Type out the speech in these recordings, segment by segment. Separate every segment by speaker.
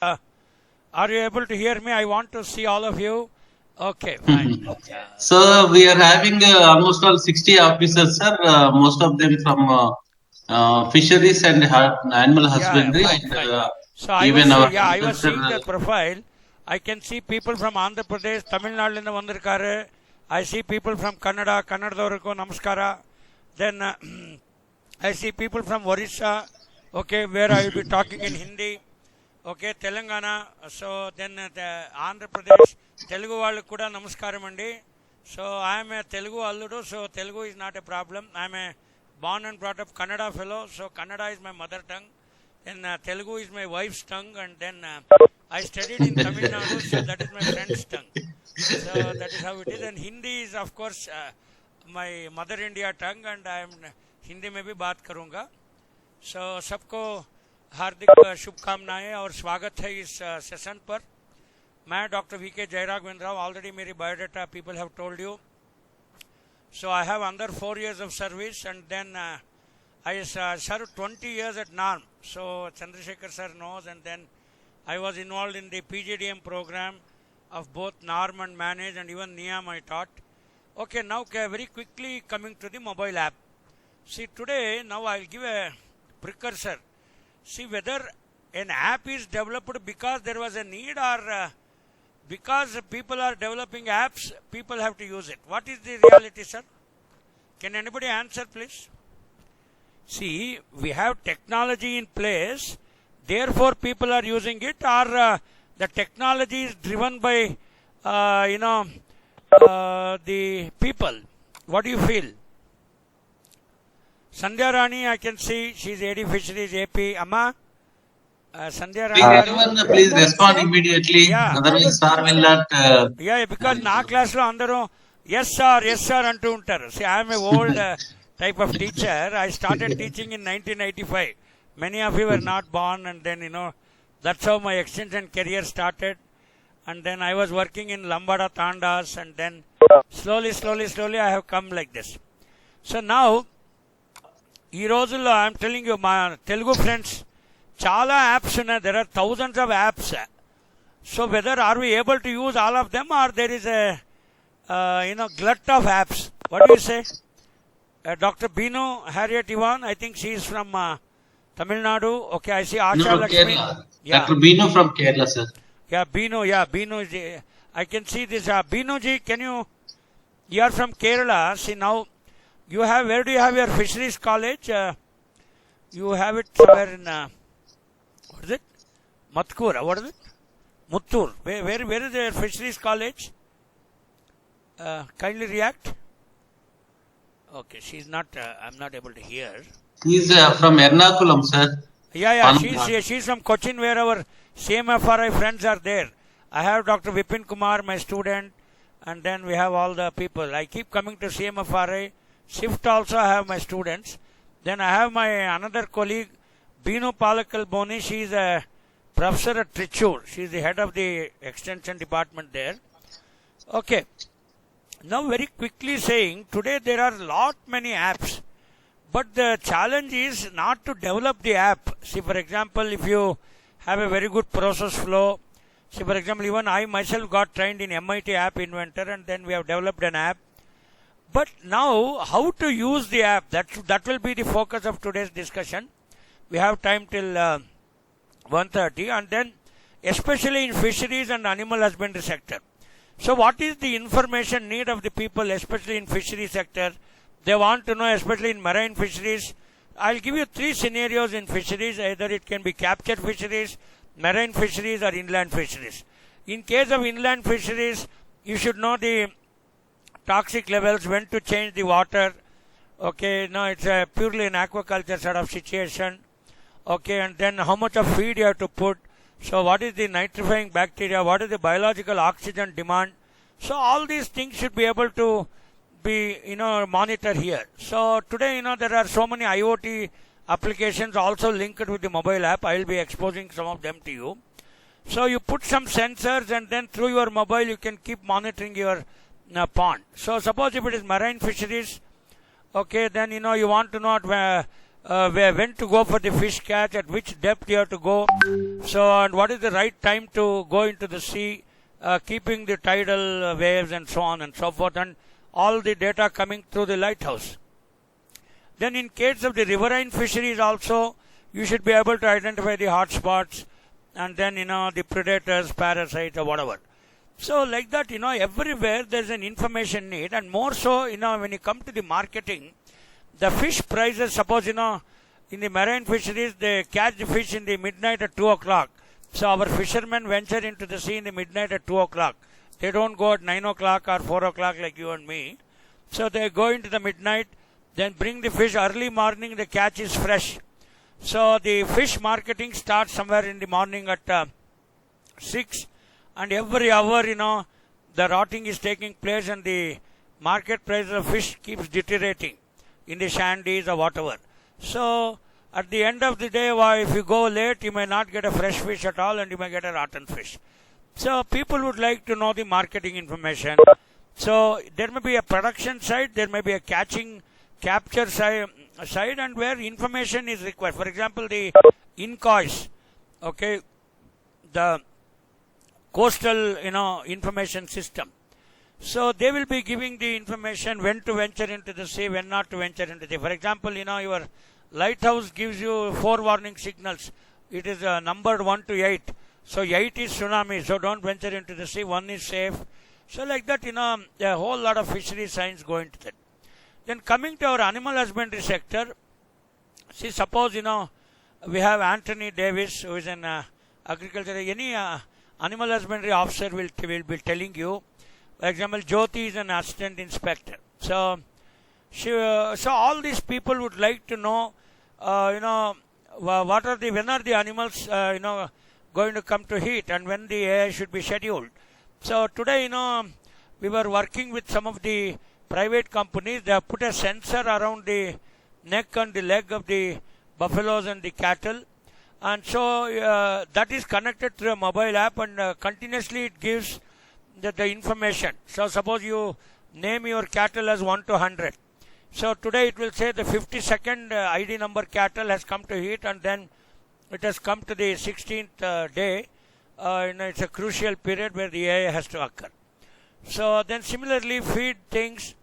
Speaker 1: Are you able to hear me? I want to see all of you. Okay, fine.
Speaker 2: So we are having almost all 60 officers, sir. Most of them from fisheries and animal husbandry,
Speaker 1: Fine,
Speaker 2: and
Speaker 1: fine. So I
Speaker 2: even
Speaker 1: was,
Speaker 2: our
Speaker 1: I was
Speaker 2: agriculture.
Speaker 1: seeing the profile. I can see people from Andhra Pradesh, Tamil Nadu vandirukkaru. I see people from Kannada, Kannadavurku namaskara. Then I see people from Orissa, okay, where I will be talking in Hindi. Okay, Telangana. So then Andhra Pradesh, Telugu వాళ్ళు కూడా నమస్కారం అండి. So I am a Telugu alludu, so Telugu is not a problem. I am a born and brought up Kannada fellow, so Kannada is my mother tongue. And Telugu is my wife's tongue, and then I studied in Tamil Nadu, so that is my friend's tongue. So that is how it is. And Hindi is, of course, my mother India tongue, and I am Hindi में भी बात करूँगा. So सबको हार्दिक शुभकामनाएं और स्वागत है इस सेशन पर. मैं डॉक्टर वीके जयराघवेंद्र राव. ऑलरेडी मेरी biodata people have told you. So I have under 4 years of service, and then I served 20 years at NARM. So Chandrasekhar sir knows, and then I was involved in the PGDM program of both NARM and Manage, and even NIAM I taught. Okay, now very quickly coming to the mobile app. See, today, now I'll give a precursor. See whether an app is developed because there was a need, or because people are developing apps, people have to use it. What is the reality, sir? Can anybody answer, please? See, we have technology in place, therefore people are using it, or the technology is driven by, the people. What do you feel? Sandhya Rani, I can see she's AD Fisheries AP. Amma? Sandhya Rani.
Speaker 2: Anyone please respond immediately.
Speaker 1: Yeah.
Speaker 2: Otherwise, sir will not.
Speaker 1: Because నా class లో అందరూ yes sir అంటూ ఉంటారు. See, I am a old type of teacher. I started teaching in 1985. Many of you were not born, and then that's how my extension career started. And then I was working in Lambada Tandas, and then slowly I have come like this. So now, ఈ రోజుల్లో I'm telling you, మా Telugu friends చాలా apps ఉన్నాయి. There are thousands of apps. So whether are we able to use all of them, or there is a glut of apps? What do you say? Dr. Binu Harriet Ivan, I think she is from Tamil Nadu. Okay, I see Asha Lakshmi.
Speaker 2: Kerala. Dr. Binu from Kerala, sir.
Speaker 1: Binu is I can see this. Binu ji, you are from Kerala. See, now where do you have your fisheries college? You have it somewhere in, what is it? Matkura, what is it? Muttur. Where is the fisheries college? Kindly react. Okay, she's not, I'm not able to hear.
Speaker 2: He's from Ernakulam, sir.
Speaker 1: She's from Cochin, where our CMFRI friends are there. I have Dr. Vipin Kumar, my student, and then we have all the people. I keep coming to CMFRI. SIFT also I have my students. Then I have my another colleague, Binu Palakal Boni. She is a professor at Trichur. She is the head of the extension department there. Okay. Now very quickly saying, today there are many apps. But the challenge is not to develop the app. See, for example, if you have a very good process flow. See, for example, even I myself got trained in MIT App Inventor, and then we have developed an app. But now, how to use the app, that will be the focus of today's discussion. We have time till 1:30, and then especially in fisheries and animal husbandry sector. So what is the information need of the people, especially in fishery sector? They want to know, especially in marine fisheries. I'll give you 3 scenarios in fisheries. Either it can be captured fisheries, marine fisheries, or inland fisheries. In case of inland fisheries, you should know the toxic levels, when to change the water. Okay, no, it's purely an aquaculture sort of situation. Okay, and then how much of feed you have to put. So what is the nitrifying bacteria? What is the biological oxygen demand? So all these things should be able to be, monitored here. So today, there are so many IoT applications also linked with the mobile app. I will be exposing some of them to you. So you put some sensors, and then through your mobile you can keep monitoring your pond. So suppose if it is marine fisheries, okay, then you want to know when to go for the fish catch, at which depth you have to go. So, and what is the right time to go into the sea, keeping the tidal waves and so on and so forth, and all the data coming through the lighthouse. Then in case of the riverine fisheries also, you should be able to identify the hotspots and then, the predators, parasites or whatever. So like that, everywhere there's an information need, and more so, when you come to the marketing, the fish prices, suppose, in the marine fisheries, they catch the fish in the midnight at 2 o'clock. So our fishermen venture into the sea in the midnight at 2 o'clock. They don't go at 9 o'clock or 4 o'clock like you and me. So they go into the midnight, then bring the fish early morning, the catch is fresh. So the fish marketing starts somewhere in the morning at 6, and every hour, the rotting is taking place and the market price of fish keeps deteriorating in the shanties or whatever. So at the end of the day, if you go late, you may not get a fresh fish at all and you may get a rotten fish. So people would like to know the marketing information. So there may be a production side, there may be a capture side, and where information is required. For example, the INCOIS, okay, the coastal, information system. So they will be giving the information when to venture into the sea, when not to venture into the sea. For example, your lighthouse gives you 4 warning signals. It is numbered 1 to 8. So 8 is tsunami, so don't venture into the sea. 1 is safe. So like that, a whole lot of fishery science go into that. Then coming to our animal husbandry sector, see, suppose, we have Anthony Davis, who is an agriculture, any animal husbandry officer will be telling you. For example, Jyoti is an assistant inspector. So all these people would like to know, when are the animals, going to come to heat, and when the AI should be scheduled. So today, we were working with some of the private companies. They have put a sensor around the neck and the leg of the buffaloes and the cattle, and so that is connected through a mobile app, and continuously it gives the information. So suppose you name your cattle as 1 to 100. So today it will say the 52nd ID number cattle has come to heat, and then it has come to the 16th day. It's a crucial period where the AI has to occur. So then similarly feed things,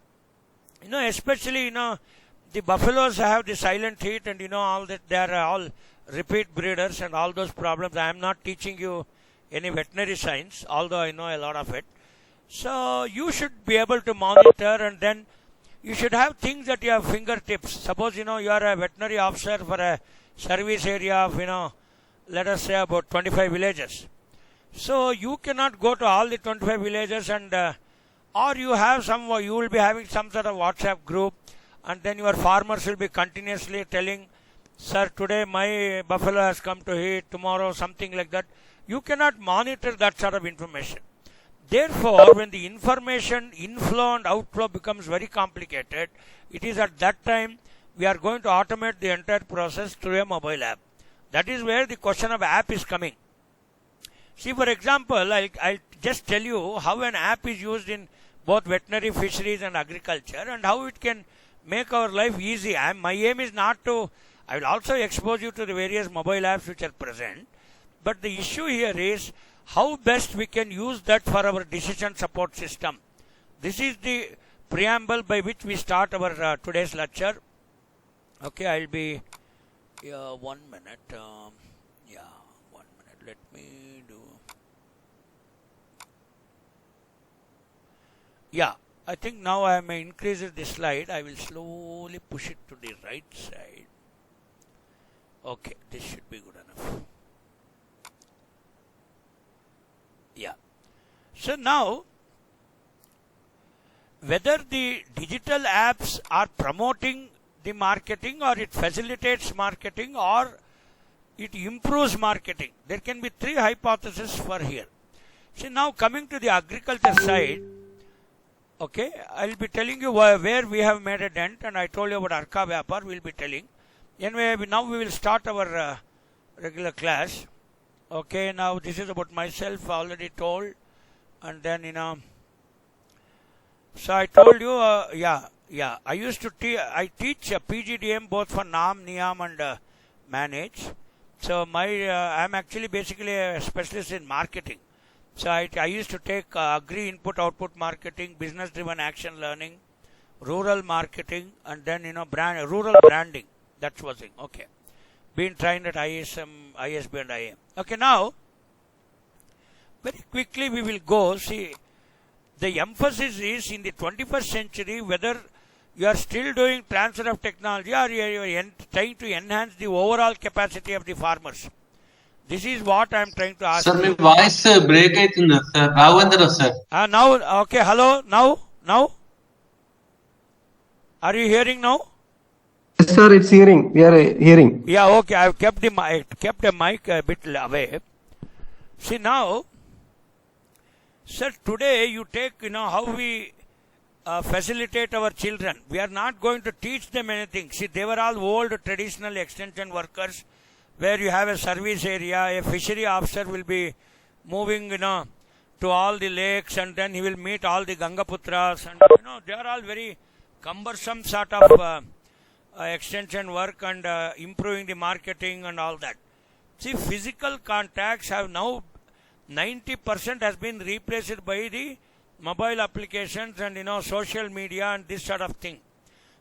Speaker 1: especially, the buffaloes have the silent heat, and all that, they are all repeat breeders and all those problems. I am not teaching you any veterinary science, although I know a lot of it. So you should be able to monitor, and then you should have things at your fingertips. Suppose, you are a veterinary officer for a service area of, let us say about 25 villages. So you cannot go to all the 25 villages, and or you will be having some sort of WhatsApp group, and then your farmers will be continuously telling, sir, today my buffalo has come to heat, tomorrow something like that. You cannot monitor that sort of information. Therefore, when the information inflow and outflow becomes very complicated, it is at that time we are going to automate the entire process through a mobile app. That is where the question of app is coming. See, for example, I'll just tell you how an app is used in both veterinary, fisheries and agriculture, and how it can make our life easy. My aim is not to, I will also expose you to the various mobile apps which are present, but the issue here is how best we can use that for our decision support system. This is the preamble by which we start our today's lecture. Okay, I'll be 1 minute. 1 minute. Let me do. Yeah, I think now I may increase the slide. I will slowly push it to the right side. Okay, this should be good enough. Yeah. So now, whether the digital apps are promoting the marketing, or it facilitates marketing, or it improves marketing, there can be 3 hypotheses for here. See, now coming to the agriculture side, okay, I will be telling you where we have made a dent, and I told you about Arka Vyapar, we will be telling. Anyway, now we will start our regular class. Okay, now this is about myself, already told, and then, so I told you, Yeah, I used to I teach PGDM both for NAM, NIAM and Manage. So I'm actually basically a specialist in marketing. So I used to take Agri Input Output Marketing, Business Driven Action Learning, Rural Marketing, and then rural branding. That was it. Okay. Been trained at ISM, ISB and IM. Okay, now very quickly we will go. See, the emphasis is in the 21st century whether you are still doing transfer of technology or you are trying to enhance the overall capacity of the farmers. This is what I am trying to ask.
Speaker 2: Sir, my voice break aitunda sir. Ravandra sir.
Speaker 1: Now, okay, hello, now? Are you hearing now?
Speaker 3: Yes, sir, it's hearing. We are hearing.
Speaker 1: Yeah, okay, I have kept the mic a bit away. See now, sir, today you take, how we facilitate our children. We are not going to teach them anything. See, they were all old traditional extension workers where you have a service area, a fishery officer will be moving, to all the lakes and then he will meet all the Gangaputras and, they are all very cumbersome sort of extension work and improving the marketing and all that. See, physical contacts have now 90% has been replaced by the mobile applications and social media and this sort of thing.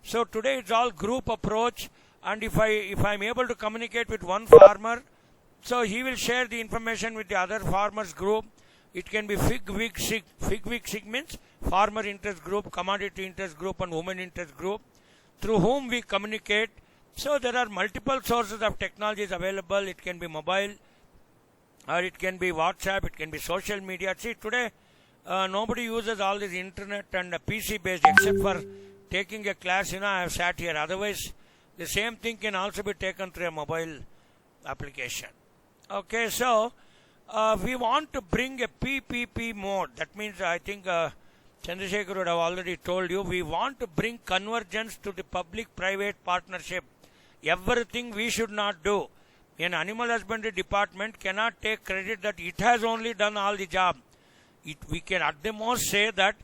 Speaker 1: So today it's all group approach, and if I'm able to communicate with one farmer, so he will share the information with the other farmers group. It can be FIG-WIG segments, farmer interest group, commodity interest group and women interest group, through whom we communicate. So there are multiple sources of technologies available. It can be mobile, or it can be WhatsApp, it can be social media. See, today nobody uses all this internet and PC based except for taking a class. I have sat here. Otherwise, the same thing can also be taken through a mobile application. Okay, so we want to bring a PPP mode. That means, I think Chandrasekhar would have already told you, we want to bring convergence to the public-private partnership. Everything we should not do. An animal husbandry department cannot take credit that it has only done all the job. We can at the most say that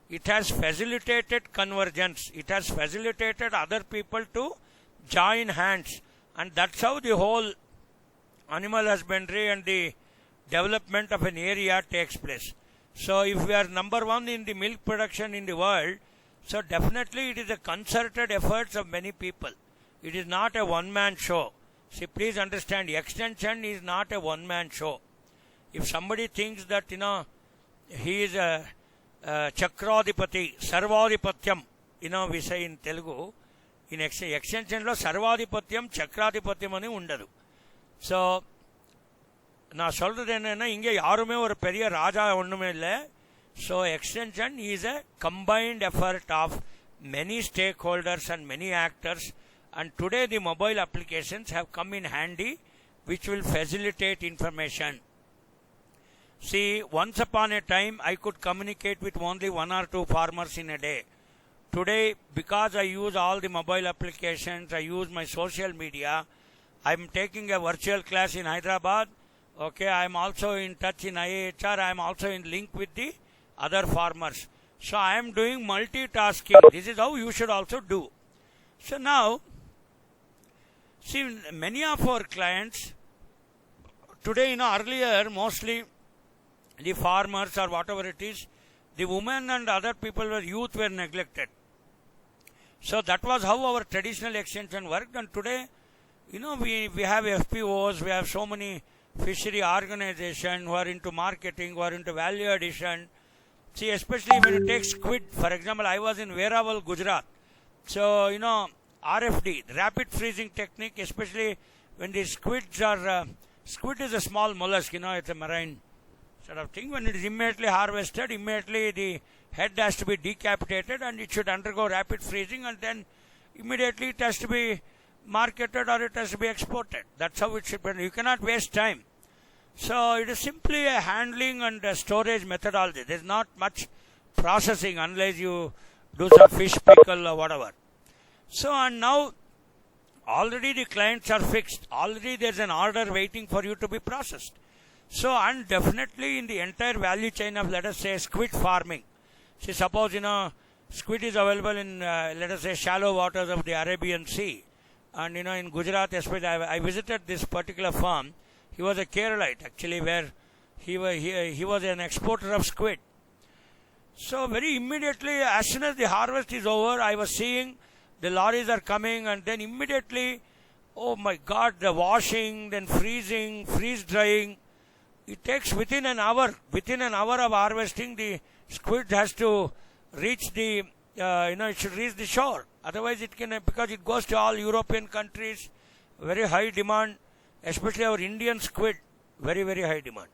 Speaker 1: it has facilitated convergence. It has facilitated other people to join hands. And that's how the whole animal husbandry and the development of an area takes place. So if we are number one in the milk production in the world, so definitely it is a concerted efforts of many people. It is not a one-man show. See, please understand, extension is not a one-man show. If somebody thinks that, he is a Chakradipati, Sarvadipatyam, we say in Telugu, in extension lo Sarvadipatyam, Chakradipathyam ani undadu. So, நான் சொல்றது என்னன்னா, இங்கே யாருமே ஒரு பெரிய ராஜா ஒண்ணுமே இல்லை. So extension is a combined effort of many stakeholders and many actors, and today the mobile applications have come in handy which will facilitate information. See, once upon a time I could communicate with only one or two farmers in a day. Today, because I use all the mobile applications, I use my social media, I'm taking a virtual class in Hyderabad. Okay, I am also in touch in IAHR. I am also in link with the other farmers. So I am doing multitasking. This is how you should also do. So now, see, many of our clients today, earlier mostly the farmers or whatever it is, the women and other people youth were neglected. So that was how our traditional extension worked. And today, we have FPOs, we have so many fishery organization who are into marketing, who are into value addition. See, especially when you take squid, for example, I was in Veraval, Gujarat. So, RFD, rapid freezing technique, especially when the squids are, squid is a small mollusk, it's a marine sort of thing. When it is immediately harvested, immediately the head has to be decapitated and it should undergo rapid freezing, and then immediately it has to be marketed or it has to be exported. That's how it should be. You cannot waste time. So it is simply a handling and a storage methodology. There is not much processing unless you do some fish pickle or whatever. So, and now already the clients are fixed. Already there is an order waiting for you to be processed. So, and definitely in the entire value chain of, let us say, squid farming. See, suppose, Squid is available in, let us say, shallow waters of the Arabian Sea. And, in Gujarat, especially, I visited this particular farm. He was a Keralite, actually, where he was an exporter of squid. So, very immediately, as soon as the harvest is over, I was seeing the lorries are coming, and then immediately, oh my God, the washing, then freezing, freeze drying. It takes within an hour of harvesting, the squid has to reach the, it should reach the shore. Otherwise, it can, because it goes to all European countries, very high demand, especially our Indian squid, very, very high demand.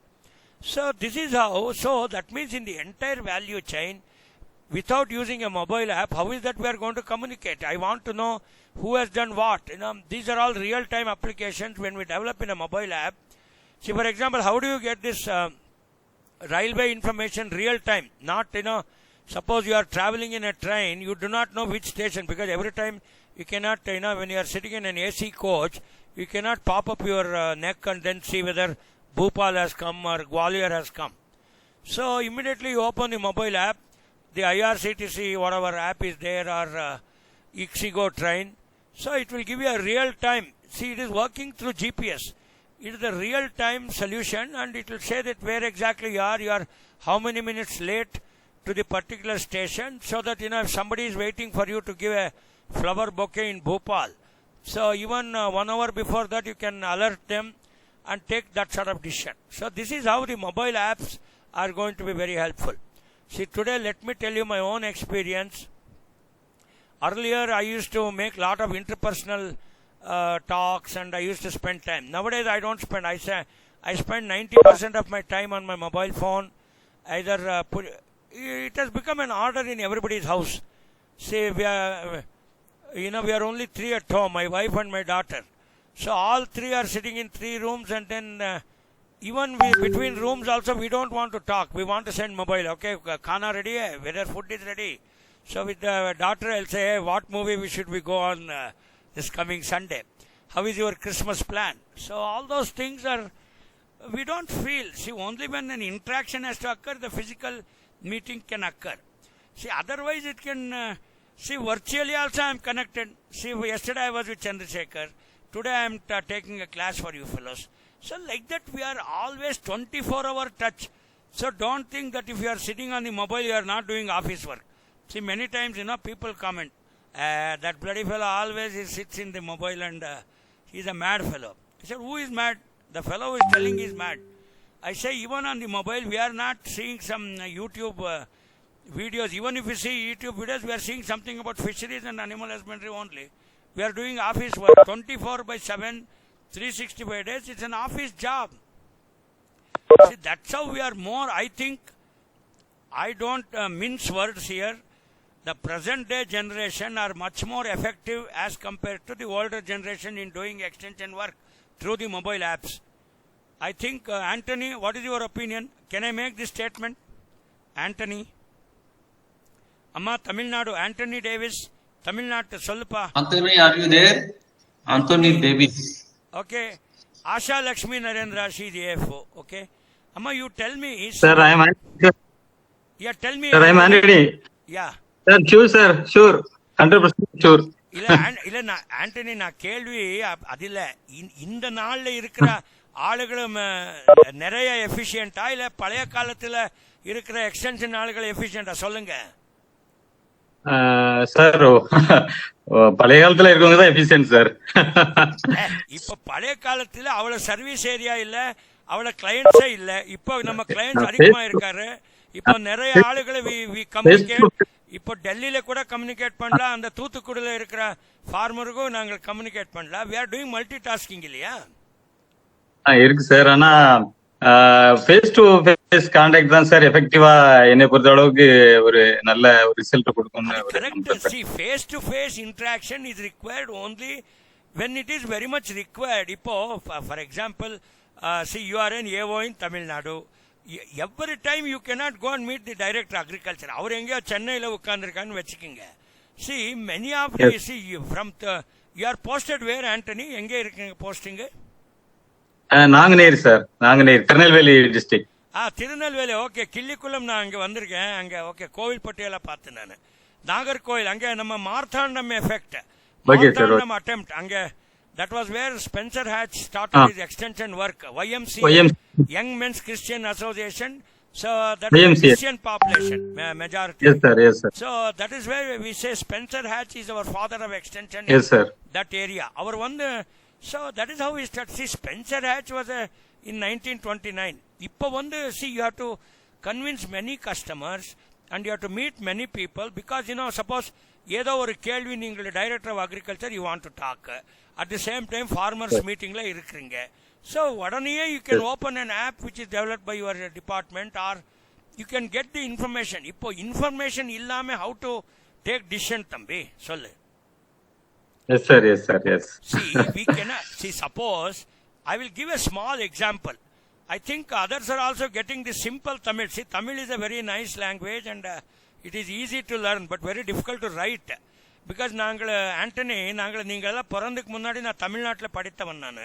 Speaker 1: So, this is how, so that means in the entire value chain, without using a mobile app, how is that we are going to communicate? I want to know who has done what. These are all real-time applications when we develop in a mobile app. See, for example, how do you get this railway information real-time? Not, suppose you are traveling in a train, you do not know which station, because every time you cannot, when you are sitting in an AC coach, you cannot pop up your neck and then see whether Bhopal has come or Gwalior has come. So, immediately you open the mobile app, the IRCTC, whatever app is there, or Ixigo train. So, it will give you a real-time. See, it is working through GPS. It is a real-time solution, and it will say that where exactly you are how many minutes late to the particular station, so that, if somebody is waiting for you to give a flower bouquet in Bhopal, so even 1 hour before that, you can alert them and take that sort of decision. So, this is how the mobile apps are going to be very helpful. See, today, let me tell you my own experience. Earlier, I used to make a lot of interpersonal talks, and I used to spend time. Nowadays, I don't spend. I spend 90% of my time on my mobile phone. Either it has become an order in everybody's house. See, we are only 3 at home, my wife and my daughter. So all 3 are sitting in 3 rooms, and then even between rooms also we don't want to talk. We want to send mobile. Okay, khana ready hai, whether food is ready. So with the daughter, I'll say, hey, what movie should we go on this coming Sunday? How is your Christmas plan? So all those things we don't feel. See, only when an interaction has to occur, the physical meeting can occur. See, otherwise it can, see, virtually also I am connected. See, yesterday I was with Chandrasekhar. Today I am taking a class for you fellows. So like that we are always 24-hour touch. So don't think that if you are sitting on the mobile, you are not doing office work. See, many times, people comment, that bloody fellow always he sits in the mobile and he is a mad fellow. I said, who is mad? The fellow who is telling he is mad. I say, even on the mobile, we are not seeing some YouTube videos. Even if we see YouTube videos, we are seeing something about fisheries and animal husbandry only. We are doing office work 24/7, 365 days. It's an office job. See, that's how we are more, I think, I don't mince words here. The present day generation are much more effective as compared to the older generation in doing extension work through the mobile apps. I think, Anthony, what is your opinion? Can I make this statement? Anthony? Amma, Tamil Nadu, Anthony Davis, Tamil Nadu, Solpa.
Speaker 2: Anthony, are you there? Anthony Davis.
Speaker 1: Okay. Asha Lakshmi Narendra, she is the AFO. Okay. Amma, you tell me.
Speaker 3: Sir, I am Anthony.
Speaker 1: Yeah, tell me.
Speaker 3: Sir, I am Anthony.
Speaker 1: Yeah.
Speaker 3: Sir, sure. 100% sure.
Speaker 1: இல்ல ஆண்டனி, நான் கேள்வி அதில்ல, இந்த நாள்ல இருக்கிற ஆளுகளும் நிறைய எஃபிஷியன்டா இல்ல பழைய காலத்துல இருக்கிற எக்ஸ்டென்ஷன் ஆளுகள் எஃபிஷியன்டா சொல்லுங்க.
Speaker 3: சார், பழைய காலத்துல இருக்கவங்க தான் எஃபிஷியன்ட் சார்.
Speaker 1: இப்ப பழைய காலத்துல அவ்வளவு சர்வீஸ் ஏரியா இல்ல, அவ்வளவு கிளையன்ஸே இல்ல. இப்போ நம்ம கிளையன்ஸ் அதிகமா இருக்காரு. இப்போ நிறைய ஆளுகளை கம்யூனிகேட், இப்போ டெல்லியில கூட கம்யூனிகேட் பண்ணலாம், அந்த தூத்துக்குடியில இருக்கிற ஃபார்மருக்கும் நாங்கள் கம்யூனிகேட் பண்ணலாம். we are doing multitasking இல்லையா?
Speaker 3: இருக்கு சார். ஆனா ஃபேஸ் டு ஃபேஸ் கான்டாக்ட் தான் சார் எஃபெக்டிவா என்னை பொறுத்த அளவுக்கு ஒரு நல்ல ஒரு ரிசல்ட் கொடுக்கும்.
Speaker 1: Correct. see, face to face interaction is required only when it is very much required. இப்போ for example, see, you are an AO in Tamil Nadu. Every time you cannot go and meet the director agriculture. அவர் எங்கேயோ சென்னையில உட்கார்ந்துருக்கான்னு வச்சுக்கோங்க. See, many of you, see, from you are posted where, Anthony? எங்கே இருக்கீங்க posting?
Speaker 3: Nanguneri sir, Nanguneri, Tirunelveli district.
Speaker 1: Tirunelveli. Okay. Killikulam நான் அங்கே வந்திருக்கேன். அங்கே okay, கோவில்பட்டியெல்லாம் பார்த்தேன் நான். நாகர்கோயில் அங்கே நம்ம Marthandam effect,
Speaker 3: Okay, sir.
Speaker 1: Marthandam attempt அங்கே. That was where Spencer Hatch started his extension work. YMCA, Young Men's Christian Association. So that is
Speaker 3: YMCA.
Speaker 1: Christian population majority.
Speaker 3: Yes, sir. Yes, sir.
Speaker 1: So that is where we say Spencer Hatch is our father of extension.
Speaker 3: Yes, sir.
Speaker 1: That area. Our one. So that is how we start. See, Spencer Hatch was in 1929. Ippo one. See, you have to convince many customers and you have to meet many people because suppose ஏதோ ஒரு கேள்வி நீங்கள் director of agriculture you want to talk at the same time farmers மீட்டிங்ல இருக்கிறீங்க. So உடனே you can open an app which is developed by your department or you can get the information. இப்போ information இல்லாம how to take decision தம்பி சொல்லு.
Speaker 3: Yes, sir. Yes, sir. Yes.
Speaker 1: See, we cannot see. Suppose I will give a small example. I think others are also getting this simple Tamil. See, Tamil is a very nice language and it is easy to learn but very difficult to write. Because நாங்கள் ஆண்டனி நீங்கள் எல்லாம் பிறந்துக்கு முன்னாடி நான் தமிழ்நாட்டில் படித்தவன் நான்.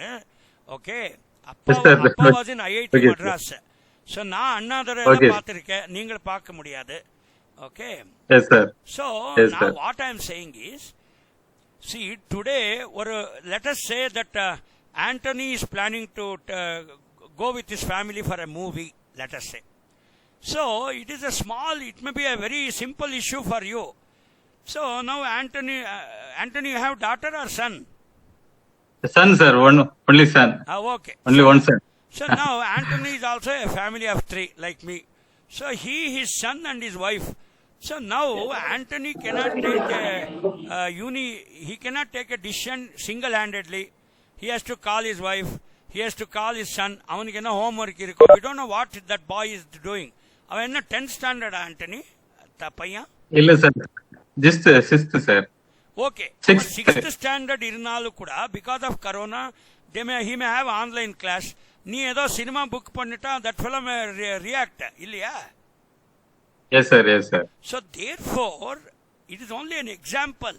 Speaker 1: Okay, அப்பா was in IIT Madras. So நான் அண்ணாதுரை பார்த்துருக்கேன், நீங்கள் பார்க்க முடியாது. ஓகே, ஸோ நான் what I am saying is, see today let us say that Anthony is planning to go with his family for a movie, let us say. So it is a small, it may be a very simple issue for you. So now Anthony, you have daughter or son?
Speaker 3: Son, sir. Only son.
Speaker 1: Okay.
Speaker 3: Only one son.
Speaker 1: So now Anthony is also a family of 3 like me. So his son and his wife. So now Anthony cannot take he cannot take a decision single-handedly. He has to call his wife. He has to call his son. அவனுக்கு என்ன homework இருக்கும். We don't know what that boy is doing. அவன் என்ன 10th standard Anthony பையன்?
Speaker 3: இல்ல sir, just 6th sir.
Speaker 1: Okay, 6th standard இருந்தாலும் கூட because of corona he may have online class. நீ ஏதோ சினிமா புக் பண்ணிட்டா that fellow may react இல்லையா?
Speaker 3: Yes sir. Yes sir.
Speaker 1: So therefore it is only an example.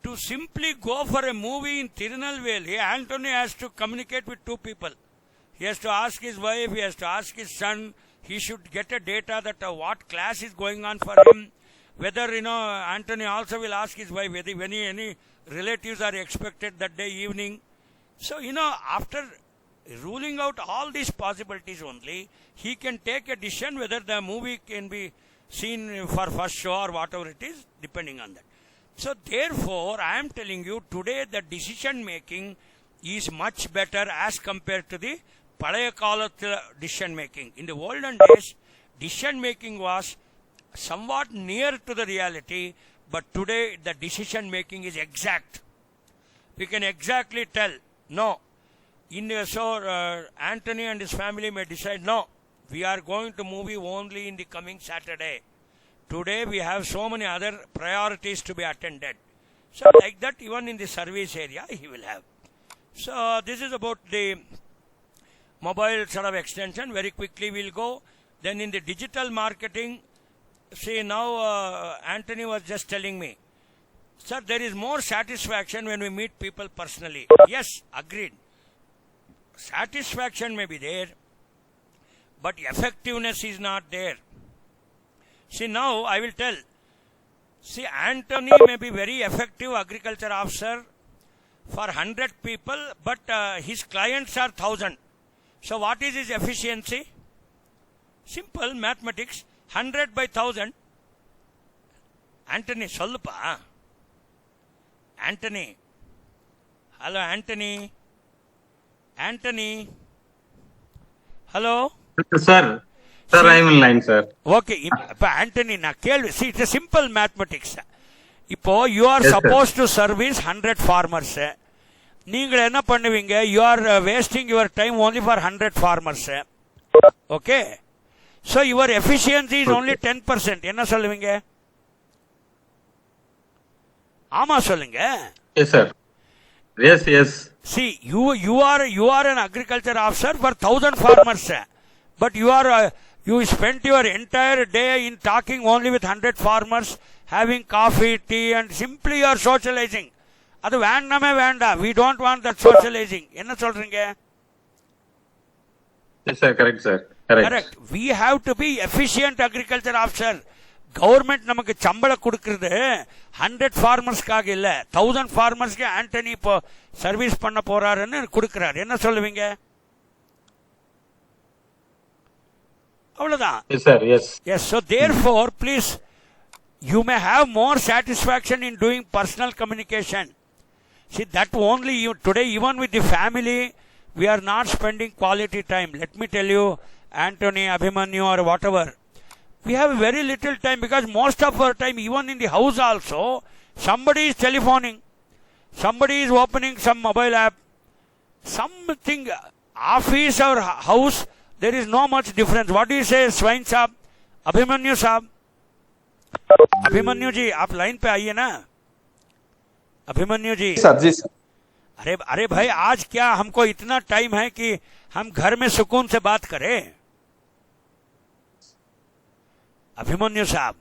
Speaker 1: To simply go for a movie in Tirunelveli, Anthony has to communicate with 2 people. He has to ask his wife, he has to ask his son. He should get a data that what class is going on for him. Whether Anthony also will ask his wife whether any relatives are expected that day evening. So after ruling out all these possibilities only, he can take a decision whether the movie can be seen for first show or whatever it is, depending on that. So therefore, I am telling you today the decision making is much better as compared to the Palaya Kalathila decision making. In the olden days, decision making was somewhat near to the reality, but today the decision making is exact. We can exactly tell, no. Anthony and his family may decide, no, we are going to movie only in the coming Saturday. Today we have so many other priorities to be attended. So like that, even in the service area, he will have. So this is about the mobile sort of extension. Very quickly we'll go. Then in the digital marketing, see now Anthony was just telling me, sir, there is more satisfaction when we meet people personally. Yes, agreed. Satisfaction may be there, but effectiveness is not there. See, now I will tell. See, Anthony may be very effective agriculture officer for 100 people, but his clients are 1,000. So what is his efficiency? Simple mathematics. 100 by 1,000. Anthony, sollupa. Anthony. Hello, Anthony. Anthony. Hello.
Speaker 3: Sir. Sir, I am in line, sir.
Speaker 1: Okay, Anthony, see, it's a simple mathematics. இப்போ you are supposed to service 100 farmers. நீங்கள் என்ன பண்ணுவீங்க? You are wasting your time only for 100 farmers. Okay? So your efficiency is only 10%. என்ன சொல்லுவீங்க? ஆமா சொல்லுங்க.
Speaker 3: Yes, sir. Yes, yes.
Speaker 1: See, you are an agriculture officer for 1,000 farmers. But you spent your entire day in talking only with 100 farmers, having coffee, tea, and simply you are socializing. அது வேண்டாமே வேண்டாம். We don't want that socializing. என்ன சொல்றீங்க?
Speaker 3: Yes, sir. Correct, sir.
Speaker 1: Correct. We have to be efficient agriculture officer. Government நமக்கு சம்பளம் கொடுக்கறது 100 ஃபார்மர்ஸ்க்காக இல்ல, 1000 ஃபார்மர்ஸ்க்கு ஆண்டனி இப்போ சர்வீஸ் பண்ண போறாருன்னு கொடுக்கிறார். என்ன சொல்லுவீங்க? அவ்வளவுதான்.
Speaker 3: Yes, sir. Yes.
Speaker 1: Yes. So therefore, please, you may have more satisfaction in doing personal communication. See, that only you today, even with the family, we are not spending quality time. Let me tell you, Anthony, Abhimanyu, or whatever, we have very little time because most of our time, even in the house also, somebody is telephoning, somebody is opening some mobile app, something, office or house, there is no much difference. What do you say, Swain Saab? Abhimanyu Saab? Abhimanyu ji, आप line पे आइए ना. अभिमन्यु जी.
Speaker 4: Sir जी sir.
Speaker 1: अरे भाई, आज क्या हमको इतना टाइम है कि हम घर में सुकून से बात करें? अभिमन्यु साहब.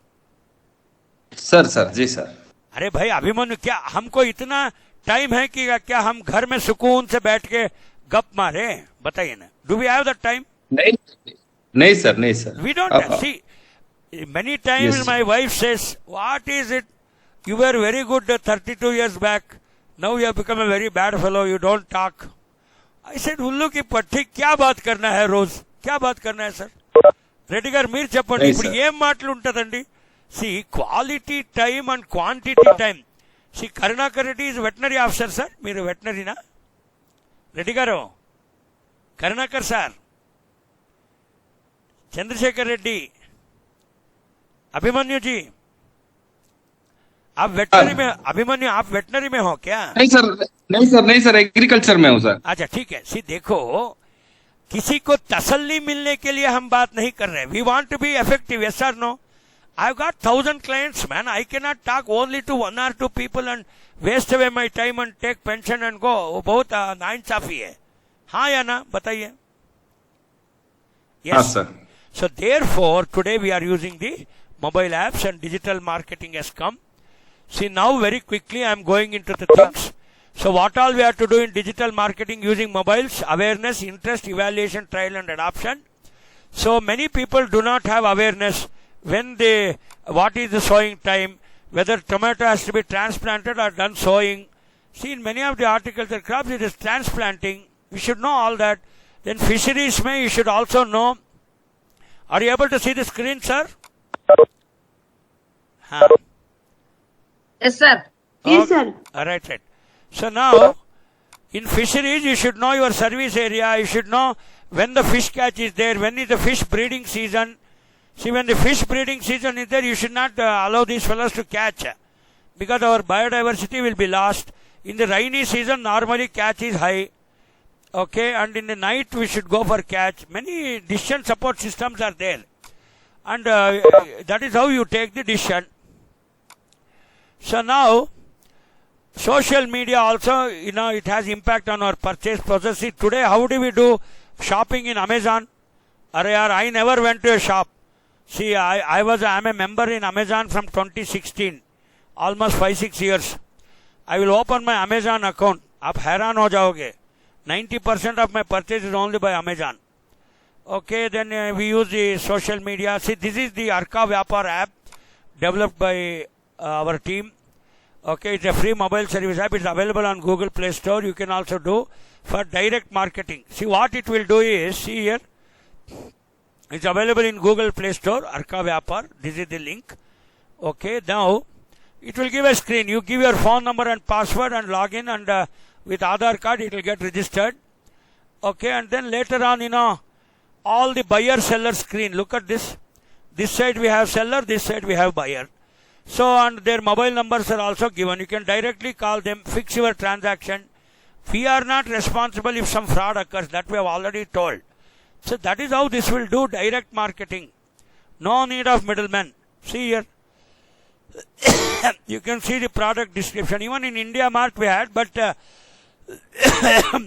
Speaker 4: सर जी सर.
Speaker 1: अरे भाई अभिमन्यु, क्या हमको इतना टाइम है कि क्या हम घर में सुकून से बैठ के गप मारे? बताइए ना. Do we have that time?
Speaker 4: नहीं sir.
Speaker 1: We don't see. Many times
Speaker 4: Yes.
Speaker 1: my wife says, what is it? You were very good 32 years back. Now you have become a very bad fellow. You don't talk. I said, उल्लू की पट्टी, क्या बात करना है रोज? क्या बात करना है सर? రెడ్డి గారు మీరు చెప్పండి. ఇప్పుడు ఏం మాటలు ఉంటుందండి? See quality time and quantity time. See Karunakar Reddy is veterinary officer sir. మీరు వెటనరీనా? రెడ్డి గారు, కరుణాకర్ సార్, चंद्रशेखर रेड्डी, अभिमन्यु जी, आप वेटनरी में, अभिमन्यु आप वेटनरी में हो क्या?
Speaker 4: नहीं सर एग्रीकल्चर में हूँ सर.
Speaker 1: अच्छा ठीक है. सी देखो, किसी को तसल्ली मिलने के लिए हम बात नहीं कर रहे. We want to be effective. Yes और no? I got 1000 clients, man. I cannot talk only to 1 or 2 people and waste away my time and take pension and go. वो बहुत नाइंसाफी है. हाँ या ना? बताइए.
Speaker 4: हाँ sir.
Speaker 1: So therefore, today we are using the mobile apps and digital marketing has come. See, now very quickly I am going into the things. So what all we have to do in digital marketing using mobiles: awareness, interest, evaluation, trial and adoption. So many people do not have awareness when they, what is the sowing time, whether tomato has to be transplanted or done sowing. See, in many of the horticulture crops it is transplanting. We should know all that. Then fisheries may, you should also know. Are you able to see the screen, sir? Huh.
Speaker 5: Yes, sir.
Speaker 1: Yes, sir. Right. So now, in fisheries, you should know your service area. You should know when the fish catch is there, when is the fish breeding season. See, when the fish breeding season is there, you should not allow these fellows to catch, because our biodiversity will be lost. In the rainy season, normally catch is high. Okay, and in the night we should go for catch. Many decision support systems are there, and that is how you take the decision. So now, social media also, it has impact on our purchase process. See, today, how do we do shopping in Amazon? I never went to a shop. See, I'm a member in Amazon from 2016, almost 5-6 years. I will open my Amazon account. आप हैरान हो जाओगे. 90% of my purchase is only by Amazon. Okay, then we use the social media. See, this is the Arka Vyapar app developed by our team. Okay, it's a free mobile service app. It's available on Google Play Store. You can also do for direct marketing. See, what it will do is, see here, it's available in Google Play Store, Arka Vyapar. This is the link. Okay, now it will give a screen. You give your phone number and password and log in, and with Aadhaar card it will get registered. Okay, and then later on, all the buyer seller screen. Look at this. This side we have seller, this side we have buyer. So, and their mobile numbers are also given. You can directly call them, fix your transaction. We are not responsible if some fraud occurs. That we have already told. So that is how this will do direct marketing. No need of middlemen. See here. You can see the product description. Even in India Mart we had, but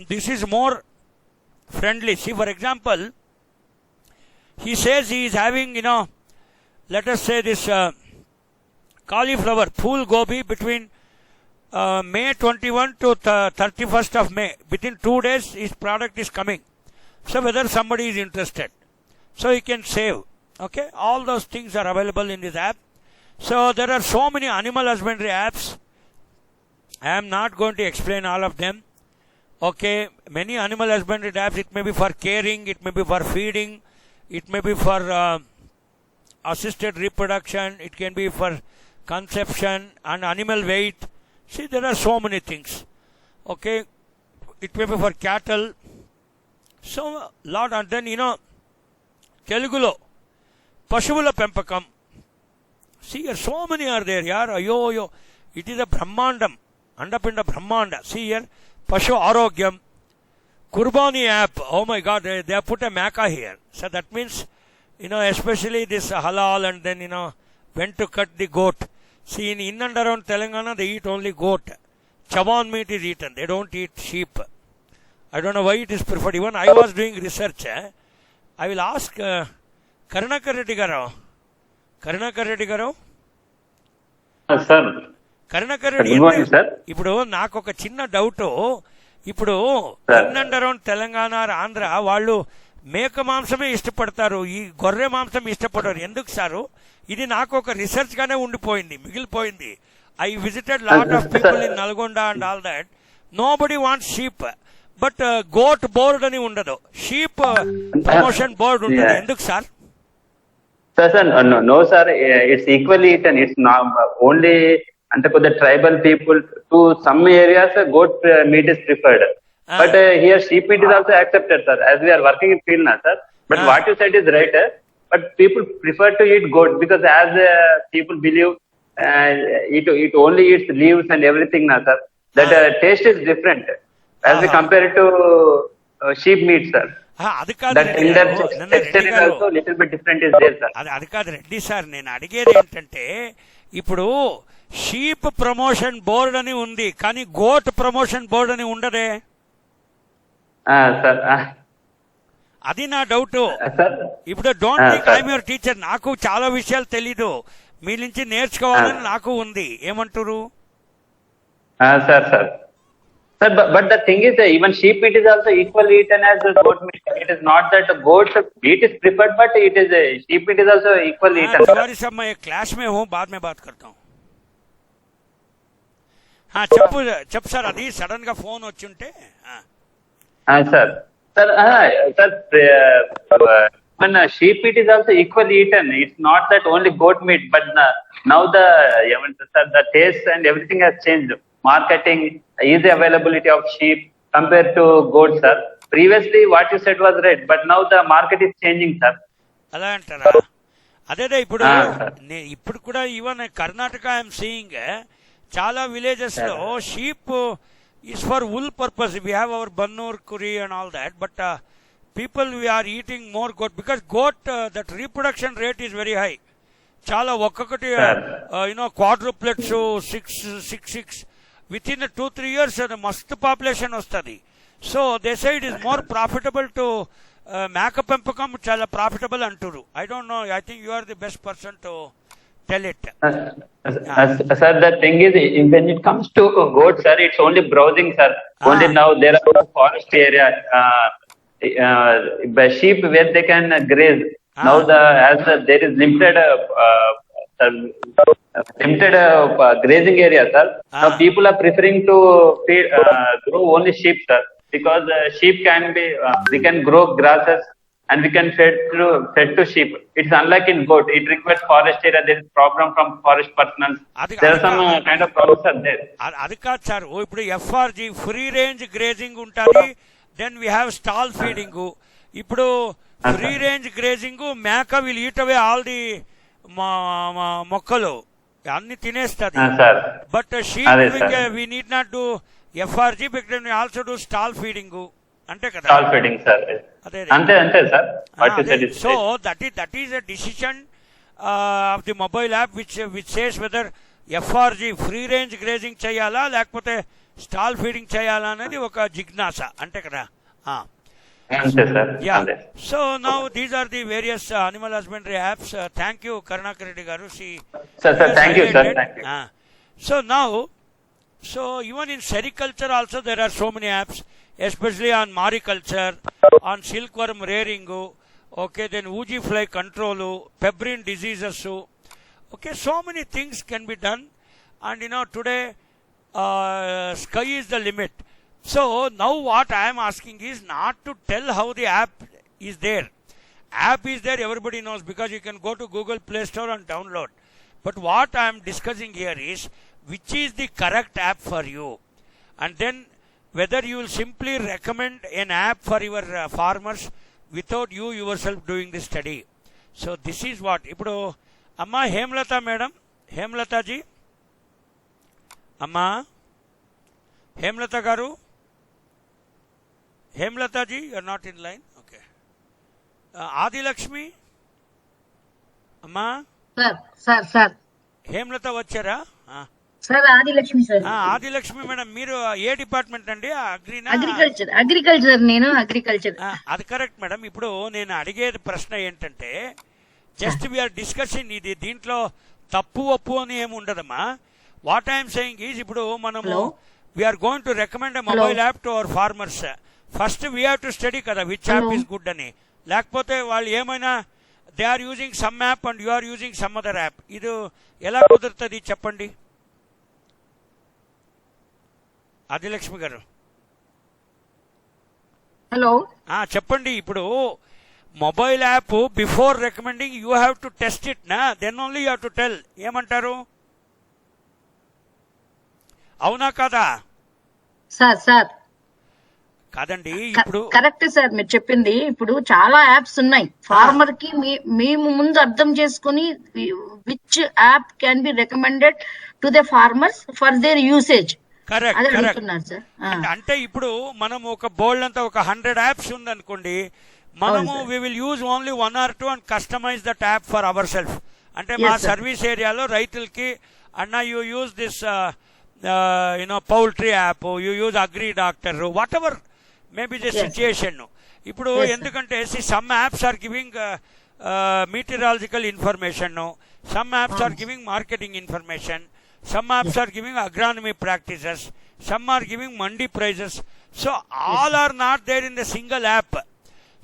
Speaker 1: this is more friendly. See, for example, he says he is having, let us say this cauliflower, phool gobi, between May 21 to 31st of May. Within 2 days, his product is coming. So whether somebody is interested. So he can save. Okay, all those things are available in this app. So there are so many animal husbandry apps. I am not going to explain all of them. Okay, many animal husbandry apps, it may be for caring, it may be for feeding, it may be for assisted reproduction, it can be for conception and animal weight. See, there are so many things. Okay, it may be for cattle. So, lot, and then, Telugulo, Pashuvula Pempakam. See, here, so many are there, yaar. Ayo. It is a Brahmandam. Andapinda Brahmanda. See here, Pashu Arogyam. Kurbani app. Oh my God, they have put a Makkah here. So that means, especially this halal and then, when to cut the goat. See, in and around Telangana, they eat only goat. Chawan meat is eaten. They don't eat sheep. I don't know why it is preferred. Even I was doing research. I will ask Karunakar Reddy garu. Karunakar Reddy garu?
Speaker 3: Sir
Speaker 1: Karunakar Reddy,
Speaker 3: good morning sir.
Speaker 1: ఇప్పుడు నాకు ఒక చిన్న doubt. ఇప్పుడు in and around Telangana Andhra వాళ్ళు మేక మాంసమే ఇష్టపడతారు, ఈ గొర్రె మాంసం ఇష్టపడరు. ఎందుకు సారు? ఇది నాకు ఒక రిసెర్చ్ గానే ఉండిపోయింది, మిగిలిపోయింది. I visited lot of people in Nalgonda and all that. Nobody wants sheep, but goat board అని ఉండదు, షీప్ ప్రమోషన్ బోర్డ్ ఉండదు. ఎందుకు sir?
Speaker 6: Sir, no, sir. It's equally eaten. It's not only for the tribal people. To some areas, goat meat is preferred. But here, sheep meat is also accepted, sir. As we are working in field now, sir. But what you said is right. But people prefer to eat goat because as people believe, it only eats leaves and everything now, sir. That taste is different as we compare it to sheep meat, sir.
Speaker 1: అది కాదు
Speaker 6: That tender texture is also little bit different is there, sir.
Speaker 1: అది కాదు Reddy sir, నేను అడిగేది ఏంటంటే, ఇప్పుడు sheep promotion board అని ఉంది, కానీ గోట్ ప్రమోషన్ బోర్డ్ అని ఉండదే.
Speaker 6: Sir.
Speaker 1: అది నా డౌట్.
Speaker 6: Sir.
Speaker 1: ఇప్పుడు don't think I'm your teacher. నాకు చాలా విషయాలు తెలీదు, మీ నుంచి నేర్చుకోవాలని నాకు ఉంది. ఏమంటారు?
Speaker 6: Sir. Sir, but the thing is, even sheep meat is also equally eaten as goat meat. It is not that goat meat is preferred, but it is sheep meat is also equally eaten.
Speaker 1: Tiwari साहब, मैं class में हूँ, बाद में बात करता हूँ. हाँ, చెప్పు సార్. అది సడన్ గా ఫోన్ వచ్చుంటే.
Speaker 6: Sir, when sheep meat is also equally eaten. It's not that only goat meat, but now the taste and everything has changed. Marketing, easy availability of sheep compared to goat, sir. Previously, what you said was right, but now the market is changing, sir.
Speaker 1: అలా అంటారా? అదే ఇప్పుడు కూడా even Karnataka I'm seeing చాలా villages లో sheep is for wool purpose. We have our Bannur కురి and all that, but people we are eating more goat because goat that reproduction rate is very high. చాలా ఒక్కొక్కటి క్వాడ్రూప్లెట్స్ 6 within 2-3 years మస్తు population వస్తుంది. So they say it is more profitable to మేక పెంపకం, చాలా profitable అంటారు. I don't know, I think you are the best person to tell it.
Speaker 6: Sir, the thing is, when it comes to goat, sir, it's only browsing, sir. Only now there are forest area, sheep where they can graze. Now there is limited grazing area, sir. Now people are preferring to grow only sheep, sir, because sheep can be we can grow grasses and we can fed to sheep. It's unlike in goat. It requires forest area. There is problem from forest personnel. There are some kind of problems are there.
Speaker 1: అది కాదు sir. ఇప్పుడు FRG free range grazing ఉంటుంది, then we have stall feeding. ఇప్పుడు free range grazing, మేక will eat away all the మొక్కలు అన్ని తినేస్తుంది. But sheep we need not do FRG, because we also do stall feeding. అంతే కదా?
Speaker 6: Stall feeding, sir. అంతే sir.
Speaker 1: So that is a decision of the mobile app which says whether FRG free range grazing చేయాలా లేకపోతే stall feeding చేయాలా అనేది ఒక జిజ్ఞాస. అంతే కదా?
Speaker 6: Yeah.
Speaker 1: So now these are the various animal husbandry apps. Thank you, Karunakar Reddy garu.
Speaker 6: Sir, thank you, sir. Thank you.
Speaker 1: So now, even in sericulture also there are so many apps, especially on mariculture, on silkworm rearing, okay, then Uji fly control, pebrine diseases, Okay, so many things can be done, and today sky is the limit. So now what I am asking is not to tell how the app is there. App is there, everybody knows, because you can go to Google Play Store and download. But what I am discussing here is which is the correct app for you, and then whether you will simply recommend an app for your farmers without you yourself doing the study. So this is what. Ipudu Amma Hemlata madam, Hemlata ji, Amma Hemlata garu, Hemlata ji, you are not in line. Okay. Adi Lakshmi, Amma
Speaker 5: sir.
Speaker 1: Hemlata vachara.
Speaker 5: Sir, Adi Lakshmi sir.
Speaker 1: ఆది Lakshmi madam, మీరు ఏ department అండి? అగ్రినా?
Speaker 5: Agriculture నేను agriculture.
Speaker 1: అది correct madam. ఇప్పుడు నేను అడిగేది ప్రశ్న ఏంటంటే, జస్ట్ వీఆర్ డిస్కషన్, ఇది దీంట్లో తప్పు ఒప్పు అని ఏమి ఉండదమ్మా. వాట్ ఐఎమ్ సెయింగ్ ఈజ్, ఇప్పుడు మనము we're going to recommend a mobile app to our farmers. First we have to study కదా విచ్ యాప్ ఈస్ గుడ్ అని. లేకపోతే వాళ్ళు ఏమైనా they are using some app and you are using some other app, ఇది ఎలా కుదురుతుంది చెప్పండి Adilakshmi garu?
Speaker 5: Hello,
Speaker 1: చెప్పండి. ఇప్పుడు mobile app before recommending you have to test it నా, then only you have to tell. ఏమంటారు? అవునా కాదా?
Speaker 5: సార్
Speaker 1: కాదండి, ఇప్పుడు
Speaker 5: కరెక్ట్ సార్ మీరు చెప్పింది. ఇప్పుడు చాలా యాప్స్ ఉన్నాయి. ఫార్మర్ కి మేము ముందు అర్థం చేసుకుని which app can be recommended to the farmers for their usage.
Speaker 1: Correct. అంటే ఇప్పుడు మనం ఒక బోల్డ్ అంతా ఒక 100 యాప్స్ ఉందనుకోండి, మనము we will use only 1 or 2 and customize that app for our self. అంటే మా సర్వీస్ ఏరియాలో రైతులకి అన్న you use this poultry app, you use agri doctor, whatever maybe the situation. ఇప్పుడు ఎందుకంటే some apps are giving meteorological information, some apps are giving marketing information, some apps are giving agronomy practices, some are giving mandi prices. So all are not there in the single app.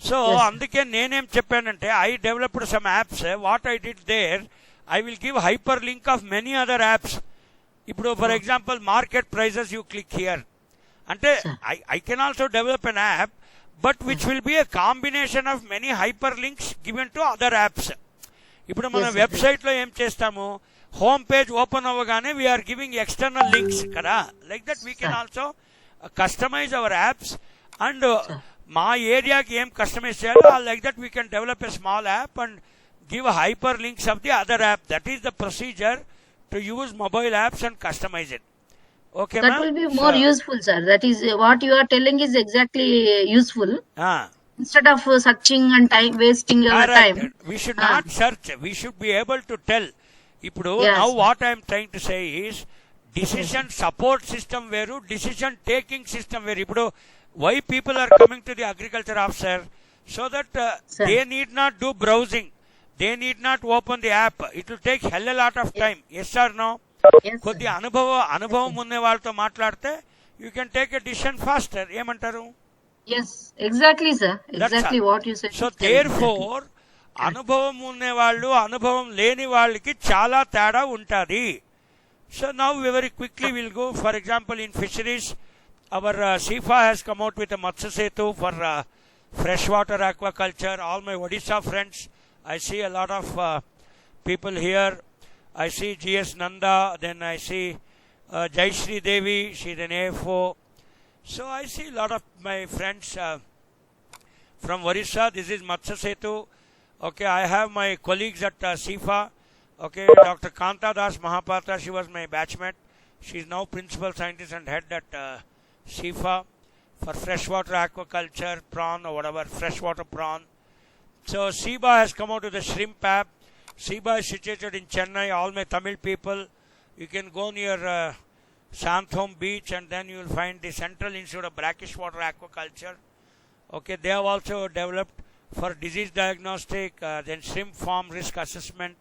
Speaker 1: So అందుకే నేనేం చెప్పానంటే, I developed some apps. What I did there, I will give hyperlink of many other apps. ఇప్పుడు for example market prices, you click here. అంటే I can also develop an app but which will be a combination of many hyperlinks given to other apps. ఇప్పుడు మన website లో ఏం చేస్తాము, home page open అవ్వగానే we're giving external links కదా. Like that we can also customize our apps and మా ఏరియాకి ఏం కస్టమైజ్ చేయాలో like that we can develop a small app and give hyper links of the other app. That is the procedure to use mobile apps and customize it. Okay,
Speaker 5: that will be more useful, sir. That is what you are telling is exactly useful. Instead of searching and time wasting your time.
Speaker 1: We should not search. We should be able to tell. Ippudu now what I am trying to say is decision support system veru, decision taking system veru. Ippudu why people are coming to the agriculture officer, so that they need not do browsing. They need not open the app. It will take hell a lot of time. Yes or no? కొద్ది అనుభవం ఉన్న వాళ్ళతో మాట్లాడితే you can take a decision faster. ఏమంటారు?
Speaker 5: Yes, exactly sir, exactly what you said.
Speaker 1: So therefore అనుభవం ఉన్న వాళ్ళు అనుభవం లేని వాళ్ళకి చాలా తేడా ఉంటుంది. So now very quickly we'll go. For example, in fisheries, our SIFA has come out with a Matsya Setu for freshwater aquaculture. All my Odisha friends, I see a lot of people here. I see GS Nanda, then I see Jayashri Devi, she's an AFO. So I see a lot of my friends from Orissa. This is Matsya Setu. Okay, I have my colleagues at SIFA. Okay, Dr. Kanta Das Mahapatra, she was my batchmate. She's now principal scientist and head at SIFA for freshwater aquaculture, prawn or whatever, freshwater prawn. So SIBA has come out with the shrimp app. SIBA is situated in Chennai. All my Tamil people, you can go near Santhom Beach and then you will find the Central Institute of Brackish Water Aquaculture. Okay, they have also developed for disease diagnostic, then shrimp farm risk assessment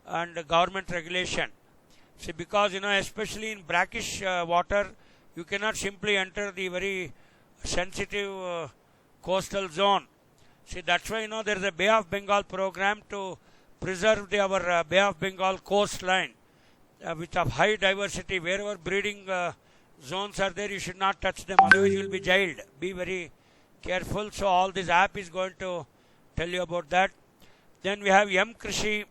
Speaker 1: and government regulation. See, because especially in brackish water, you cannot simply enter the very sensitive coastal zone. See, that's why there is a Bay of Bengal program to preserve our Bay of Bengal coastline, which have high diversity. Wherever breeding zones are there, you should not touch them, otherwise you will be jailed. Be very careful. So all this app is going to tell you about that. Then we have M Krishi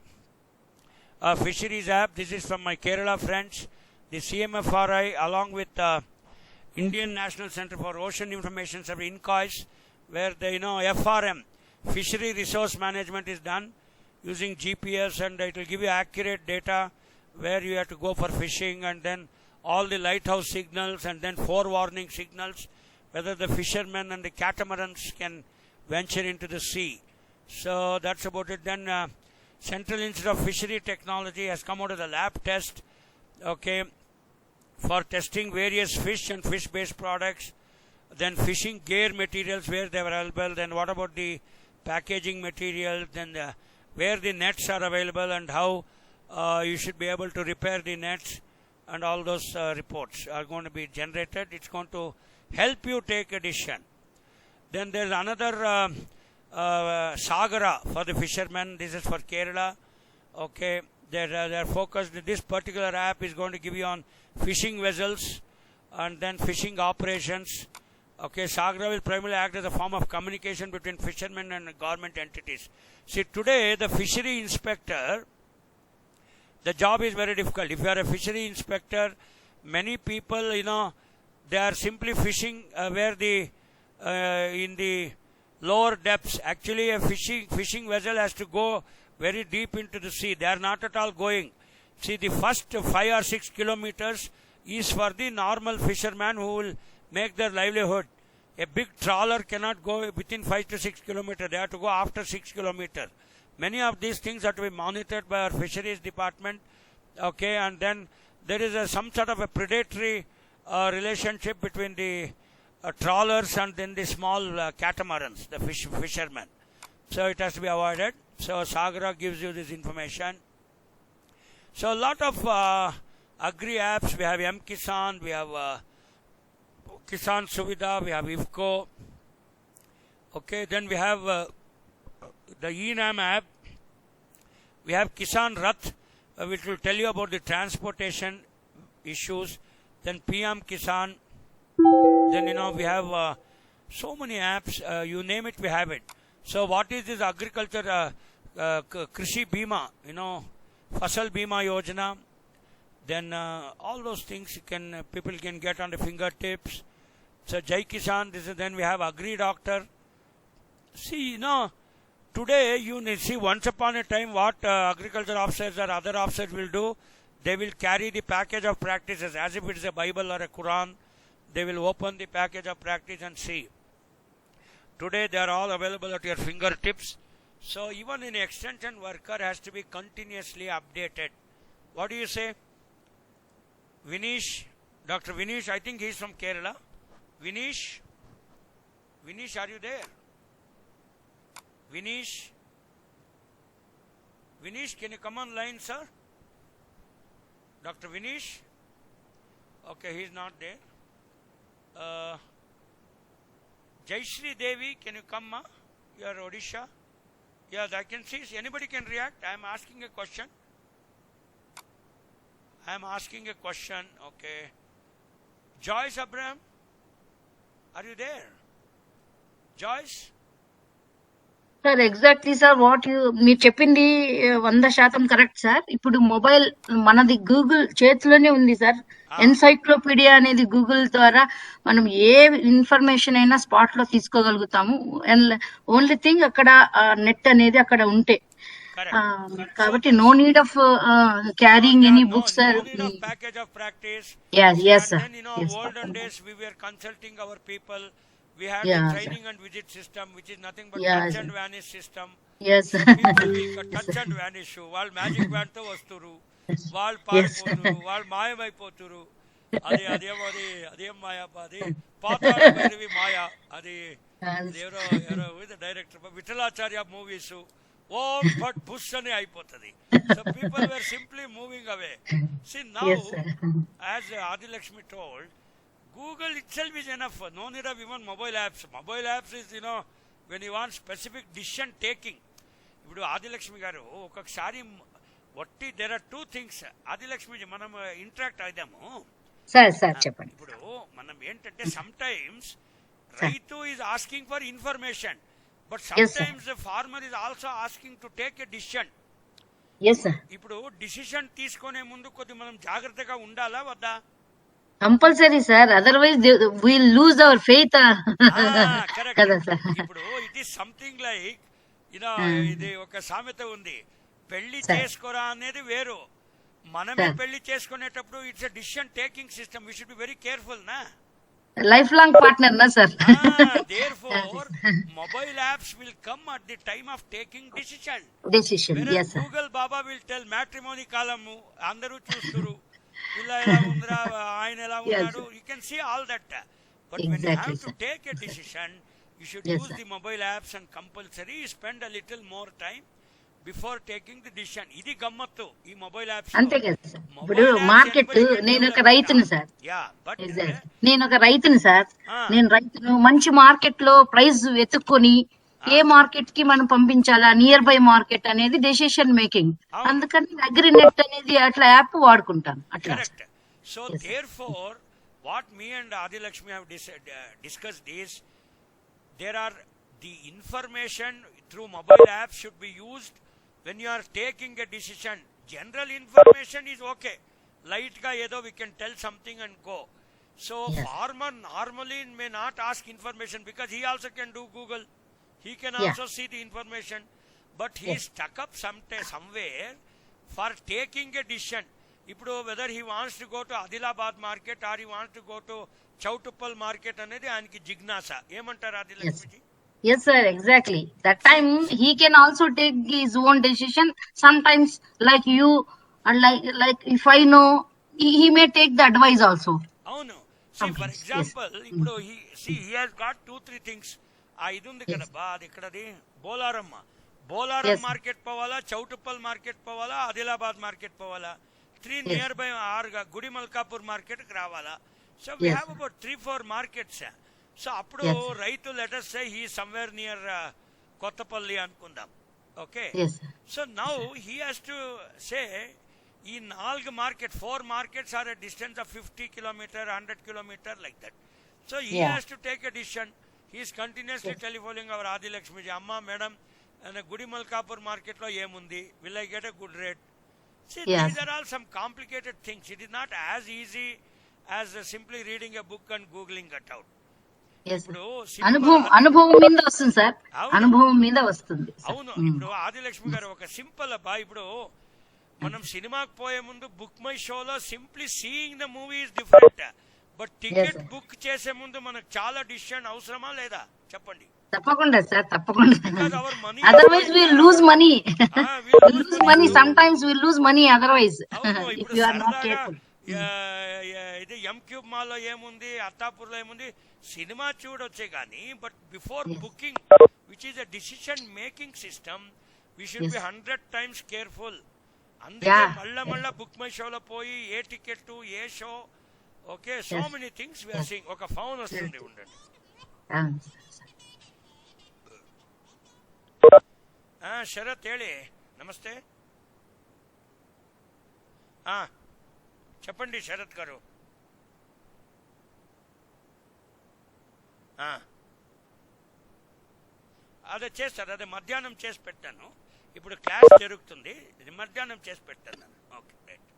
Speaker 1: fisheries app. This is from my Kerala friends. The CMFRI along with Indian National Center for Ocean Information Service, INCOIS, where the FRM, fishery resource management, is done using GPS, and it will give you accurate data where you have to go for fishing, and then all the lighthouse signals, and then forewarning signals, whether the fishermen and the catamarans can venture into the sea. So that's about it. Then Central Institute of Fishery Technology has come out with a lab test, okay, for testing various fish and fish-based products. Then fishing gear materials where they are available. Then what about the packaging material? Then where the nets are available and how you should be able to repair the nets, and all those reports are going to be generated. It's going to help you take a decision. Then there's another Sagara for the fishermen. This is for Kerala. Okay, they're focused. This particular app is going to give you on fishing vessels and then fishing operations. Okay, Sagara will primarily act as a form of communication between fishermen and government entities. See, today the fishery inspector, the job is very difficult. If you are a fishery inspector, many people, they are simply fishing where the in the lower depths. Actually, a fishing vessel has to go very deep into the sea. They are not at all going. See, the first 5 or 6 kilometers is for the normal fisherman who will make their livelihood. A big trawler cannot go within 5 to 6 kilometers. They have to go after 6 kilometers. Many of these things have to be monitored by our fisheries department. Okay, and then there is some sort of a predatory relationship between the trawlers and then the small catamarans, the fishermen. So it has to be avoided. So Sagara gives you this information. So a lot of agri apps. We have M-Kisan, we have Kisan Suvidha, we have IFCO. Okay, then we have the eNAM app. We have Kisan Rath, which will tell you about the transportation issues. Then PM Kisan. Then we have so many apps. You name it, we have it. So what is this agriculture Krishi Bima? Fasal Bima Yojana. Then all those things people can get on the fingertips. So Jai Kisan. Then we have Agri Doctor. See, today you see, once upon a time what agriculture officers or other officers will do, they will carry the package of practices as if it is a Bible or a Quran. They will open the package of practice and see. Today they are all available at your fingertips. So even an extension worker has to be continuously updated. What do you say? Vinish, Dr. Vinish, I think he is from Kerala. Vinish, are you there? Vinish, can you come online, sir? Dr. Vinish? Okay, he is not there. Jayashree Devi, can you come, ma? You are Odisha. Yes, I can see. Anybody can react. I am asking a question. Okay. Joyce Abraham, are you there? Joyce?
Speaker 5: Sir exactly sir మీరు చెప్పింది 100% correct sir. ఇప్పుడు mobile మనది Google చేతిలోనే ఉంది sir. Encyclopaedia అనేది Google ద్వారా మనం ఏ information అయినా స్పాట్ లో తీసుకోగలుగుతాము. ఓన్లీ థింగ్ అక్కడ నెట్ అనేది అక్కడ ఉంటే, కాబట్టి no need of carrying any books sir.
Speaker 1: Package of practice.
Speaker 5: Yes sir.
Speaker 1: Olden days we were consulting our people. We had a training and visit system, which is nothing but touch and vanish system.
Speaker 5: Yes.
Speaker 1: Touch and vanish. వాళ్ళు magic van తో వస్తురు, వాళ్ళు పారిపోతురు, వాళ్ళు మాయమైపోతురు. అదేం మాయా, అది పాతాళ భైరవి మాయా. అది ఎవరో director Vithalacharya movies ఓం ఫట్ bush అని అయిపోతుంది. So people were simply moving away. See now, as Adi Lakshmi told, Google itself is enough. No need of even mobile apps. Mobile apps is, when you want specific decision taking. ఇప్పుడు ఆదిలక్ష్మి గారు ఒక్కొక్కసారి వట్టి there are 2 things. Adilakshmi మనం interact అవుదాము.
Speaker 5: Sir చెప్పండి.
Speaker 1: ఇప్పుడు మనం ఏంటంటే సమ్ టైమ్స్ రైతు is asking for information, but some
Speaker 5: Yes, sir.
Speaker 1: Times farmer is also asking to take a decision.
Speaker 5: Yes sir,
Speaker 1: ఇప్పుడు డిసిషన్ తీసుకునే ముందు కొద్ది మనం జాగ్రత్తగా ఉండాలా వద్దా?
Speaker 5: Compulsory sir, otherwise will lose our faith
Speaker 1: correct.
Speaker 5: కదా సార్.
Speaker 1: ఇప్పుడు ఇట్ ఈస్ సంథింగ్ లైక్ ఇది ఒక సామెత ఉంది, పెళ్లి
Speaker 5: Sir.
Speaker 1: చేసుకోరా అనేది వేరు, మనమే
Speaker 5: Sir.
Speaker 1: పెళ్లి చేసుకునేటప్పుడు it's a decision taking system, we should be very careful నా.
Speaker 5: లైఫ్ లాంగ్ పార్ట్నర్ నా sir.
Speaker 1: Therefore, mobile apps will come at the time of taking decision.
Speaker 5: Decision.
Speaker 1: Whereas
Speaker 5: yes sir.
Speaker 1: Google Baba will tell matrimony కాలము అందరూ చూస్తురు, ఇలా ఎలా ఉందిరా, ఆయన ఎలా ఉన్నాడు, you can see all that. But when you
Speaker 5: Exactly,
Speaker 1: have to
Speaker 5: sir.
Speaker 1: take a decision, you should
Speaker 5: Yes,
Speaker 1: use
Speaker 5: sir.
Speaker 1: the mobile apps and compulsory spend a little more time before taking the decision. ఇది గమ్మత్తు ఈ mobile apps.
Speaker 5: అంతే కదా sir. ఇప్పుడు market, నేను ఒక రైతుని sir. నేను ఒక రైతుని సార్. నేను రైతును మంచి మార్కెట్ లో ప్రైస్ వెతుక్కొని ఏ మార్కెట్ కి మనం పంపించాలా, నియర్ బై మార్కెట్ అనేది డెసిషన్ మేకింగ్. అందుకని అగ్రినెట్ అనేది అట్లా యాప్ వాడుకుంటాను అట్లా.
Speaker 1: Correct. So therefore, what me and Adilakshmi have discussed is, there are the information through mobile apps should be used when you are taking a decision. General information is okay. Light ga edo we can tell something and go. So farmer normally may not ask information because he also can do Google. He can also see the information, but he is stuck up somewhere for taking a decision. ఇప్పుడు whether he wants to go to Adilabad market or he wants to go to Chowtuppal market అనేది ఆయనకి జిజ్ఞాస. ఏమంటారు ఆదిలక్ష్మిజీ?
Speaker 5: Yes sir, exactly. That time he can also take his own decision. Sometimes like you, and like if I know, he may take the advice also.
Speaker 1: అవును. See for example, ఇప్పుడు he has got 2-3 things. ఇది ఉంది కదా బా, అది ఇక్కడది బోలారమ్మ. Bolaram market పోవాలా, Choutuppal market పోవాలా, Adilabad market పోవాలా, 3 నియర్ బై ఆరుగా గుడి మల్కాపూర్ మార్కెట్ కి రావాలా. So we have about 3-4 markets. So అప్పుడు రైతు లెటర్ say he somewhere near Kothapalli అనుకుందాం. Okay. So now he has to say ఈ 4 market 4 markets are a distance of 50 kilometer 100 kilometer like that. So he has to take a decision. He is continuously telephoning our Adilakshmiji, అమ్మ madam గుడి Malkapur market లో ఏముంది, will I get a good rate. See, these are all some complicated things. It is not as easy as simply reading a book and googling it out.
Speaker 5: అనుభవం మీద వస్తుంది sir, అనుభవం మీద వస్తుంది.
Speaker 1: అవును. ఇప్పుడు ఆదిలక్ష్మి గారు ఒక సింపుల్ అబ్బా, ఇప్పుడు మనం సినిమాకి పోయే ముందు బుక్ మై షోలో simply seeing the movie is different, but ticket book చేసే ముందు మనకు చాలా డిసిషన్ అవసరమా లేదా చెప్పండి?
Speaker 5: తప్పకుండా సార్, తప్పకుండా. Otherwise we lose money, lose money sometimes we lose money otherwise if you are not careful.
Speaker 1: ఇది ఎం క్యూబ్ మాల్లో ఏముంది, అత్తాపూర్ లో ఏముంది, సినిమా చూడొచ్చే కానీ but before booking which is a decision making system we should be 100 times careful. అందుకే మళ్ళా book my షోలో పోయి ఏ టికెట్ ఏ show, okay, so many things we are seeing. ఒక ఫోన్ వస్తుంది, ఉండండి. ಶರತ್ ಹೇಳಿ. నమస్తే. చెప్పండి శరత్ గారు. అదే చేస్తారు, అదే మధ్యాహ్నం చేసి పెట్టాను. ఇప్పుడు క్లాస్ జరుగుతుంది, ఇది మధ్యాహ్నం చేసి పెట్టాను. Okay right.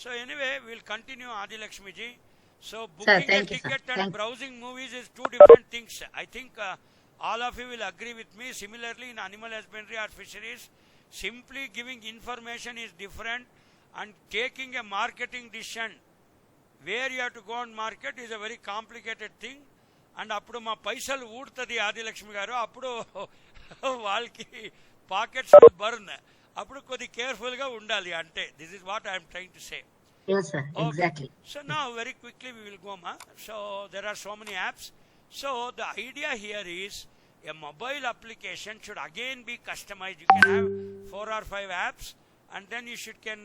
Speaker 1: So anyway will continue Adilakshmiji. So booking a ticket and browsing movies is 2 different things. I think all of you will agree with me. Similarly, in animal husbandry or fisheries, simply giving information is different, and taking a marketing decision where you have to go on market is a very complicated thing. And అప్పుడు మా పైసలు ఊడుతుంది ఆదిలక్ష్మి గారు, అప్పుడు వాళ్ళకి pockets burn, అప్పుడు కొద్ది careful గా ఉండాలి అంటే. This is what I'm trying to say.
Speaker 5: Yes sir, exactly.
Speaker 1: So now very quickly we will go, ma. So there are so many apps. So the idea here is a mobile application should again be customized. You can have 4 or 5 apps, and then you can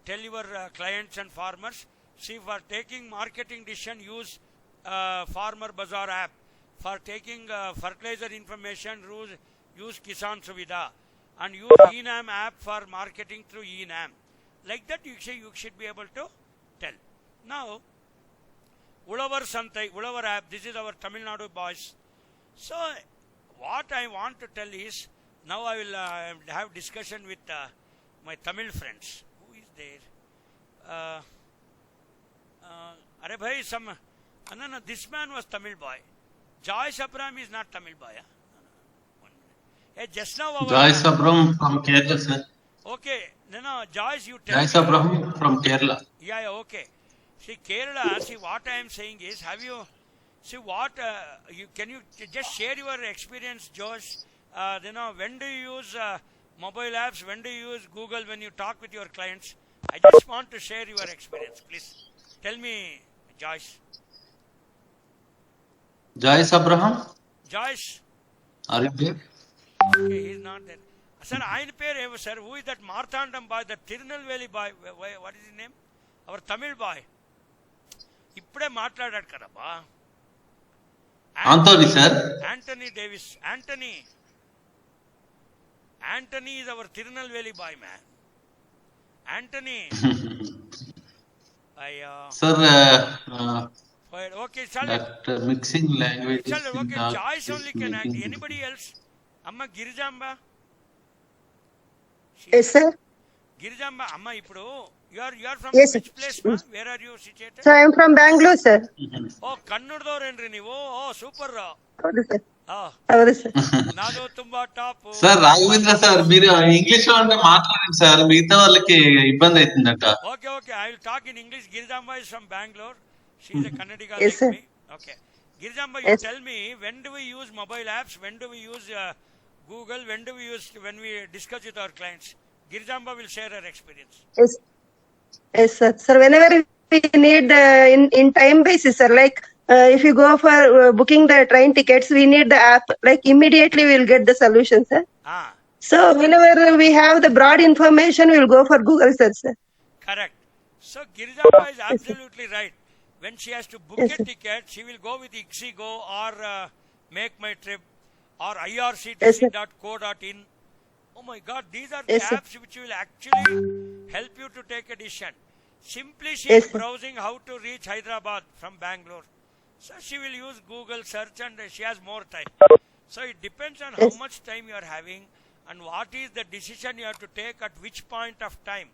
Speaker 1: tell your clients and farmers, see, for taking marketing decision use Farmer Bazaar app. For taking fertilizer information use Kisan Suvidha, and use eNAM app for marketing through eNAM. Like that, you should be able to tell. Now, Ulavar Santai, Ulavar app, this is our Tamil Nadu boys. So, what I want to tell is, now I will have discussion with my Tamil friends. Who is there? Are bhai, no, this man was Tamil boy. Joyce Abram is not Tamil boy. Hey, just now
Speaker 2: Joyce Abram from Kerala, sir.
Speaker 1: Okay, no, Joyce, you tell
Speaker 2: Joyce
Speaker 1: me.
Speaker 2: Abram from Kerala.
Speaker 1: Yeah, okay. See, Kerala, see what I am saying is, have you, see what, can you just share your experience, Josh? When do you use mobile apps, when do you use Google when you talk with your clients? I just want to share your experience, please. Tell me, Joyce.
Speaker 2: Joyce Abraham,
Speaker 1: Joyce.
Speaker 2: are you there?
Speaker 1: Okay, he is not there. Sir, ఆయన పేరు ఏమో sir, who is that Marthandam boy, that Tirunelveli boy, what is his name? Our Tamil boy. ఇప్పుడే మాట్లాడాడు కదబ్బా.
Speaker 2: Anthony, sir.
Speaker 1: Anthony Davis. Anthony is our Tirunelveli boy, man. Anthony.
Speaker 2: Sir,
Speaker 1: okay, chal.
Speaker 2: that mixing languages.
Speaker 1: Chal, okay, Joyce only can act. Anybody else? Amma Girijamba.
Speaker 7: Yes, sir.
Speaker 1: Girijamba, Amma, ఇప్పుడు you are from
Speaker 7: Yes,
Speaker 1: which
Speaker 7: sir.
Speaker 1: place, ma? Where are you situated?
Speaker 7: So I am from Bangalore, sir.
Speaker 1: Oh, ಕನ್ನಡದವರೇನ್ರಿ ನೀವು? Oh, super.
Speaker 7: ಹೌದು sir.
Speaker 1: Ah,
Speaker 7: ಹೌದು sir.
Speaker 1: ನಾನು ತುಂಬಾ top.
Speaker 2: Sir Raghavendra sir మీరు English లో అంటే మాట్లాడండి సార్ మిగతా వాళ్ళకి ఇబ్బంది అవుతుందట.
Speaker 1: Okay, I will talk in English. Girijamba is from Bangalore. She is a Kannadiga
Speaker 7: Yes,
Speaker 1: like
Speaker 7: sir.
Speaker 1: me. Okay. Girijamba, you
Speaker 7: Yes.
Speaker 1: tell me, when do we use mobile apps? When do we use Google? When we discuss with our clients? Girijamba will share her experience.
Speaker 7: Yes. Yes, sir. Sir, whenever we need in time basis, sir, like if you go for booking the train tickets, we need the app. Like immediately we will get the solution, sir.
Speaker 1: Ah,
Speaker 7: So whenever we have the broad information, we will go for Google search, sir.
Speaker 1: correct. So Girijamba is absolutely right. When she has to book
Speaker 7: Yes,
Speaker 1: a
Speaker 7: sir.
Speaker 1: ticket, she will go with ixigo or Make My Trip or
Speaker 7: Yes, sir.
Speaker 1: irctc.co.in. Oh my God, these are the
Speaker 7: Yes, sir.
Speaker 1: apps which will actually help you to take a decision. Simply she
Speaker 7: Yes,
Speaker 1: is
Speaker 7: sir.
Speaker 1: browsing how to reach Hyderabad from Bangalore. So she will use Google search and she has more time. So it depends on how
Speaker 7: Yes.
Speaker 1: much time you are having and what is the decision you have to take at which point of time.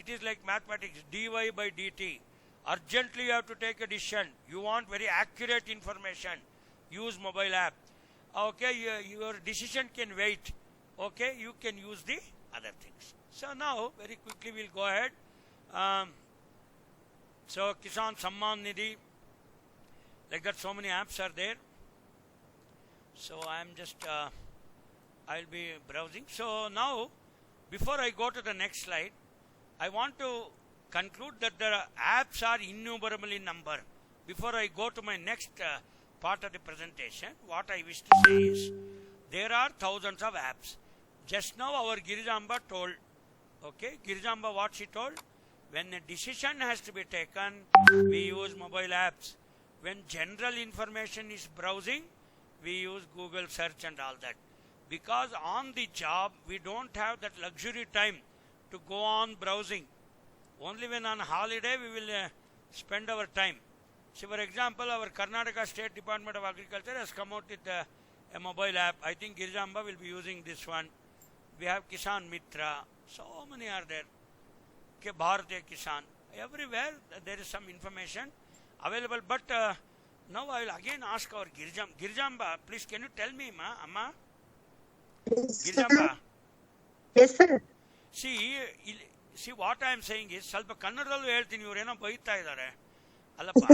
Speaker 1: It is like mathematics, dy by dt. Urgently you have to take a decision. You want very accurate information. Use mobile app. Okay, your decision can wait. Okay, you can use the other things. So now, very quickly we'll go ahead. So Kisan Samman Nidhi, like that, so many apps are there. So I'm just, I'll be browsing. So now, before I go to the next slide, I want to conclude that the apps are innumerable in number. Before I go to my next part of the presentation, what I wish to say is, there are thousands of apps. Just now our Girijamba told, okay, Girijamba what she told? When a decision has to be taken, we use mobile apps. When general information is browsing, we use Google search and all that. Because on the job, we don't have that luxury time to go on browsing. Only when on holiday, we will spend our time. See, for example, our Karnataka State Department of Agriculture has come out with a mobile app. I think Girijamba will be using this one. We have Kisan Mitra. So many are there. Okay, Bharatiya Kisan. Everywhere there is some information available. But now I will again ask our Girijamba, please can you tell me, Amma?
Speaker 7: Yes,
Speaker 1: Girijamba.
Speaker 7: sir. Yes, sir.
Speaker 1: See what I am saying is, ಸ್ವಲ್ಪ ಕನ್ನಡದಲ್ಲೂ ಹೇಳ್ತೀನಿ, ಇವರೇನೋ ಬೈತಾ ಇದ್ದಾರೆ ಅಲ್ಲಪ್ಪ.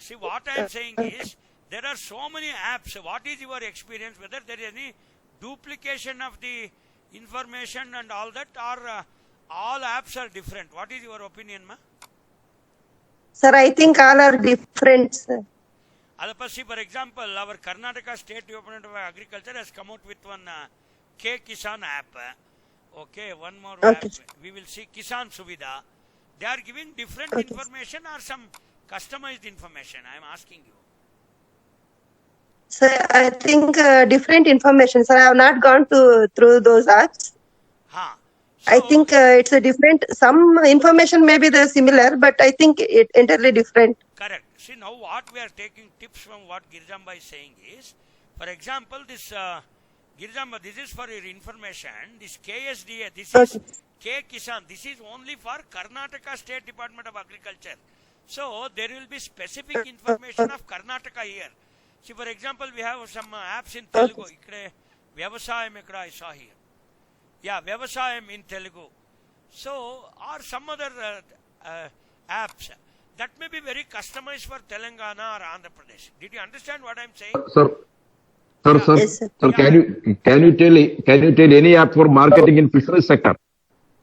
Speaker 1: See what I am saying is, there are so many apps. What is your experience? Whether there is any duplication of the information and all that, or all apps are different? What is your opinion, ma?
Speaker 7: Sir, I think all are different, sir.
Speaker 1: Alappa, see, for example, our Karnataka State Department of Agriculture has come out with one K Kisan app. Okay, one more
Speaker 7: Okay.
Speaker 1: app. We will see Kisan Suvidha. They are giving different information or some customized information. I am asking you.
Speaker 7: So I think different information. Sir, I have not gone through those apps.
Speaker 1: Huh.
Speaker 7: I think it's a different. Some information may be the similar, but I think it entirely different.
Speaker 1: Correct. See, now what we are taking tips from what Girijamba is saying is, for example, this Girijamba, this is for your information. This KSDA, this is K Kisan. This is only for Karnataka State Department of Agriculture. So there will be specific information of Karnataka here. See, for example, we have some apps in Telugu. Ikkade Vyavasayam ikkada I saw here. Yeah, Vyavasayam in Telugu. So, or some other apps that may be very customized for Telangana or Andhra Pradesh. Did you understand what I am saying?
Speaker 8: Sir,
Speaker 7: Yes, sir.
Speaker 8: sir, can you tell any app for marketing in fisheries sector?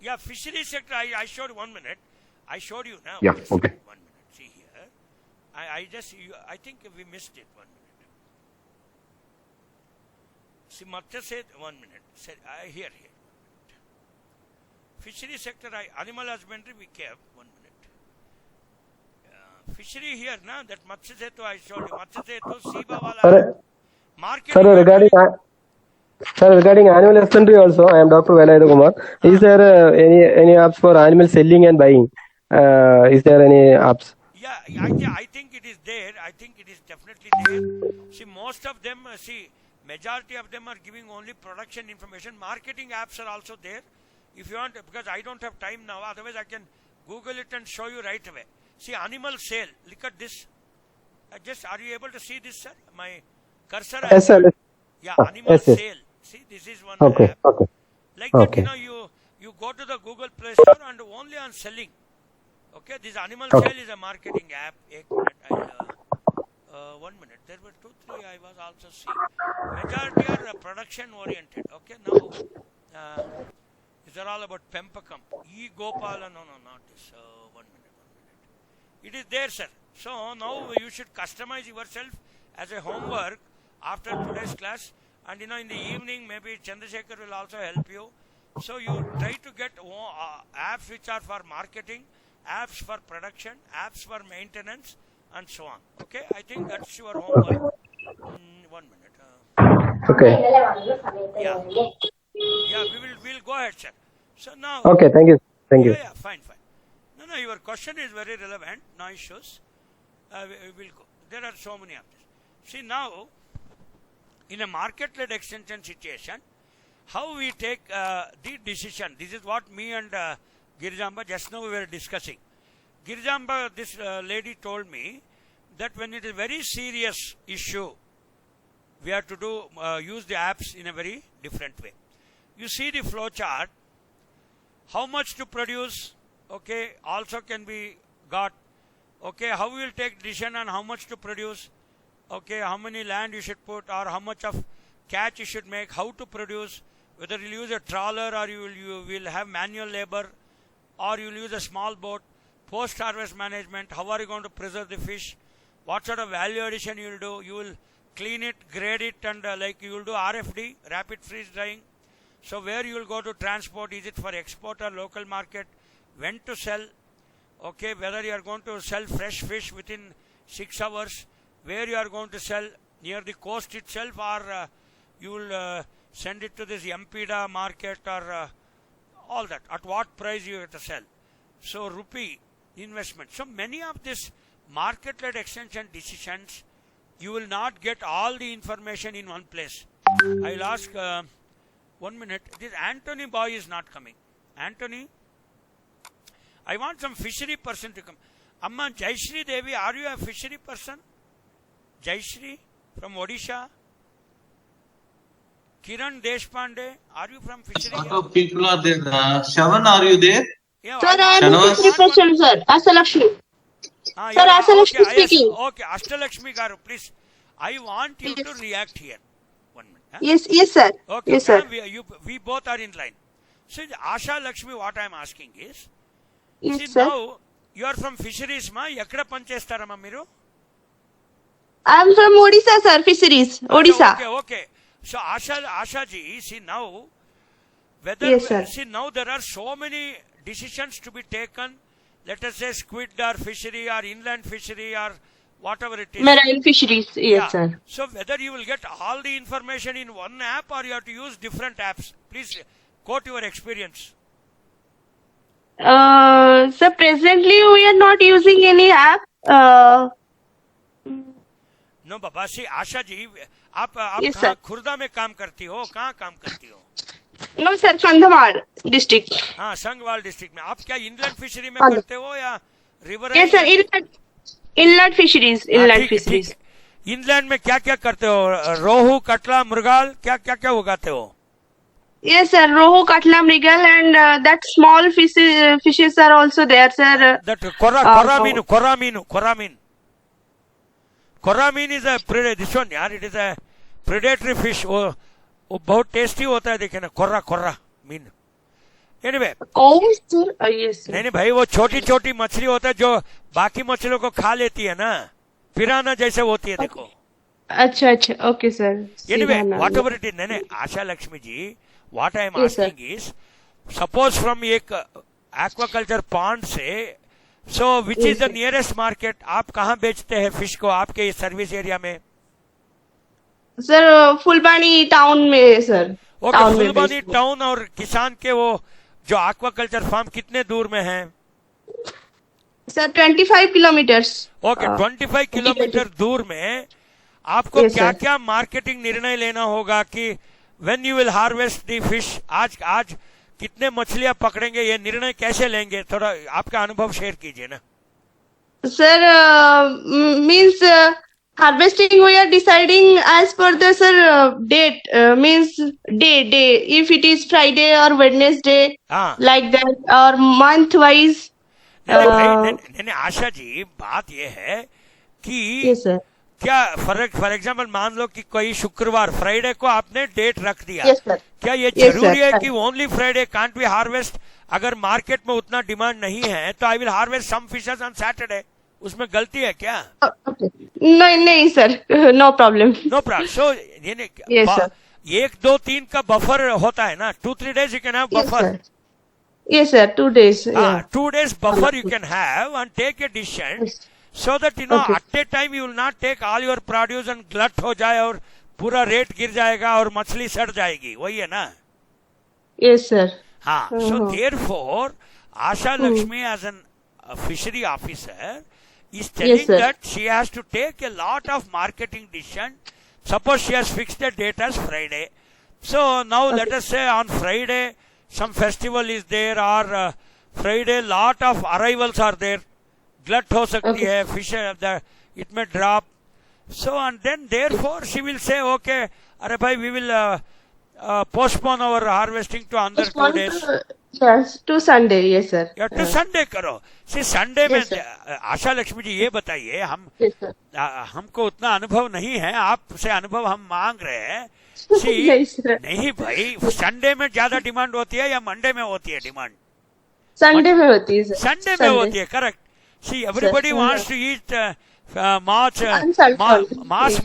Speaker 1: Yeah, fishery sector, I showed 1 minute. I showed you now.
Speaker 8: Yeah,
Speaker 1: Just
Speaker 8: okay.
Speaker 1: 1 minute. See here. I think we missed it 1 minute. See, Matya said 1 minute. Said, here. Fishery sector, animal husbandry we kept 1 minute. Fishery here, na, that Matsya Setu I showed you. Matsya Setu, Siba wala. Market.
Speaker 9: Sir, regarding animal husbandry also, I am Dr. Velayuda Kumar. Is there any apps for animal selling and buying? Is there any apps?
Speaker 1: Yeah, I think it is there. I think it is definitely there. See, most of them, majority of them are giving only production information. Marketing apps are also there. If you want, because I don't have time now, otherwise I can Google it and show you right away. See, animal sale. Look at this. Are you able to see this, sir? My cursor.
Speaker 9: Yes, sir.
Speaker 1: Yeah, animal
Speaker 9: yes,
Speaker 1: sale. See, this is one app. Like
Speaker 9: Okay.
Speaker 1: that, you go to the Google Play Store and only on selling. Okay, this animal sale is a marketing app. 1 minute. There were 2, 3 I was also seeing. Majority are production oriented. Okay, now these are all about Pempakam. E-Gopala, no, not this. 1 minute. It is there, sir. So now you should customize yourself as a homework after today's class. And in the evening, maybe Chandrasekhar will also help you. So you try to get apps which are for marketing, apps for production, apps for maintenance, and so on. Okay, I think that's your homework. 1 minute.
Speaker 9: Okay.
Speaker 1: Yeah, we'll go ahead, sir. So now.
Speaker 9: Okay, thank you.
Speaker 1: Yeah, fine. No, your question is very relevant. No issues. We'll go. There are so many of this. See, now, in a market-led extension situation, how we take the decision. This is what me and Girijamba just now we were discussing. Girijamba, this lady told me that when it is a very serious issue, we have to use the apps in a very different way. You see the flow chart, how much to produce, okay, also can be got, okay, how we will take decision on how much to produce, okay, how many land you should put or how much of catch you should make, how to produce, whether you use a trawler or you will have manual labor or you will use a small boat, post-harvest management, how are you going to preserve the fish, what sort of value addition you will do, you will clean it, grade it, and you will do RFD, rapid freeze drying. So where you will go to transport, is it for export or local market, when to sell, okay, whether you are going to sell fresh fish within 6 hours, where you are going to sell near the coast itself, or you will send it to this Yampida market, or all that, at what price you have to sell. So rupee investment. So many of these market-led extension decisions, you will not get all the information in one place. I will ask 1 minute. This Anthony boy is not coming. Anthony, I want some fishery person to come. Amma Jayashree Devi, are you a fishery person? Jayashree from Odisha. Kiran Deshpande, are you from fishery?
Speaker 2: A lot of people are there. Shavan, are you there?
Speaker 1: Yeah,
Speaker 10: Sir, I am
Speaker 2: Shanavas?
Speaker 10: a fishery person, sir. Ashalakshmi. Sir, Ashalakshmi speaking.
Speaker 1: Okay, Ashtalakshmi Garu, please. I want you to react here. 1 minute. Huh?
Speaker 10: Yes, sir.
Speaker 1: Okay,
Speaker 10: Yes, sir.
Speaker 1: we both are in line. So, Asha Lakshmi, what I am asking is,
Speaker 10: Yes,
Speaker 1: see,
Speaker 10: sir.
Speaker 1: now you are from fisheries, ma? Ekkada panchestarama miru?
Speaker 10: I am from Odisha, sir. Fisheries. Odisha.
Speaker 1: Okay. So, Asha ji, see now,
Speaker 10: Yes, sir.
Speaker 1: see now there are so many decisions to be taken. Let us say squid or fishery or inland fishery or whatever it is.
Speaker 10: Marine fisheries. Yes,
Speaker 1: Yeah.
Speaker 10: sir.
Speaker 1: So whether you will get all the information in one app or you have to use different apps. Please quote your experience.
Speaker 10: Sir, presently we are not using any app.
Speaker 1: No बाबा see Asha ji आप
Speaker 10: Yes,
Speaker 1: कहाँ
Speaker 10: sir.
Speaker 1: Khurda में काम करती हो, कहाँ काम करती हो?
Speaker 10: No, sir, Kandhamar district.
Speaker 1: हाँ, संगवाल डिस्ट्रिक्ट में। आप क्या इंग्लैंड फिशरी में
Speaker 10: हाँ।
Speaker 1: करते हो या river?
Speaker 10: Yes, sir. Inlet fisheries. Inlet fisheries.
Speaker 1: England में क्या क्या करते हो? रोहू, कटला, मुर्गाल, क्या क्या क्या उगाते हो?
Speaker 10: Yes, sir. Rohu, Katla, Mrigal, and that small fishes are also there, sir.
Speaker 1: That Coramine is a this one यार, it is a predatory fish. वो बहुत टेस्टी होता है, देखे ना, Korra mean. Anyway,
Speaker 10: Oh, sir. Yes, sir.
Speaker 1: नहीं भाई, वो छोटी छोटी मछली होता है जो बाकी मछलियों को खा लेती है ना, पिराना जैसे होती है, देखो।
Speaker 10: अच्छा, okay, sir.
Speaker 1: Anyway,
Speaker 10: Sirana.
Speaker 1: whatever it is, नहीं, आशा लक्ष्मी जी, what I am
Speaker 10: Yes, sir.
Speaker 1: asking is, suppose from एक aquaculture pond से, so which is the nearest market? आप कहाँ बेचते हैं फिश को आपके सर्विस एरिया में?
Speaker 10: Sir, Fulbani town में, sir.
Speaker 1: ओके,
Speaker 10: Town में
Speaker 1: फुलबानी
Speaker 10: बेचते हैं.
Speaker 1: टाउन और किसान के वो जो aquaculture फार्म कितने दूर में है?
Speaker 10: Sir, 25 kilometers.
Speaker 1: ओके, 25 किलोमीटर दूर में आपको
Speaker 10: Yes,
Speaker 1: क्या
Speaker 10: sir.
Speaker 1: क्या मार्केटिंग निर्णय लेना होगा कि when you will harvest the fish, आज कितने मछलियां पकड़ेंगे, ये निर्णय कैसे लेंगे? थोड़ा आपका अनुभव शेयर कीजिए ना।
Speaker 10: Sir, means harvesting we are deciding as per the sir date. Means day. If it is Friday or Wednesday,
Speaker 1: हाँ,
Speaker 10: like that, or month wise.
Speaker 1: नहीं, आशा जी, बात ये है कि
Speaker 10: Yes, sir.
Speaker 1: क्या फॉर एग्जाम्पल मान लो कि कोई शुक्रवार, फ्राइडे को आपने डेट रख दिया,
Speaker 10: Yes, sir.
Speaker 1: क्या ये
Speaker 10: Yes,
Speaker 1: जरूरी
Speaker 10: sir.
Speaker 1: है कि only Friday can't be harvest? अगर मार्केट में उतना डिमांड नहीं है तो I will harvest some fishes on Saturday, उसमें गलती है क्या?
Speaker 10: Okay. नहीं sir, no problem.
Speaker 1: No problem. So
Speaker 10: Yes, sir.
Speaker 1: 1, 2, 3 का बफर होता है ना, 2-3 days you can have
Speaker 10: Yes,
Speaker 1: buffer.
Speaker 10: sir. Yes, sir. 2 days. Yeah.
Speaker 1: 2 days buffer you can have and take a decision,
Speaker 10: Yes.
Speaker 1: so that
Speaker 10: Okay.
Speaker 1: at a time you will not take all your produce and glut हो जाए और पूरा rate गिर जाएगा और मछली सड़ जाएगी, वही है ना?
Speaker 10: Yes, sir.
Speaker 1: हाँ, so therefore Asha Lakshmi as an fishery officer is telling
Speaker 10: sir.
Speaker 1: that she has to take a lot of marketing decision. Suppose she has fixed the date as Friday. So now let us say on Friday some festival is there, or Friday lot of arrivals are there. Glut हो सकती है, fish it may drop. So and then therefore she will say, okay, अरे भाई, we will postpone our harvesting to another 2 days.
Speaker 10: Yes, to Sunday. Yes, sir.
Speaker 1: या to Sunday करो। सी Sunday में
Speaker 10: Yes, sir.
Speaker 1: आशा लक्ष्मी जी ये बताइए,
Speaker 10: Yes, sir.
Speaker 1: हमको उतना अनुभव नहीं है, आपसे अनुभव हम मांग रहे हैं।
Speaker 10: नहीं, sir.
Speaker 1: नहीं भाई, संडे में ज्यादा डिमांड होती है या मंडे में होती है डिमांड?
Speaker 10: Sunday में होती है, sir.
Speaker 1: संडे में होती है, correct. See everybody wants to eat machh
Speaker 10: Yes, sir.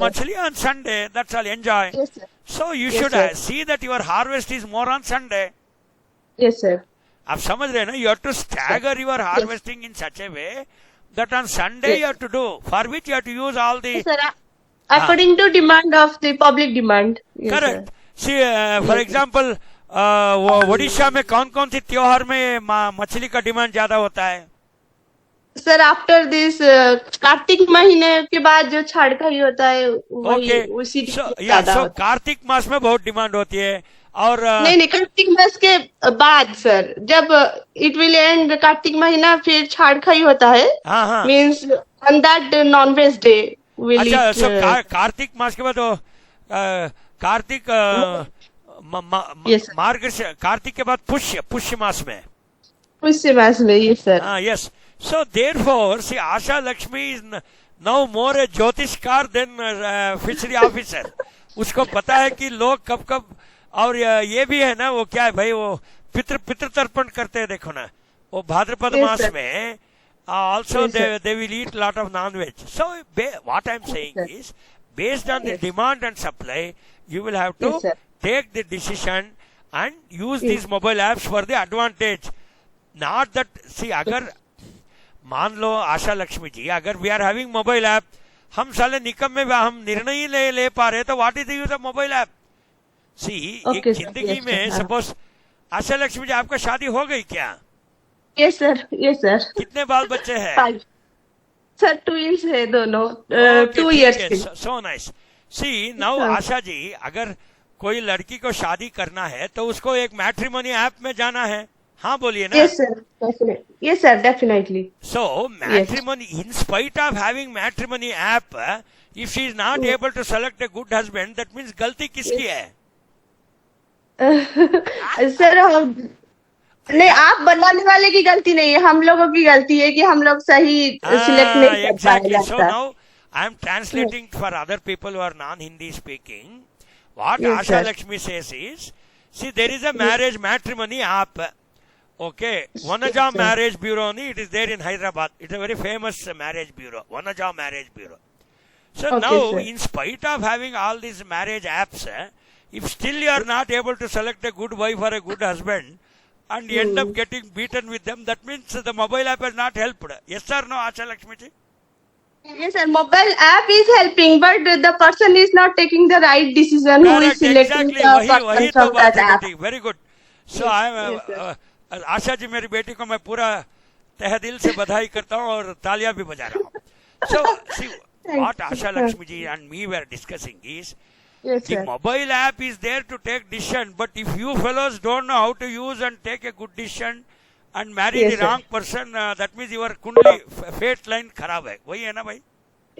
Speaker 1: मछली on Sunday, that's all, enjoy.
Speaker 10: Yes, sir.
Speaker 1: So you
Speaker 10: Yes,
Speaker 1: should
Speaker 10: sir.
Speaker 1: see that your harvest is more on Sunday.
Speaker 10: Yes, sir.
Speaker 1: आप समझ रहे हैं ना? You have to stagger your harvesting in such a way that on Sunday
Speaker 10: Yes.
Speaker 1: you have to do, for which you have to use all the
Speaker 10: Yes, sir. According to demand of the public demand. Yes,
Speaker 1: correct. See, for example, Odisha में कौन कौन सी त्योहार में मछली का demand ज्यादा होता है?
Speaker 10: सर आफ्टर दिस कार्तिक महीने के बाद जो छाड़खाई होता है वही उसी ज्यादा होता है।
Speaker 1: कार्तिक मास में बहुत डिमांड होती है। और
Speaker 10: नहीं कार्तिक मास के बाद सर, जब इट विल एंड कार्तिक महीना, फिर छाड़खाई होता है।
Speaker 1: हाँ हाँ,
Speaker 10: means on that non veg day will
Speaker 1: अच्छा, कार्तिक मास के बाद कार्तिक मार्गशीर्ष, कार्तिक के बाद पुष्य मास में,
Speaker 10: ये सर।
Speaker 1: हाँ, yes. So therefore, see, Asha Lakshmi is now more a ज्योतिषकार than fishery officer. उसको पता है कि लोग कब कब, और ये भी है ना, वो क्या है भाई, वो पितृ तर्पण करते हैं, देखो ना, वो भाद्रपद मास में also they will eat lot of non-veg. So what I'm saying is, based on the demand and supply, you will have to take the decision and use these mobile apps for the advantage. Not that, see, अगर मान लो आशा लक्ष्मी जी, अगर we are having mobile app, हम साले निकम्मे हम निर्णय ही ले पा रहे, तो what is the use of mobile app? See एक जिंदगी में सपोज आशा लक्ष्मी जी आपका शादी हो गई क्या?
Speaker 10: Yes sir, yes sir.
Speaker 1: कितने बाल बच्चे हैं?
Speaker 10: सर ट्विंस है दोनों, 2 years।
Speaker 1: So nice. See now Asha ji, अगर कोई लड़की को शादी करना है तो उसको एक मैट्रिमोनी ऐप में जाना है, हाँ बोलिए ना?
Speaker 10: Yes sir, yes sir, definitely.
Speaker 1: So matrimony, in spite of having matrimony app, if she is not able to select a good husband, that means गलती किसकी है?
Speaker 10: सर नहीं, आप बनाने वाले की गलती नहीं है, हम लोगों की गलती है कि हम लोग सही सिलेक्ट नहीं कर पाए।
Speaker 1: Exactly. So now I am translating for other people who are non-Hindi speaking. What Asha Lakshmi says is, see, there is a marriage matrimony app. Okay, Vanaja Marriage Bureau, it is there in Hyderabad. It's a very famous marriage bureau, Vanaja Marriage Bureau. So now, in spite of having all these marriage apps, if still you are not able to select a good wife or a good husband, and you end up getting beaten with them, that means the mobile app has not helped. Yes or no, Asha Lakshmi ji?
Speaker 10: Yes sir, mobile app is helping, but the person is not taking the right decision. Correct, who is selecting the person from that app.
Speaker 1: Very good. So I am Asha ji, मेरी बेटी को मैं पूरा तहे दिल से बधाई करता हूँ और तालियां भी बजा रहा हूँ. So see what Asha Lakshmi ji and me were discussing is, the mobile app is there to take decision, but if you fellows don't know how to use and take a good decision and marry the wrong person, that means your कुंडली fate line खराब है. वही है ना भाई?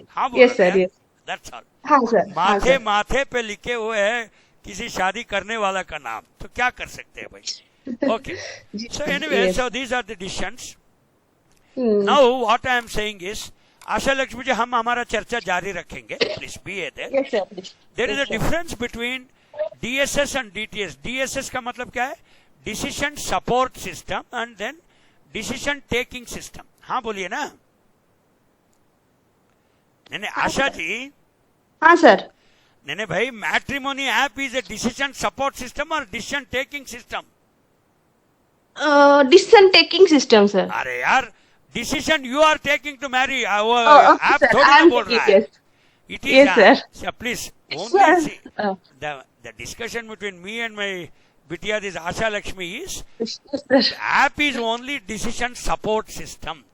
Speaker 1: हाँ बोलो. Yes sir, yes. That's all.
Speaker 10: हाँ सर.
Speaker 1: माथे पे लिखे हुए है किसी शादी करने वाला का नाम, तो क्या कर सकते हैं भाई? Okay. So anyway, so these are the decisions. Now what I am saying is, Asha Lakshmi ji, हम हमारा चर्चा जारी रखेंगे. Please be there.
Speaker 10: Yes sir, please.
Speaker 1: There is a difference between DSS and DTS. DSS का मतलब क्या है? Decision Support System and then Decision Taking System. हाँ बोलिए ना? नहीं आशा जी.
Speaker 10: हाँ सर.
Speaker 1: नहीं भाई, matrimony app is a decision support system or decision taking system?
Speaker 10: Decision taking system sir.
Speaker 1: अरे यार, decision you are taking to marry, app थोड़ी ना बोल रहा है. It is
Speaker 10: yes
Speaker 1: sir. Please only see the discussion between me and my bitya, this Asha Lakshmi, is app is only decision support system.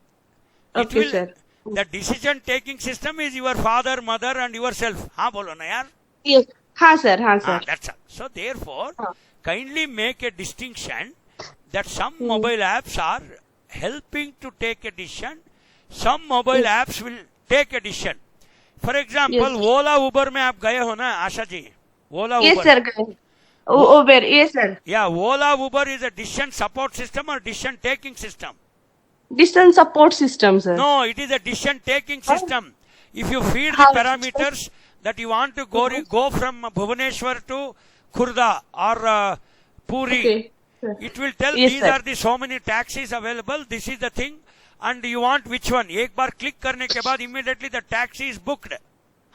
Speaker 10: Okay,
Speaker 1: it will,
Speaker 10: sir.
Speaker 1: The decision taking system is your father, mother and yourself. हाँ बोलो ना यार.
Speaker 10: Yes. हाँ sir, हाँ sir.
Speaker 1: That's all. So therefore, kindly make a distinction that some mobile apps are helping to take a decision. Some mobile apps will take a decision. For example, Ola Uber में आप गए हो ना Asha ji? Ola Uber.
Speaker 10: Yes sir. Uber, yes sir.
Speaker 1: Yeah, Ola Uber is a decision support system or decision taking system?
Speaker 10: Decision support system sir.
Speaker 1: No, it is a decision taking system. If you feed the parameters that you want to go from Bhubaneswar to Khurda or Puri, it will tell these are the so many taxis available, this is the thing, and you want which one. एक बार click करने के बाद immediately the taxi is booked.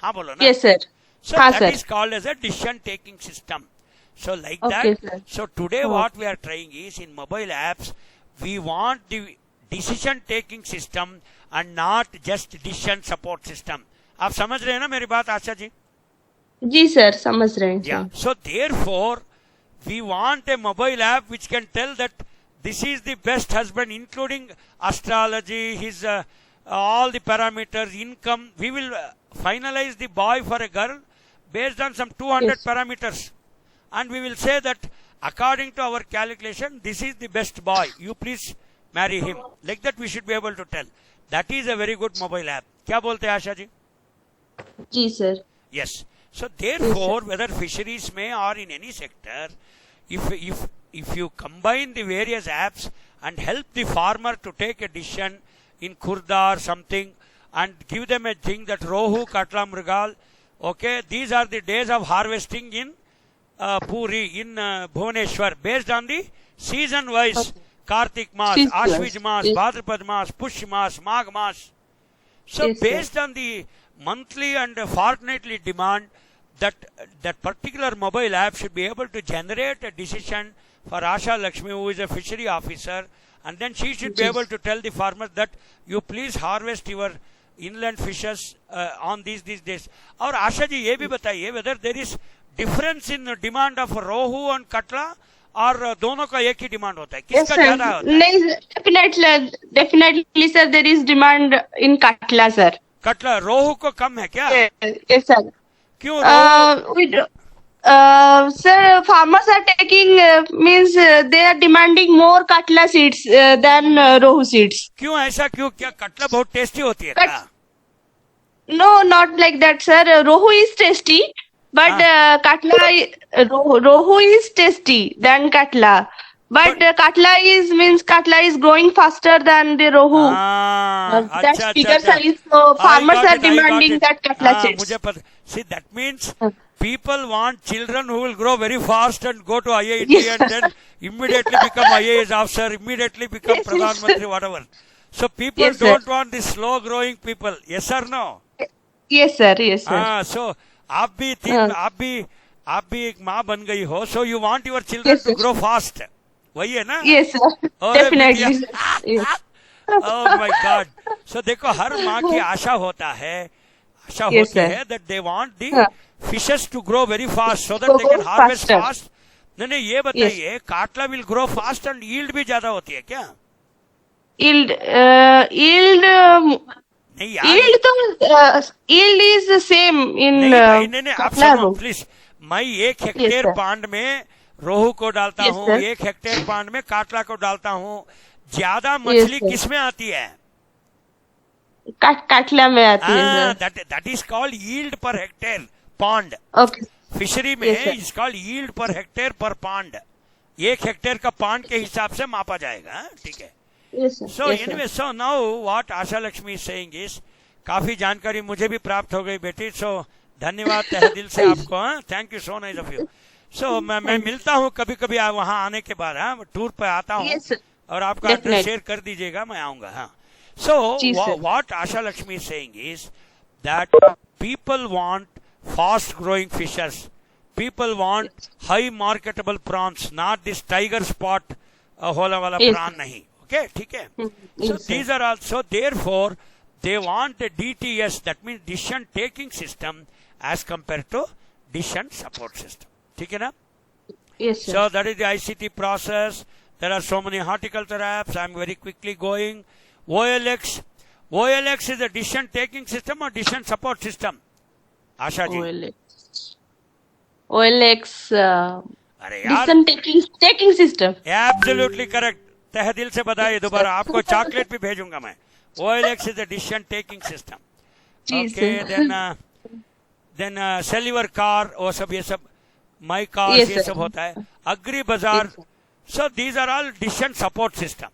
Speaker 1: हाँ बोलो ना?
Speaker 10: Yes sir.
Speaker 1: So that is called as a decision taking system. So like that.
Speaker 10: Sir.
Speaker 1: So today what we are trying is, in mobile apps, we want the decision taking system and not just decision support system. आप समझ रहे हैं ना मेरी बात आशा जी?
Speaker 10: जी sir, समझ रहे हैं.
Speaker 1: Yeah. So therefore, we want a mobile app which can tell that this is the best husband, including astrology, his all the parameters, income. We will finalize the boy for a girl based on some 200 parameters, and we will say that according to our calculation, this is the best boy. You please marry him. Like that, we should be able to tell. That is a very good mobile app. क्या बोलते हैं आशा जी?
Speaker 10: जी sir.
Speaker 1: Yes. So therefore, whether fisheries may or in any sector, if you combine the various apps and help the farmer to take a decision in Khurda or something, and give them a thing that Rohu, Katla, Mrigal, okay, these are the days of harvesting in Puri, in Bhubaneswar, based on the season wise. Kartik Mas, Ashwij Mas, Bhadrapad Mas, Push Mas, Magh Mas. So based on the monthly and fortnightly demand, that particular mobile app should be able to generate a decision for Asha Lakshmi, who is a fishery officer, and then she should be able to tell the farmer that you please harvest your inland fishes on these days. और आशा जी ये भी बताइए whether there is difference in demand of rohu and katla और दोनों का एक ही demand होता है, किसका ज्यादा होता है?
Speaker 10: नहीं, definitely sir, there is demand in katla sir.
Speaker 1: कटला रोहू को कम है क्या?
Speaker 10: Yes sir.
Speaker 1: क्यों?
Speaker 10: Sir, farmers are taking means they are demanding more katla seeds than rohu seeds.
Speaker 1: क्यों ऐसा क्यों? क्या कटला बहुत टेस्टी होती है क्या?
Speaker 10: No, not like that, sir. Rohu is tasty, but katla rohu is tasty than katla. But katla is growing faster than the rohu. That's bigger size. So farmers are demanding that katla seeds.
Speaker 1: मुझे पता. See, that means people want children who will grow very fast and go to IIT and then immediately become IAS officer, immediately become Pradhan Mantri, whatever. So people don't want the slow growing people. Yes or no?
Speaker 10: Yes sir, yes sir.
Speaker 1: So आप भी एक माँ बन गई हो. So you want your children to grow fast. वही है ना?
Speaker 10: Yes sir, definitely. Yes.
Speaker 1: Oh my God. So देखो हर माँ की आशा होता है that they want the fishes to grow very fast so that they can harvest fast. नहीं ये बताइए, काटला will grow fast and yield भी ज्यादा होती है क्या?
Speaker 10: Yield is the same in
Speaker 1: नहीं आप सुनो प्लीज. मैं 1 हेक्टेयर पांड में रोहू को डालता हूँ, 1 हेक्टेयर पांड में काटला को डालता हूँ. ज्यादा मछली किस में आती है?
Speaker 10: काटला में आती है.
Speaker 1: That is called yield per hectare pond.
Speaker 10: Okay.
Speaker 1: Fishery में is called yield per hectare per pond. 1 hectare का पांड के हिसाब से मापा जाएगा. ठीक है. So anyway, so now what Asha Lakshmi is saying is, काफी जानकारी मुझे भी प्राप्त हो गई बेटी. So धन्यवाद तहे दिल से आपको. Thank you so nice of you. So मैं मिलता हूँ कभी कभी वहाँ आने के बाद. टूर पे आता हूँ और आपका एड्रेस शेयर कर दीजिएगा, मैं आऊंगा. So what Asha Lakshmi is saying is that people want fast growing fishes. People want high marketable prawns, not this tiger spot होला वाला prawn नहीं. Okay, ठीक है. So these are also, therefore they want a DTS, that means decision taking system as compared to decision support system. ठीक है ना?
Speaker 10: Yes sir.
Speaker 1: So that is the ICT process. There are so many horticulture apps. I am very quickly going. OLX is a decision taking system or decision support system? Asha ji.
Speaker 10: OLX decision taking system.
Speaker 1: Absolutely correct. तहे दिल से बताइए दोबारा. आपको chocolate भी भेजूंगा मैं. OLX is a decision taking system. Okay, then sell your car और सब ये सब my car ये सब होता है. Agri Bazaar. So these are all decision support system.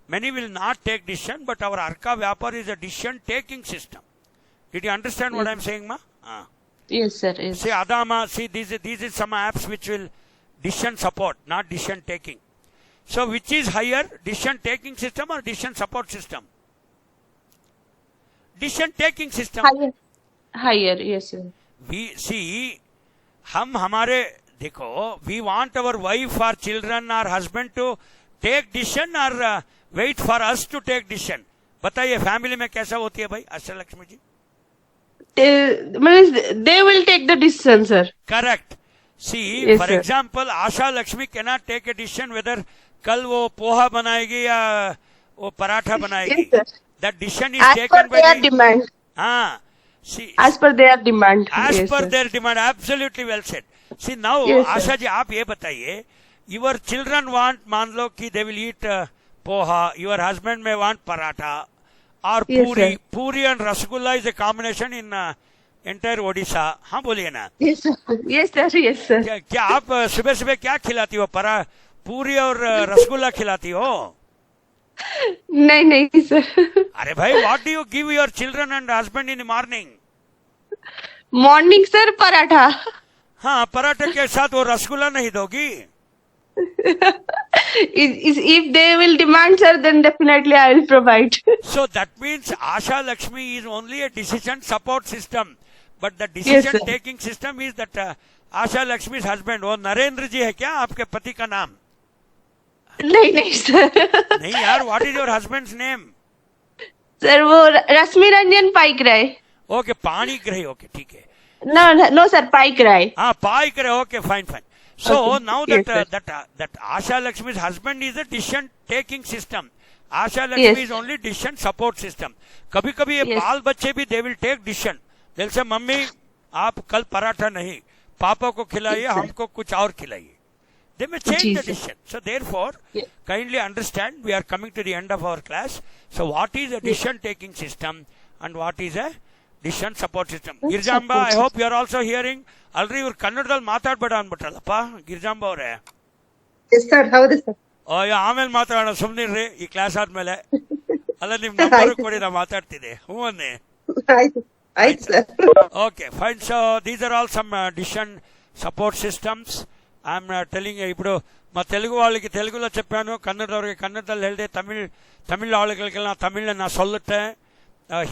Speaker 1: Many will not take decision, but our Arka Vyapar is a decision taking system. Did you understand what I am saying, ma?
Speaker 10: Yes sir. Yes.
Speaker 1: See Adama, see these are some apps which will decision support, not decision taking. So which is higher, decision taking system or decision support system? Decision taking system.
Speaker 10: Higher, yes sir.
Speaker 1: We see, देखो, we want our wife or children or husband to take decision or wait for us to take decision. बताइए family में कैसा होती है भाई आशा लक्ष्मी जी?
Speaker 10: They will take the decision, sir.
Speaker 1: Correct. See,
Speaker 10: yes,
Speaker 1: for
Speaker 10: sir.
Speaker 1: example, Asha Lakshmi cannot take a decision whether कल वो पोहा बनाएगी या वो पराठा बनाएगी.
Speaker 10: Yes,
Speaker 1: that decision is
Speaker 10: as
Speaker 1: taken
Speaker 10: per
Speaker 1: by
Speaker 10: their demand.
Speaker 1: See,
Speaker 10: as per their demand.
Speaker 1: As
Speaker 10: yes,
Speaker 1: per
Speaker 10: sir.
Speaker 1: their demand. Absolutely well said. See now,
Speaker 10: yes,
Speaker 1: Asha ji, आप ये बताइए, your children want, मान लो कि they will eat poha, your husband may want paratha, or
Speaker 10: yes,
Speaker 1: puri.
Speaker 10: sir.
Speaker 1: Puri and rasgulla is a combination in entire Odisha. हाँ बोलिए ना.
Speaker 10: Yes sir. Yes sir. Yes sir.
Speaker 1: क्या आप सुबह सुबह क्या खिलाती हो? पूरी और रसगुल्ला खिलाती हो?
Speaker 10: नहीं sir.
Speaker 1: अरे भाई, what do you give your children and husband in the morning?
Speaker 10: Morning sir, paratha.
Speaker 1: हाँ, पराठे के साथ वो रसगुल्ला नहीं दोगी?
Speaker 10: If they will demand, sir, then definitely I will provide.
Speaker 1: So that means Asha Lakshmi is only a decision support system, but the decision taking system is that Asha Lakshmi's husband. वो नरेंद्र जी है क्या आपके पति का नाम?
Speaker 10: नहीं sir.
Speaker 1: नहीं यार, what is your husband's name?
Speaker 10: Sir वो रश्मि रंजन पाइक राय.
Speaker 1: ओके पानी ग्रही, ओके ठीक है.
Speaker 10: No sir, Paik Rai.
Speaker 1: हाँ पाइक ग्रही, okay fine fine. So
Speaker 10: Okay.
Speaker 1: now
Speaker 10: Yes,
Speaker 1: that Asha Lakshmi's husband is a decision taking system. Asha Lakshmi
Speaker 10: Yes.
Speaker 1: is only decision support system. कभी कभी ये
Speaker 10: Yes.
Speaker 1: बाल बच्चे भी they will take decision. They'll say mummy आप कल पराठा नहीं, पापा को खिलाइए, हमको कुछ और खिलाइए. They may change
Speaker 10: ji,
Speaker 1: the
Speaker 10: sir.
Speaker 1: decision. So therefore,
Speaker 10: Yes.
Speaker 1: kindly understand we are coming to the end of our class. So what is a decision taking system and what is a decision support system? Girjamba, I hope you are also hearing. Already ಇವ್ರು ಕನ್ನಡದಲ್ಲಿ ಮಾತಾಡ್ಬೇಡ ಅನ್ಬಿಟ್ರಲ್ಲಪ್ಪ ಗಿರಿಜಾಂಬ ಅವರೇ.
Speaker 7: Yes, sir. ಹೌದು sir.
Speaker 1: ಆಮೇಲೆ ಮಾತಾಡೋಣ, ಸುಮ್ನಿರ್ರಿ ಈ class ಆದ್ಮೇಲೆ. ಅಲ್ಲ ನಿಮ್ ನಂಬರ್ ಕೊಡಿ, ನಾ ಮಾತಾಡ್ತಿದ್ದೆ. ಹ್ಞೂ ಅನ್ನಿ.
Speaker 7: ಆಯ್ತು ಆಯ್ತು sir.
Speaker 1: Okay, fine. So these are all some decision support systems. I'm telling you, ఇప్పుడు మా తెలుగు వాళ్ళకి తెలుగులో చెప్పాను, కన్నడವ್ರಿಗೆ కన్నడದಲ್ಲಿ ಹೇಳಿದೆ, तमिल వాళ్ళకి నా तमिल ना सोलते,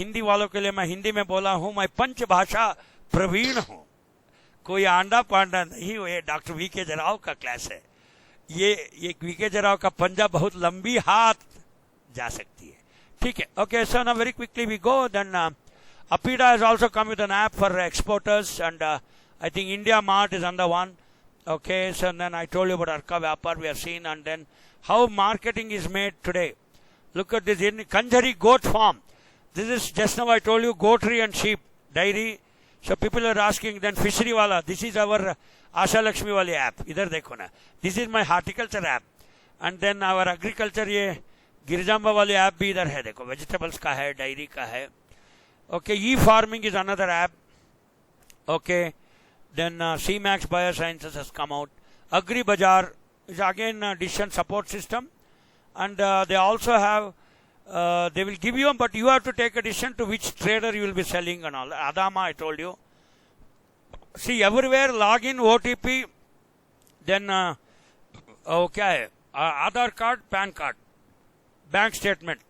Speaker 1: हिंदी वालों के लिए मैं हिंदी में बोला हूँ. मैं पंच भाषा प्रवीण हूँ, कोई आंडा पांडा नहीं. ये डॉक्टर वी.के. जराव का क्लास है. ये वी.के. जराव का पंजा बहुत लंबी हाथ जा सकती है. ठीक है. Okay, so now very quickly we go. Then Apida has also come with an app for exporters, and I think India Mart is under one. Okay, so then I told you about Arka Vyapar we have seen, and then how marketing is made today. Look at this in Kanjari goat farm. This is just now I told you goatry and sheep, dairy. So people are asking, then fishery wala. This is our Asha Lakshmi wali app. Idhar dekho na. This is my horticulture app. And then our agriculture ye Girjamba wali app bhi idhar hai. Dekho, vegetables ka hai, dairy ka hai. Okay, e-farming is another app. Okay, then CMAX Biosciences has come out. Agri Bazaar is again a decision support system, and they also have, they will give you, but you have to take a decision to which trader you will be selling and all. Adama, I told you. See, everywhere login, OTP, then क्या है, Aadhaar card, PAN card, bank statement,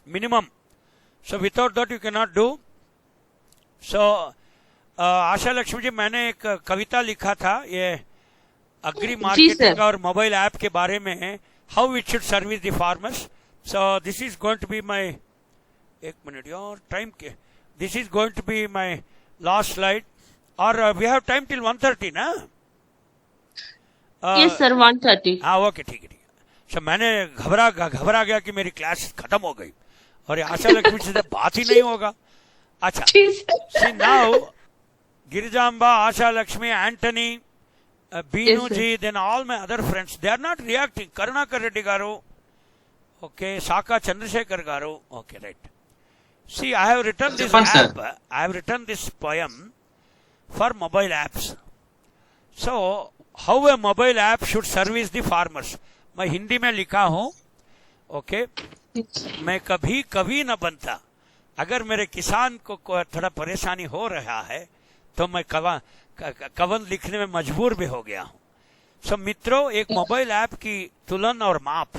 Speaker 1: minimum. So without that you cannot do. So आशा लक्ष्मी जी, मैंने एक कविता लिखा था ये agri marketing और mobile app के बारे में, how it should service the farmers. So this is going to be my, एक मिनट यार टाइम के, this is going to be my last slide, और वी हैव टाइम टिल 1:30 ना.
Speaker 10: Yes sir, 1:30.
Speaker 1: हाँ okay ठीक है ठीक है. सो मैंने घबरा गया कि मेरी क्लास खत्म हो गई और आशा लक्ष्मी से बात ही नहीं होगा. अच्छा, सी now Girijamba, Asha Lakshmi, Anthony, Binu ji, then all my other friends, they are not reacting. Karunakar Reddy garu, okay, Saka Chandrasekhar garu, okay, right. See, I have written this app, I have written this poem for mobile apps. So, how a mobile app should service the farmers. मैं हिंदी में लिखा हूँ, okay, मैं कभी न बनता. अगर मेरे किसान को थोड़ा परेशानी हो रहा है तो मैं कवन लिखने में मजबूर भी हो गया हूं. सो मित्रों, एक मोबाइल ऐप की तुलन और माप,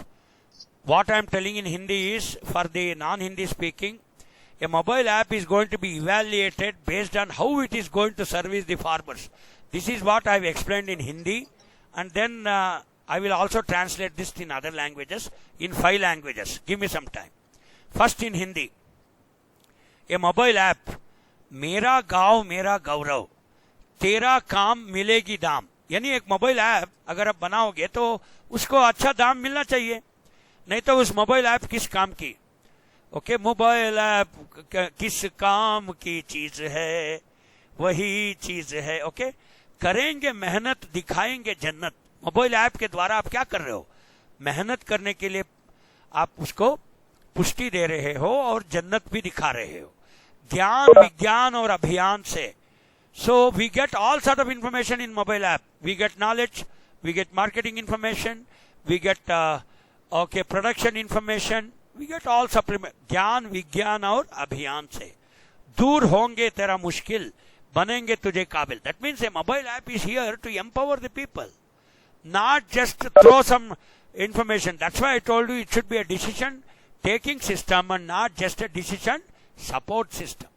Speaker 1: what I am telling in Hindi is for the non Hindi speaking, a mobile app is going to be evaluated based on how it is going to service the farmers. This is what I have explained in Hindi, and then I will also translate this in other languages, in 5 languages. Give me some time. First in Hindi, a mobile app, मेरा गांव मेरा गौरव, तेरा काम मिलेगी दाम. यानी एक mobile app अगर आप बनाओगे तो उसको अच्छा दाम मिलना चाहिए, नहीं तो उस मोबाइल ऐप किस काम की. ओके, मोबाइल ऐप किस काम की चीज है, वही चीज है. ओके, करेंगे मेहनत दिखाएंगे जन्नत. मोबाइल ऐप के द्वारा आप क्या कर रहे हो, मेहनत करने के लिए आप उसको पुष्टि दे रहे हो और जन्नत भी दिखा रहे हो, ज्ञान विज्ञान और अभियान से. So we get all sort of information in mobile app. We get knowledge, we get marketing information, we get okay production information, we get all supplement. ज्ञान विज्ञान और अभियान से. दूर होंगे तेरा मुश्किल, बनेंगे तुझे काबिल. That means a mobile app is here to empower the people, not just throw some information. That's why I told you it should be a decision taking system and not just a decision support system.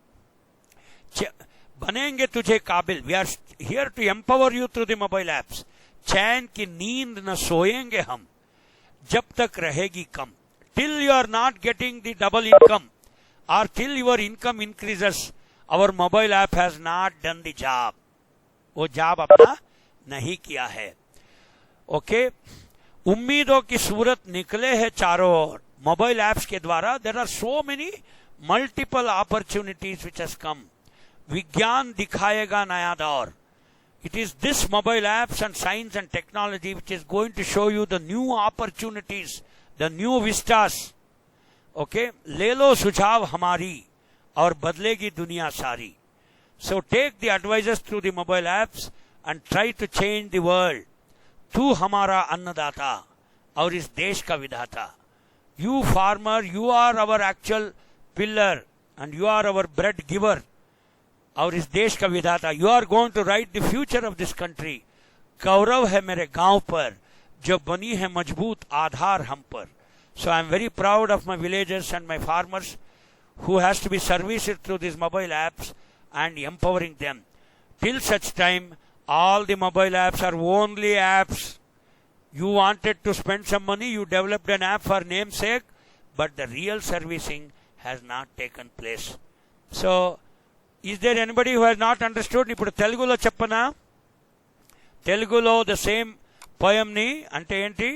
Speaker 1: बनेंगे तुझे काबिल. We are here to empower you through the mobile apps. चैन की नींद न सोएंगे हम जब तक रहेगी कम. Till you are not getting the double income, or till your income increases, our mobile app has not done the job. वो जॉब अपना नहीं किया है. ओके, उम्मीदों की सूरत निकले है चारों ओर. मोबाइल एप्स के द्वारा there are so many multiple opportunities which has come. विज्ञान दिखाएगा नया दौर. It is this mobile apps and science and technology which is going to show you the new opportunities, the new vistas. Okay, ले लो सुझाव हमारी और बदलेगी दुनिया सारी. So take the advices through the mobile apps and try to change the world. तू हमारा अन्नदाता और इस देश का विधाता. You farmer, you are our actual pillar and you are our bread giver. और इस देश का विधाता. You are going to write the future of this country. गौरव है मेरे गांव पर जो बनी है मजबूत आधार हम पर. So I am very proud of my villagers and my farmers who has to be serviced through these mobile apps and empowering them. Till such time, all the mobile apps are only apps. You wanted to spend some money, you developed an app for namesake, but the real servicing has not taken place. So, is there anybody who has not understood? ఇప్పుడు తెలుగులో చెప్పనా? తెలుగులో the same పోయంని అంటే ఏంటి?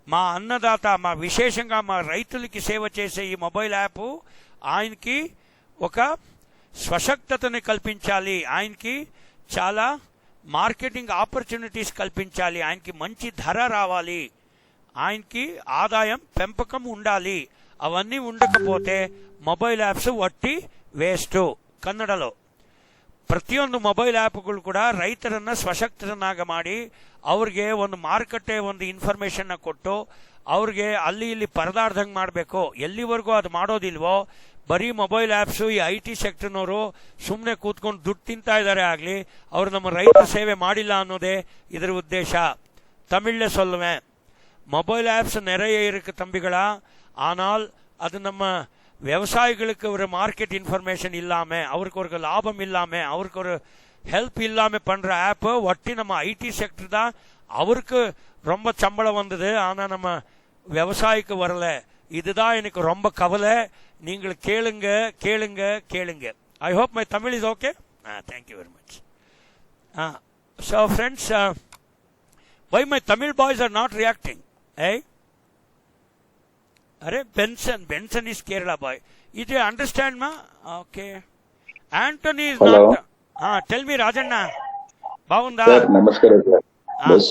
Speaker 1: మా అన్నదాత, మా విశేషంగా మా రైతులకి సేవ చేసే ఈ మొబైల్ యాప్ ఆయనకి ఒక స్వశక్తతని కల్పించాలి, ఆయనకి చాలా మార్కెటింగ్ ఆపర్చునిటీస్ కల్పించాలి, ఆయనకి మంచి ధర రావాలి, ఆయనకి ఆదాయం పెంపకం ఉండాలి. అవన్నీ ఉండకపోతే మొబైల్ యాప్స్ వట్టి వేస్ట్. ಕನ್ನಡలో ಪ್ರತಿಯೊಂದು ಮೊಬೈಲ್ ಆ್ಯಪ್ಗಳು ಕೂಡ ರೈತರನ್ನ ಸಶಕ್ತರನ್ನಾಗಿ ಮಾಡಿ ಅವ್ರಿಗೆ ಒಂದು ಮಾರುಕಟ್ಟೆ ಒಂದು ಇನ್ಫಾರ್ಮೇಶನ್ನ ಕೊಟ್ಟು ಅವ್ರಿಗೆ ಅಲ್ಲಿ ಇಲ್ಲಿ ಪರದಾಡ್ದಂಗೆ ಮಾಡಬೇಕು. ಎಲ್ಲಿವರೆಗೂ ಅದು ಮಾಡೋದಿಲ್ವೋ ಬರೀ ಮೊಬೈಲ್ ಆ್ಯಪ್ಸು ಈ ಐ ಟಿ ಸೆಕ್ಟರ್ನವರು ಸುಮ್ಮನೆ ಕೂತ್ಕೊಂಡು ದುಡ್ಡು ತಿಂತಾ ಇದ್ದಾರೆ ಆಗಲಿ, ಅವರು ನಮ್ಮ ರೈತ ಸೇವೆ ಮಾಡಿಲ್ಲ ಅನ್ನೋದೇ ಇದರ ಉದ್ದೇಶ. ತಮಿಳ್ಳೆ சொல்லுவேன், மொபைல் ஆப்ஸ் நிறைய இருக்கு தம்பிகளா, ஆனால் அது நம்ம விவசாயிகளுக்கு ஒரு மார்க்கெட் இன்ஃபர்மேஷன் இல்லாமல், அவருக்கு ஒரு லாபம் இல்லாமல், அவருக்கு ஒரு ஹெல்ப் இல்லாமல் பண்ணுற ஆப்பு ஒட்டி நம்ம ஐடி செக்டர் தான். அவருக்கு ரொம்ப சம்பளம் வந்தது, ஆனால் நம்ம விவசாயிக்கு வரல. இதுதான் எனக்கு ரொம்ப கவலை. நீங்கள் கேளுங்க கேளுங்க கேளுங்க. I hope my Tamil is okay. Thank you very much. So friends, why my Tamil boys are not reacting? Eh? Arey, Benson is Kerala boy. Did you understand, ma? Okay. Anthony is
Speaker 11: Hello.
Speaker 1: not. Tell me, Rajanna. Bavunda.
Speaker 11: Sir, ನಮಸ್ಕಾರ sir.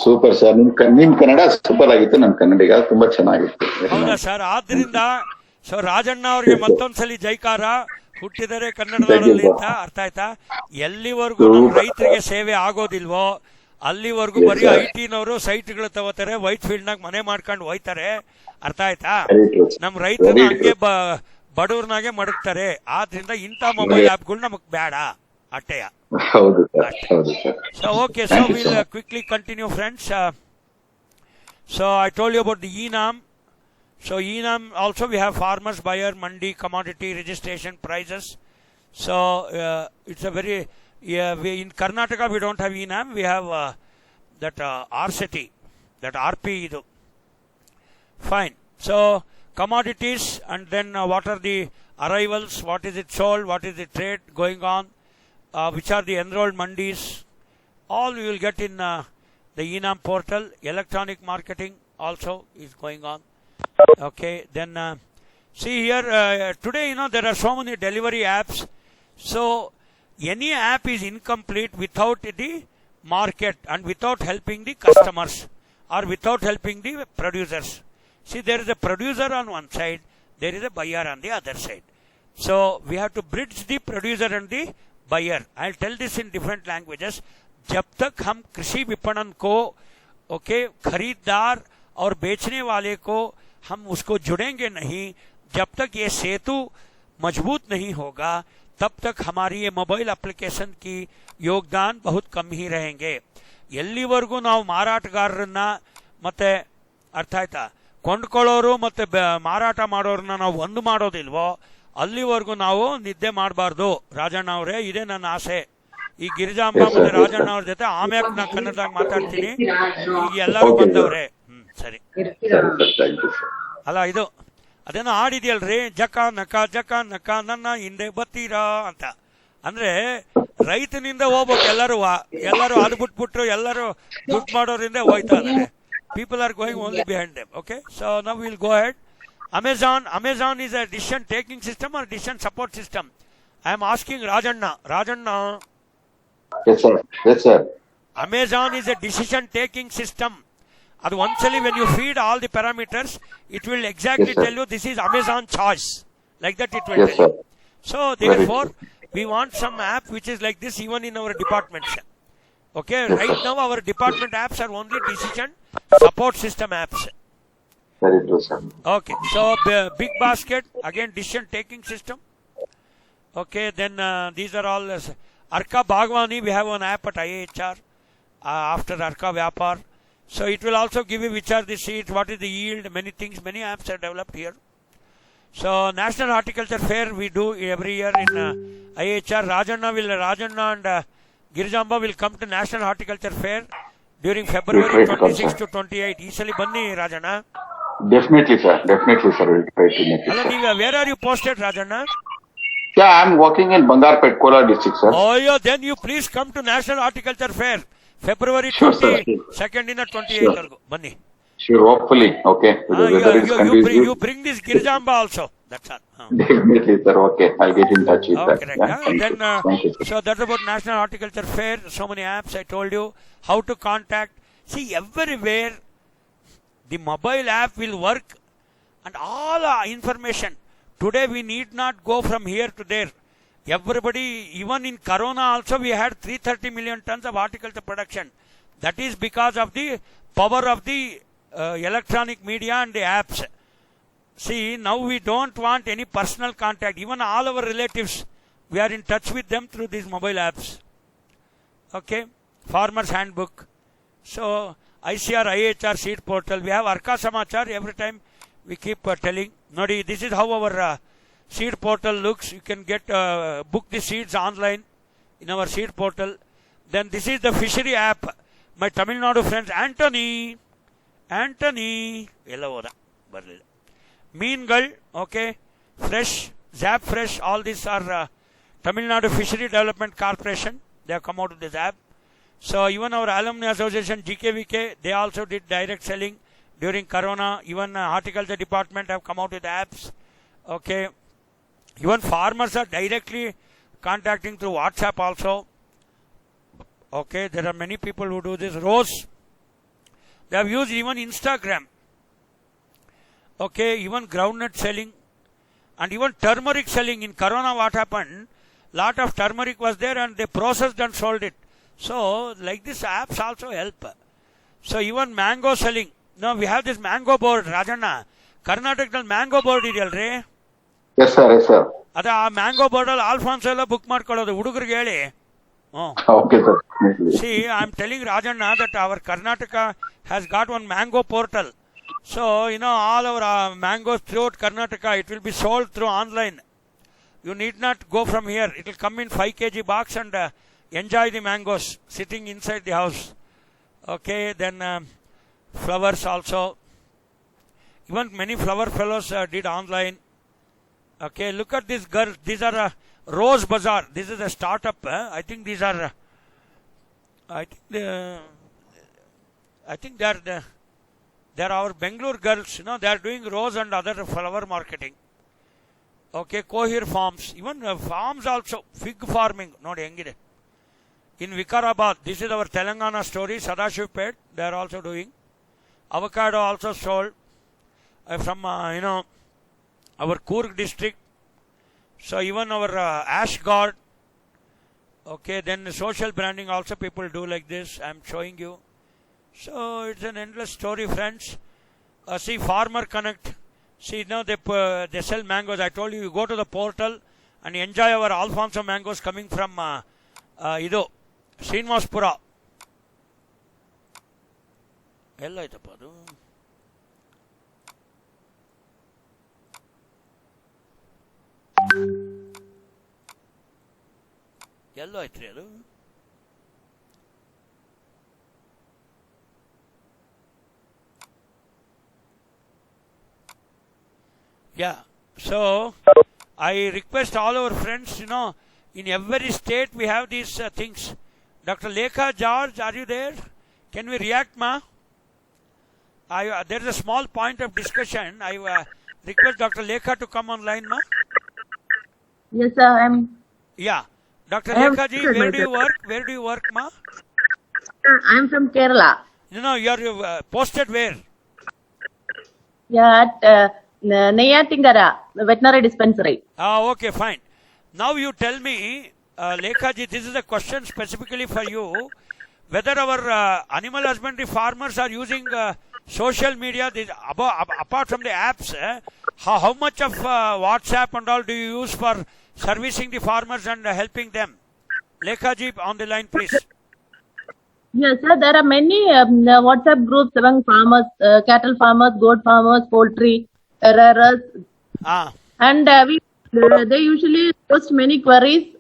Speaker 11: Super sir. ನಿಮ್ Kannada super ಆಗಿತ್ತು, ನನ್ನ ಕನ್ನಡಿಗ ತುಂಬಾ ಚೆನ್ನಾಗಿತ್ತು.
Speaker 1: ಹೌದಾ sir? ಆದ್ರಿಂದ so Rajanna ಅವ್ರಿಗೆ ಮತ್ತೊಂದ್ಸಲಿ ಜೈಕಾರ. ಹುಟ್ಟಿದರೆ ಕನ್ನಡದಲ್ಲಿ ಅಂತ ಅರ್ಥ ಆಯ್ತಾ? ಎಲ್ಲಿವರೆಗೂ ನಮ್ಮ ರೈತರಿಗೆ ಸೇವೆ ಆಗೋದಿಲ್ವೋ ಅಲ್ಲಿವರೆಗೂ ಬರೀ ಐಟಿನವರು ಸೈಟ್ಗಳು ತಗೋತಾರೆ, ವೈಟ್ ಫೀಲ್ಡ್ ನಾಗ ಮನೆ ಮಾಡ್ಕೊಂಡು ಹೋಯ್ತಾರೆ. ಅರ್ಥ ಆಯ್ತಾ? ನಮ್ ರೈತರನ್ನ ಹಂಗೆ ಬಡವ್ರನಾಗೆ ಮಡಗ್ತಾರೆ. ಆದ್ರಿಂದ ಇಂಥ ಮೊಬೈಲ್ ಆಪ್ಗಳು ನಮಗ್ ಬೇಡ ಅಟ್ಟೆಯ. So okay, so we'll quickly continue, friends. So I told you about the ENAM. So ENAM also we have farmers, buyer, mandi, commodity registration prices. So it's a very in Karnataka we don't have ENAM. We have that RCT, that RP idu. Fine. So commodities, and then what are the arrivals, what is it sold, what is the trade going on, which are the enrolled mandis, all you will get in the ENAM portal. Electronic marketing also is going on. Okay, then see here, today there are so many delivery apps. So any app is incomplete without the market and without helping the customers or without helping the producers. See, there is a producer on one side, there is a buyer on the other side. So we have to bridge the producer and the buyer. I'll tell this in different languages. जब तक हम कृषि विपणन को खरीदार और बेचने वाले को हम उसको जुड़ेंगे नहीं, जब तक ये सेतु मजबूत नहीं होगा, तब तक हमारी ये मोबाइल एप्लीकेशन की योगदान बहुत कम ही रहेंगे. ಎಲ್ಲಿವರೆಗೂ ನಾವು ಮಾರಾಟಗಾರರನ್ನ ಮತ್ತೆ ಅರ್ಥ ಆಯ್ತಾ ಕೊಂಡ್ಕೊಳ್ಳೋರು ಮತ್ತೆ ಮಾರಾಟ ಮಾಡೋರನ್ನ ನಾವು ಒಂದು ಮಾಡೋದಿಲ್ವೋ ಅಲ್ಲಿವರೆಗೂ ನಾವು ನಿದ್ದೆ ಮಾಡಬಾರ್ದು. ರಾಜಣ್ಣ ಅವರೇ, ಇದೇ ನನ್ನ ಆಸೆ. ಈ ಗಿರಿಜಾಂಬ ಮತ್ತೆ ರಾಜಣ್ಣ ಅವ್ರ ಜೊತೆ ಆಮ್ಯಾಕ್ ನಾ ಕನ್ನಡದಾಗ ಮಾತಾಡ್ತೀನಿ. ಈಗ ಎಲ್ಲರೂ ಬಂದವ್ರೆ. ಸರಿ ಅಲ್ಲ, ಇದು ಅದೇನೋ ಹಾಡಿದೆಯಲ್ರಿ, ಜಕ ನಕ ನನ್ನ ಹಿಂದೆ ಬತ್ತೀರಾ ಅಂತ. ಅಂದ್ರೆ ರೈತನಿಂದ ಹೋಗ್ಬೇಕು ಎಲ್ಲರೂ ಅದು ಬಿಟ್ಬಿಟ್ರು ಎಲ್ಲರೂ ದುಡ್ಡು ಮಾಡೋರಿಂದ ಹೋಯ್ತಾ ಇದ್ದಾರೆ. People are going only behind them. Okay, so now will go head. Amazon is a decision taking system or decision support system? I am asking Rajanna.
Speaker 11: Yes, sir. Yes, sir.
Speaker 1: Amazon is a decision taking system. That only when you feed all the parameters, it will exactly tell you this is Amazon choice. Like that it will tell you. So therefore, we want some app which is like this even in our departments. Okay, right now our department apps are only decision support system apps.
Speaker 11: Very true, sir.
Speaker 1: Okay, so Big Basket, again decision taking system. Okay, then these are all Arka Bhagwani, we have an app at IHR after Arka Vyapar. So it will also give you which are the seeds, what is the yield, many things, many apps are developed here. So National Horticulture Fair we do every year in IHR. Rajanna and Girijamba will come to National Horticulture Fair during February 26 to 28. Easily Banni, Rajanna.
Speaker 11: Definitely, sir. We'll try to make it.
Speaker 1: Hello, where are you posted, Rajanna?
Speaker 11: Yeah, I'm working in Bangarpet, Kolar district, sir.
Speaker 1: Oh, yeah, then you please come to National Horticulture Fair, February 22nd and 28th. Banni.
Speaker 11: Sure, hopefully. Okay.
Speaker 1: You bring this Girijamba also. That's all.
Speaker 11: Definitely, sir. Okay, I'll get in touch with that.
Speaker 1: Correct.
Speaker 11: Yeah? Thank you, sir.
Speaker 1: So that's about National Horticulture Fair. So many apps I told you. How to contact. See, everywhere the mobile app will work and all our information. Today we need not go from here to there. Everybody, even in Corona also we had 330 million tons of horticulture production. That is because of the power of the electronic media and the apps. See, now we don't want any personal contact. Even all our relatives, we are in touch with them through these mobile apps. Okay, Farmer's Handbook. So ICR, IHR seed portal. We have Arka Samachar. Every time we keep telling. Nodi, this is how our seed portal looks. You can get book the seeds online in our seed portal. Then this is the fishery app. My Tamil Nadu friends, Anthony, Yellow Barlilla. Meengal, okay, Fresh, Zap Fresh, all these are Tamil Nadu Fishery Development Corporation. They have come out with this app. So even our Alumni Association, GKVK, they also did direct selling during Corona. Even Horticulture Department have come out with apps. Okay. Even farmers are directly contacting through WhatsApp also. Okay, there are many people who do this. Rose, they have used even Instagram. Okay, even groundnut selling and even turmeric selling. In Corona, what happened? Lot of turmeric was there and they processed and sold it. So, like this apps also help. So, even mango selling. Now, we have this mango board, Rajanna. Karnataka mango board idiyalri.
Speaker 11: Yes, sir.
Speaker 1: ಅದ ಆ mango ಬೋರ್ಡಲ್ಲಿ Alphonso ಎಲ್ಲ book ಮಾಡ್ಕೊಳ್ಳೋದು ಹುಡುಗರಿಗೆ ಹೇಳಿ.
Speaker 11: Okay, sir.
Speaker 1: See, I am telling Rajanna that our Karnataka has got one mango portal. So, all our mangoes throughout Karnataka, it will be sold through online. You need not go from here. It will come in 5 kg box and enjoy the mangoes sitting inside the house. Okay, then flowers also. Even many flower fellows did online. Okay, look at this girl. These are Rose Bazaar. This is a startup. I think these are. I think they are our Bangalore girls. They are doing rose and other flower marketing. Okay, Kohir farms. Even farms also. Fig farming. Not hengide. In Vikarabad, this is our Telangana story. Sadashivpet, they are also doing. Avocado also sold from our Coorg district. So even our ash guard. Okay, then social branding also people do like this. I am showing you. So it's an endless story, friends. See, Farmer Connect. See, now they sell mangoes. I told you, you go to the portal and enjoy our Alfonso mangoes coming from Srinivasapura. ಎಲ್ಲಾಯ್ತಪ್ಪ ಅದು? ಎಲ್ಲೋ ಆಯ್ತ್ರಿ ಅದು? Yeah. So I request all our friends, in every state we have these things. Dr. Lekha George, are you there? Can we react, ma? There is a small point of discussion. I request Dr. Lekha to come online, ma.
Speaker 12: Yes, sir.
Speaker 1: Yeah. Dr. Lekha ji, where do you work? Where do you work, ma?
Speaker 12: I'm from Kerala.
Speaker 1: You're posted where?
Speaker 12: Yeah, at Neyatingara, veterinary dispensary.
Speaker 1: Okay, fine. Now you tell me, Lekha ji, this is a question specifically for you, whether our animal husbandry farmers are using social media, apart from the apps, how much of WhatsApp and all do you use for servicing the farmers and helping them? Lekha ji, on the line, please.
Speaker 12: Yes, sir. There are many WhatsApp groups among farmers, cattle farmers, goat farmers, poultry, rearers. And they usually post many queries.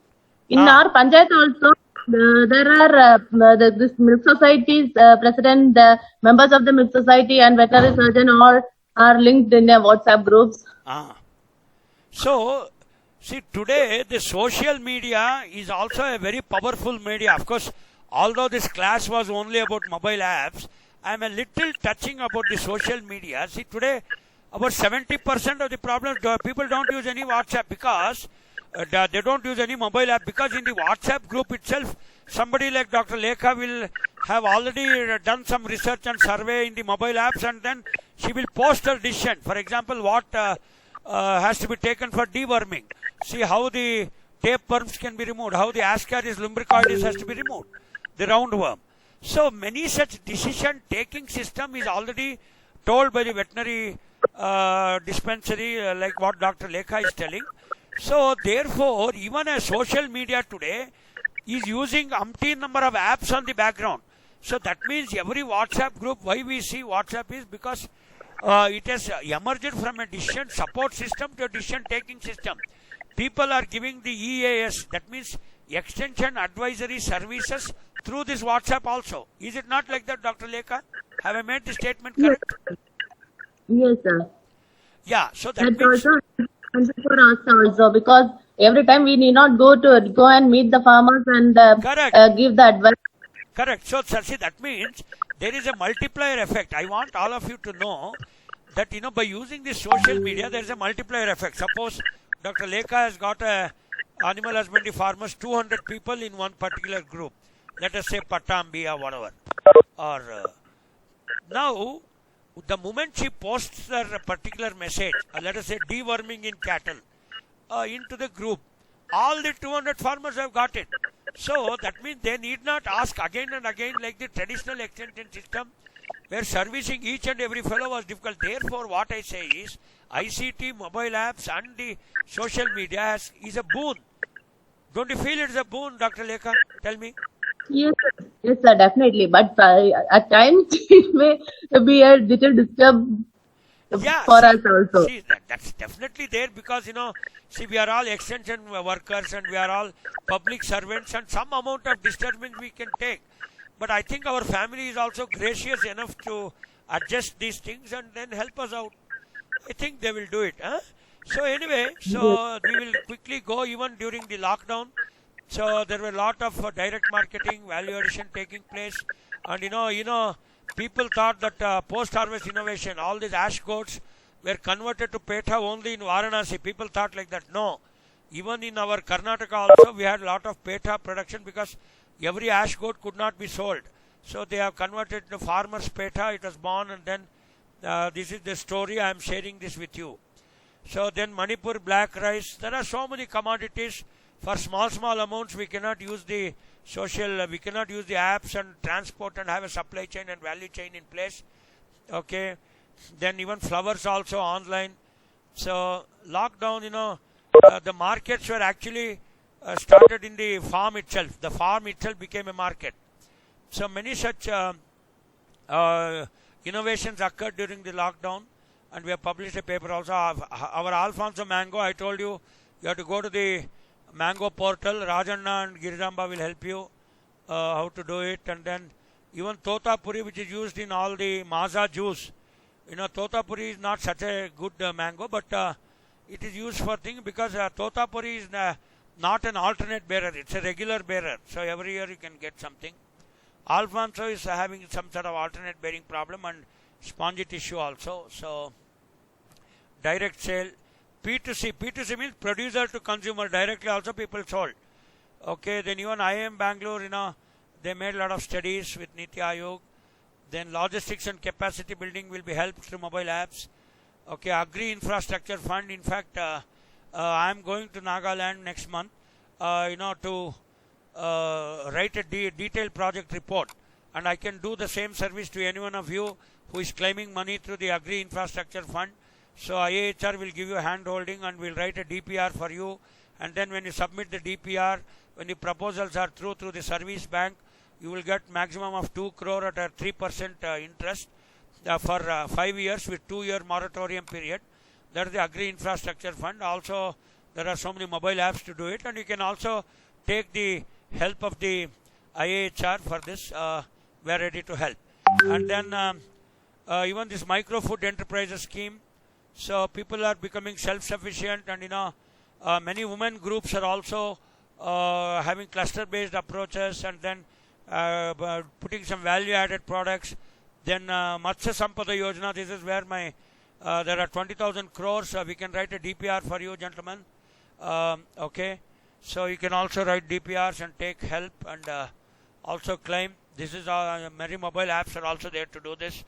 Speaker 12: In our panchayat also, there are this milk society's president, members of the milk society and veterinary surgeon all are linked in their WhatsApp groups.
Speaker 1: So, see, today the social media is also a very powerful media. Of course, although this class was only about mobile apps, I am a little touching about the social media. See, today about 70% of the problems, people don't use any WhatsApp because they don't use any mobile app, because in the WhatsApp group itself, somebody like Dr. Lekha will have already done some research and survey in the mobile apps, and then she will post her decision. For example, what has to be taken for deworming. See how the tapeworms can be removed, how the Ascaris lumbricoides has to be removed, the roundworm. So many such decision taking system is already told by the veterinary dispensary, like what Dr. Lekha is telling. So therefore, even a social media today is using umpteen number of apps on the background. So that means every WhatsApp group, why we see WhatsApp is because it has emerged from a decision support system to a decision taking system. People are giving the EAS, that means Extension Advisory Services, through this WhatsApp also. Is it not like that, Dr. Lekha? Have I made the statement correct?
Speaker 12: Yes, sir.
Speaker 1: Yeah, so that
Speaker 12: That's
Speaker 1: means...
Speaker 12: also for us also, because every time we need not go and meet the farmers and give the advice.
Speaker 1: Correct. So, see, that means there is a multiplier effect. I want all of you to know that, by using this social media, there is a multiplier effect. Suppose Dr. Lekha has got animal husbandry farmers, 200 people in one particular group. Let us say Patambi or whatever. Or now, the moment she posts a particular message, let us say deworming in cattle, into the group, all the 200 farmers have got it. So that means they need not ask again and again like the traditional extension system, where servicing each and every fellow was difficult. Therefore, what I say is, ICT, mobile apps and the social media is a boon. Don't you feel it's a boon, Dr. Lekha? Tell me.
Speaker 12: Yes, sir, definitely. But at times it may be a little disturb for us also.
Speaker 1: See, that's definitely there because, we are all extension workers and we are all public servants, and some amount of disturbance we can take. But I think our family is also gracious enough to adjust these things and then help us out. I think they will do it. So anyway, we will quickly go even during the lockdown. So there were a lot of direct marketing, value addition taking place. And people thought that post-harvest innovation, all these ash goats were converted to PETA only in Varanasi. People thought like that. No. Even in our Karnataka also, we had a lot of PETA production because every ash goat could not be sold. So they have converted to farmers PETA. It was born, and then this is the story. I am sharing this with you. So then Manipur black rice. There are so many commodities. For small amounts, we cannot use the we cannot use the apps and transport and have a supply chain and value chain in place. Okay. Then even flowers also online. So lockdown, the markets were actually started in the farm itself. The farm itself became a market. So many such innovations occurred during the lockdown, and we have published a paper also. Our Alfonso mango, I told you, you have to go to the mango portal. Rajanna and Girijamba will help you how to do it. And then even Totapuri, which is used in all the Maaza juice. Totapuri is not such a good mango, but it is used for things because Totapuri is not an alternate bearer, it's a regular bearer. So every year you can get something. Alfonso is having some sort of alternate bearing problem and spongy tissue also. So direct sale. P2C. P2C means producer to consumer. Directly also people sold. Okay, then even IIM Bangalore, they made a lot of studies with Niti Aayog. Then logistics and capacity building will be helped through mobile apps. Okay, Agri Infrastructure Fund. In fact, I am going to Nagaland next month, to write a detailed project report. And I can do the same service to any one of you who is claiming money through the Agri Infrastructure Fund. So IAHR will give you a hand holding and will write a DPR for you. And then when you submit the DPR, when the proposals are through the service bank, you will get maximum of 2 crore at a 3% interest for 5 years with 2-year moratorium period. That is the Agri Infrastructure Fund. Also, there are so many mobile apps to do it, and you can also take the help of the IAHR for this. We are ready to help. And then even this micro food enterprises scheme. So people are becoming self-sufficient, and many women groups are also having cluster-based approaches, and then putting some value-added products. Then Matsya Sampada Yojana, this is where there are 20,000 crores. We can write a DPR for you, gentlemen. Okay, so you can also write DPRs and take help and also claim. This is many mobile apps are also there to do this.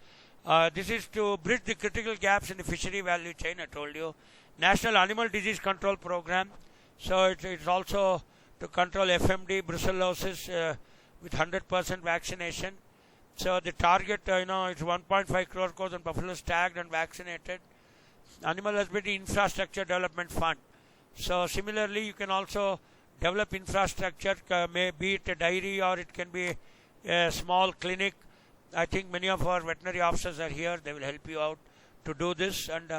Speaker 1: This is to bridge the critical gaps in the fishery value chain, I told you. National Animal Disease Control Program. So it's also to control FMD, brucellosis with 100% vaccination. So the target, it's 1.5 crore cows and buffaloes tagged and vaccinated. Animal Husbandry Infrastructure Development Fund. So similarly, you can also develop infrastructure, be it a dairy or it can be a small clinic. I think many of our veterinary officers are here. They will help you out to do this. And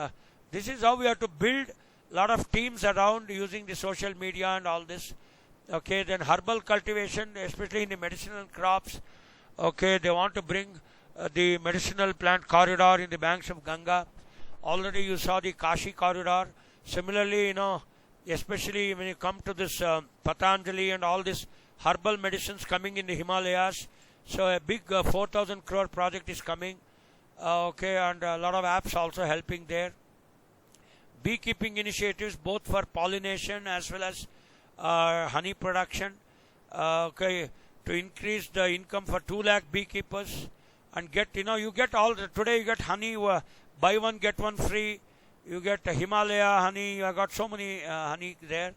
Speaker 1: this is how we have to build a lot of teams around using the social media and all this. Okay, then herbal cultivation, especially in the medicinal crops. Okay, they want to bring the medicinal plant corridor in the banks of Ganga. Already you saw the Kashi corridor. Similarly, especially when you come to this Patanjali and all this herbal medicines coming in the Himalayas. So a big 4,000 crore project is coming. Okay, and a lot of apps also helping there. Beekeeping initiatives both for pollination as well as honey production. Okay, to increase the income for 2 lakh beekeepers and get, you get all today you get honey, buy one get one free. You get Himalaya honey. You have got so many honey there.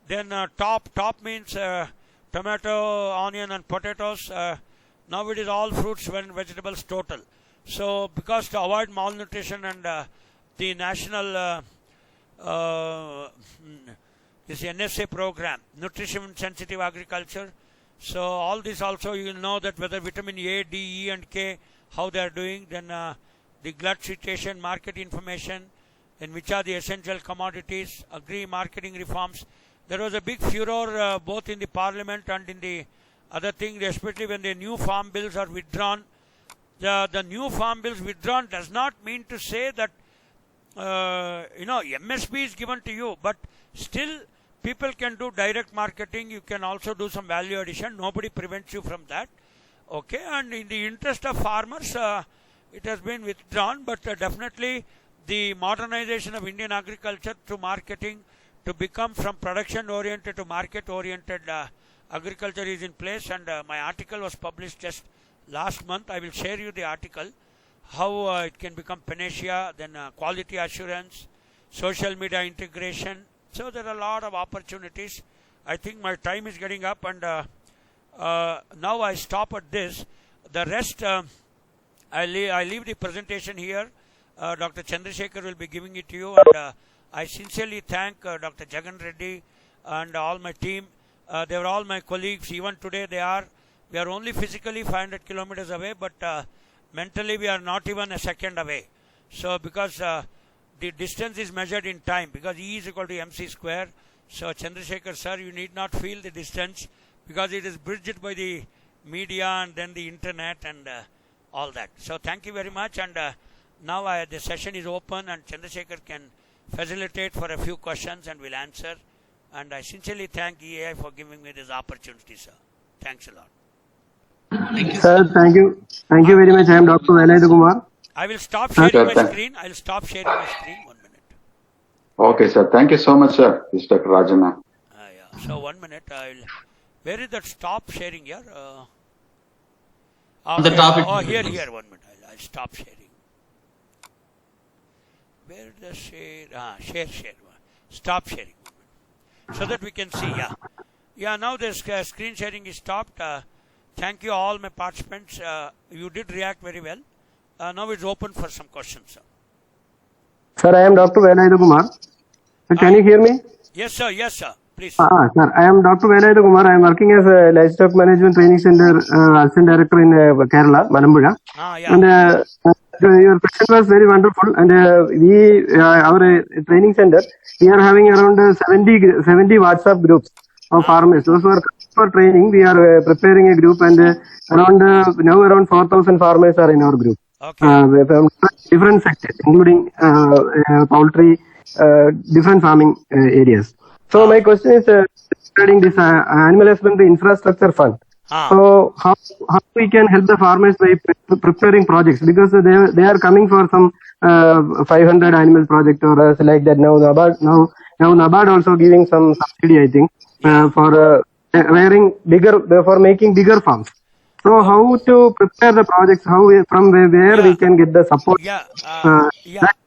Speaker 1: Then top means tomato, onion and potatoes. Now it is all fruits and vegetables total. So because to avoid malnutrition and the national this NSA program, Nutrition Sensitive Agriculture. So all this also you will know that whether vitamin A, D, E and K, how they are doing. Then the glut situation, market information, then which are the essential commodities, agri marketing reforms. There was a big furor both in the parliament and in the other thing, especially when the new farm bills are withdrawn. The new farm bills withdrawn does not mean to say that MSP is given to you, but still people can do direct marketing. You can also do some value addition. Nobody prevents you from that. Okay, and in the interest of farmers, it has been withdrawn, but definitely the modernization of Indian agriculture through marketing to become from production oriented to market oriented agriculture is in place. And my article was published just last month. I will share you the article, how it can become panacea, then quality assurance, social media integration. So there are a lot of opportunities. I think my time is getting up, and now I stop at this. The rest, I leave the presentation here. Dr. Chandrasekhar will be giving it to you, and I sincerely thank Dr. Jagan Reddy and all my team. They were all my colleagues. Even today we are only physically 500 kilometers away, but mentally we are not even a second away. So because the distance is measured in time, because E is equal to MC square. So Chandrasekhar sir, you need not feel the distance, because it is bridged by the media and then the internet and all that. So thank you very much, and now the session is open and Chandrasekhar can facilitate for a few questions and will answer. And I sincerely thank EAI for giving me this opportunity, sir. Thanks a lot.
Speaker 9: Sir, thank you. Thank you very much. I am Dr. Velayathu Kumar.
Speaker 1: I will stop sharing my screen. I will stop sharing my screen. 1 minute.
Speaker 11: Okay, sir. Thank you so much, sir. This is Dr. Rajana.
Speaker 1: Yeah. So 1 minute. Where is that stop sharing here?
Speaker 2: On the topic.
Speaker 1: Oh, here. 1 minute. I'll stop sharing. Where the share? Share. Stop sharing. So that we can see. Yeah. Now the screen sharing is stopped. Thank you all my participants. You did react very well. Now it's open for some questions, sir.
Speaker 9: Sir, I am Dr. Velayathu Kumar. Can you hear me?
Speaker 1: Yes, sir. Please.
Speaker 9: Sir, I am Dr. Velayathu Kumar. I am working as a Livestock Management Training Center Assistant Director in Kerala, Malambuzha.
Speaker 1: Yeah.
Speaker 9: And your question was very wonderful. And our training center, we are having around 70 WhatsApp groups of farmers. Those who are for training, we are preparing a group, and around 4,000 farmers are in our group.
Speaker 1: Okay.
Speaker 9: From different sectors, including poultry, different farming areas. So my question is regarding this animal husbandry infrastructure fund. So how we can help the farmers by preparing projects, because they are coming for some 500 animal project or like that. Now NABARD also giving some subsidy, I think, for making bigger farms. So how to prepare the projects? From where we can get the support?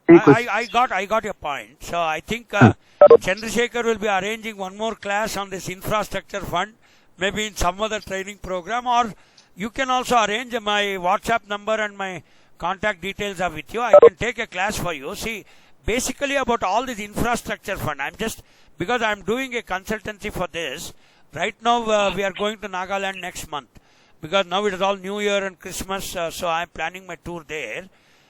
Speaker 1: I got your point. So I think Chandrasekhar will be arranging one more class on this infrastructure fund, maybe in some other training program, or you can also arrange. My WhatsApp number and my contact details are with you. I can take a class for you. See, basically about all this infrastructure fund, because I'm doing a consultancy for this. Right now we are going to Nagaland next month, because now it is all New Year and Christmas, so I'm planning my tour there.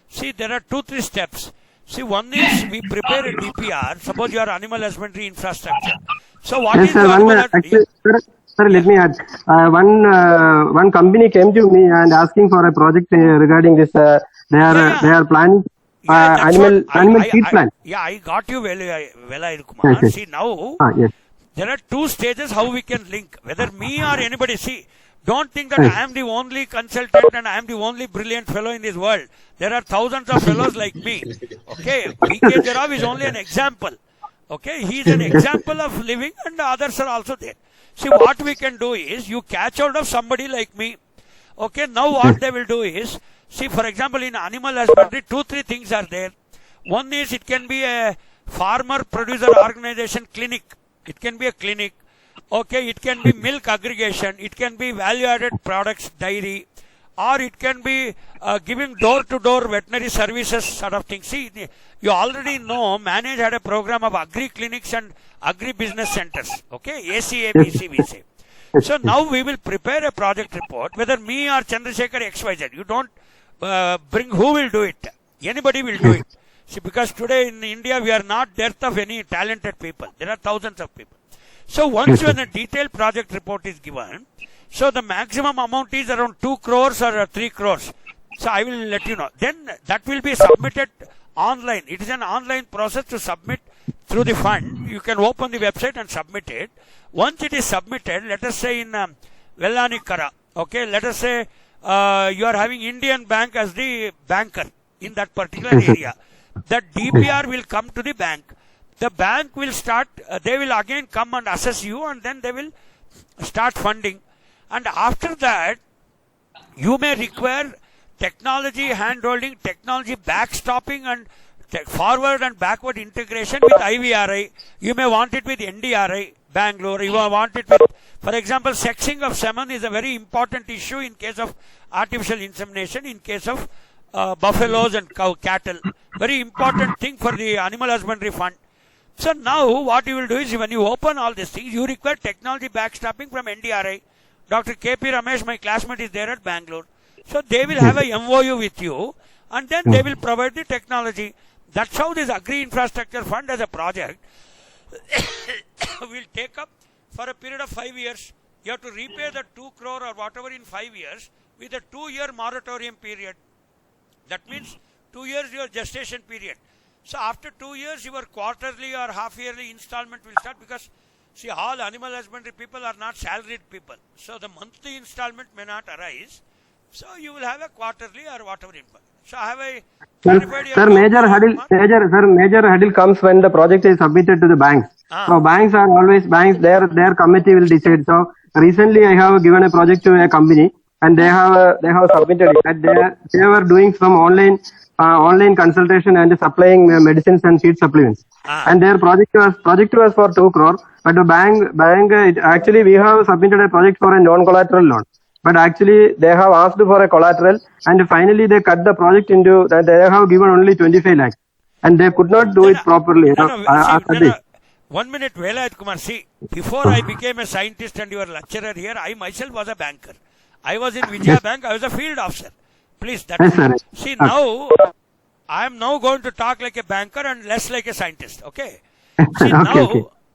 Speaker 1: See, there are 2-3 steps. See, one is we prepare a DPR. Suppose you are animal husbandry infrastructure. So what is
Speaker 9: Sir, let me add. One company came to me and asking for a project regarding this. They are planning animal feed plant.
Speaker 1: I got you well, Kumar.
Speaker 9: Yes.
Speaker 1: See, now
Speaker 9: Yes.
Speaker 1: there are 2 stages how we can link. Whether me or anybody. See, don't think that I am the only consultant and I am the only brilliant fellow in this world. There are thousands of fellows like me. Okay, B.K. Jarab is only an example. Okay, he is an example of living, and the others are also there. See, what we can do is, you catch out of somebody like me. Okay, now what they will do is, see, for example, in animal husbandry, 2-3 things are there. One is, it can be a farmer producer organization clinic. It can be a clinic. Okay, it can be milk aggregation. It can be value-added products, dairy. Or it can be giving door-to-door veterinary services sort of thing. See, you already know, Manage had a program of agri-clinics and agri-business centers. Okay, ACABC we say. So now we will prepare a project report, whether me or Chandrasekhar XYZ. You don't bring who will do it. Anybody will do it. See, because today in India we are not dearth of any talented people. There are thousands of people. So once when a detailed project report is given, so the maximum amount is around 2 crores or 3 crores. So I will let you know. Then that will be submitted online. It is an online process to submit through the fund. You can open the website and submit it. Once it is submitted, let us say in Vellanikkara, okay, let us say you are having Indian Bank as the banker in that particular area. That DPR will come to the bank. The bank will start, they will again come and assess you, and then they will start funding. And after that, you may require technology handholding, technology backstopping, and forward and backward integration with IVRI. You may want it with NDRI, Bangalore. You may want it with, for example, sexing of semen is a very important issue in case of artificial insemination, in case of buffaloes and cattle. Very important thing for the animal husbandry fund. So now what you will do is, when you open all these things, you require technology backstopping from NDRI. Dr. K.P. Ramesh, my classmate, is there at Bangalore. So they will have a MOU with you, and then they will provide the technology. That's how this Agri Infrastructure Fund as a project will take up for a period of 5 years. You have to repay the 2 crore or whatever in 5 years with a 2-year moratorium period. That means 2 years your gestation period. So after 2 years, your quarterly or half yearly installment will start, because see, all animal husbandry people are not salaried people. So the monthly installment may not arise. So you will have a quarterly or whatever input. So have I clarified your
Speaker 9: Sir, major hurdle comes when the project is submitted to the banks. So banks, their committee will decide. So recently I have given a project to a company, and they have submitted it. And they were doing some online consultation and supplying medicines and seed supplements. And their project was for 2 crore. But the bank actually we have submitted a project for a non-collateral loan. But actually they have asked for a collateral, and finally they cut the project into that. They have given only 25 lakhs, and they could not do it properly.
Speaker 1: 1 minute, Velayat Kumar. See, before I became a scientist and your lecturer here, I myself was a banker. I was in Vijaya Bank. I was a field officer. Please, see, now I am now going to talk like a banker and less like a scientist. Okay. See,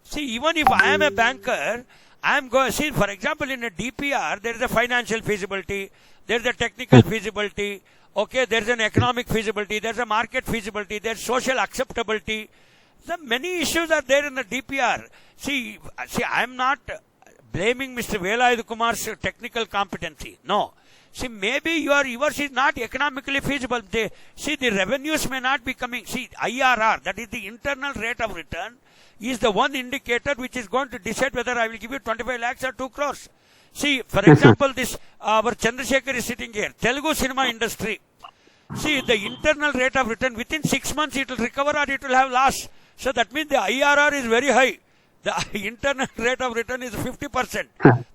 Speaker 1: see, even if I am a banker, I am going, see, for example, in a DPR, there is a financial feasibility, there is a technical feasibility, okay, there is an economic feasibility, there is a market feasibility, there is social acceptability. So many issues are there in the DPR. See, I am not blaming Mr. Velayat Kumar's technical competency. No. See, maybe yours is not economically feasible. The revenues may not be coming. See, IRR, that is the internal rate of return, is the one indicator which is going to decide whether I will give you 25 lakhs or 2 crores. See, for example, our Chandrasekhar is sitting here, Telugu cinema industry. See, the internal rate of return, within 6 months it will recover or it will have loss. So that means the IRR is very high. The internal rate of return is 50%.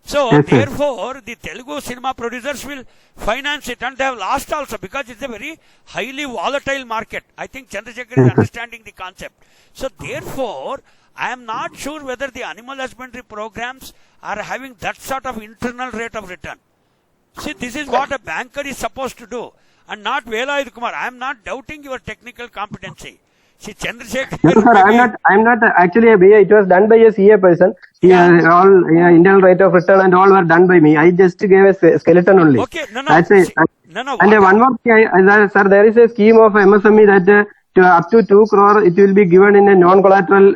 Speaker 1: So, therefore, the Telugu cinema producers will finance it, and they have lost also, because it's a very highly volatile market. I think Chandrasekhar is understanding the concept. So, therefore, I am not sure whether the animal husbandry programs are having that sort of internal rate of return. See, this is what a banker is supposed to do, and not Velayat Kumar. I am not doubting your technical competency. See, Chandrasekhar.
Speaker 9: No, sir, I'm not actually a BA. It was done by a CA person. Internal rate of return and all were done by me. I just gave a skeleton only. Okay, That's it. And one more thing, sir, there is a scheme of MSME that up to 2 crore it will be given in a non-collateral,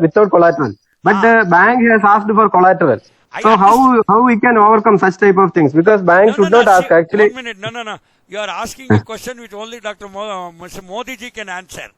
Speaker 9: without collateral. But the bank has asked for collateral. So how we can overcome such type of things? Because banks should not ask actually.
Speaker 1: 1 minute, no. You are asking a question which only Mr. Modi ji can answer.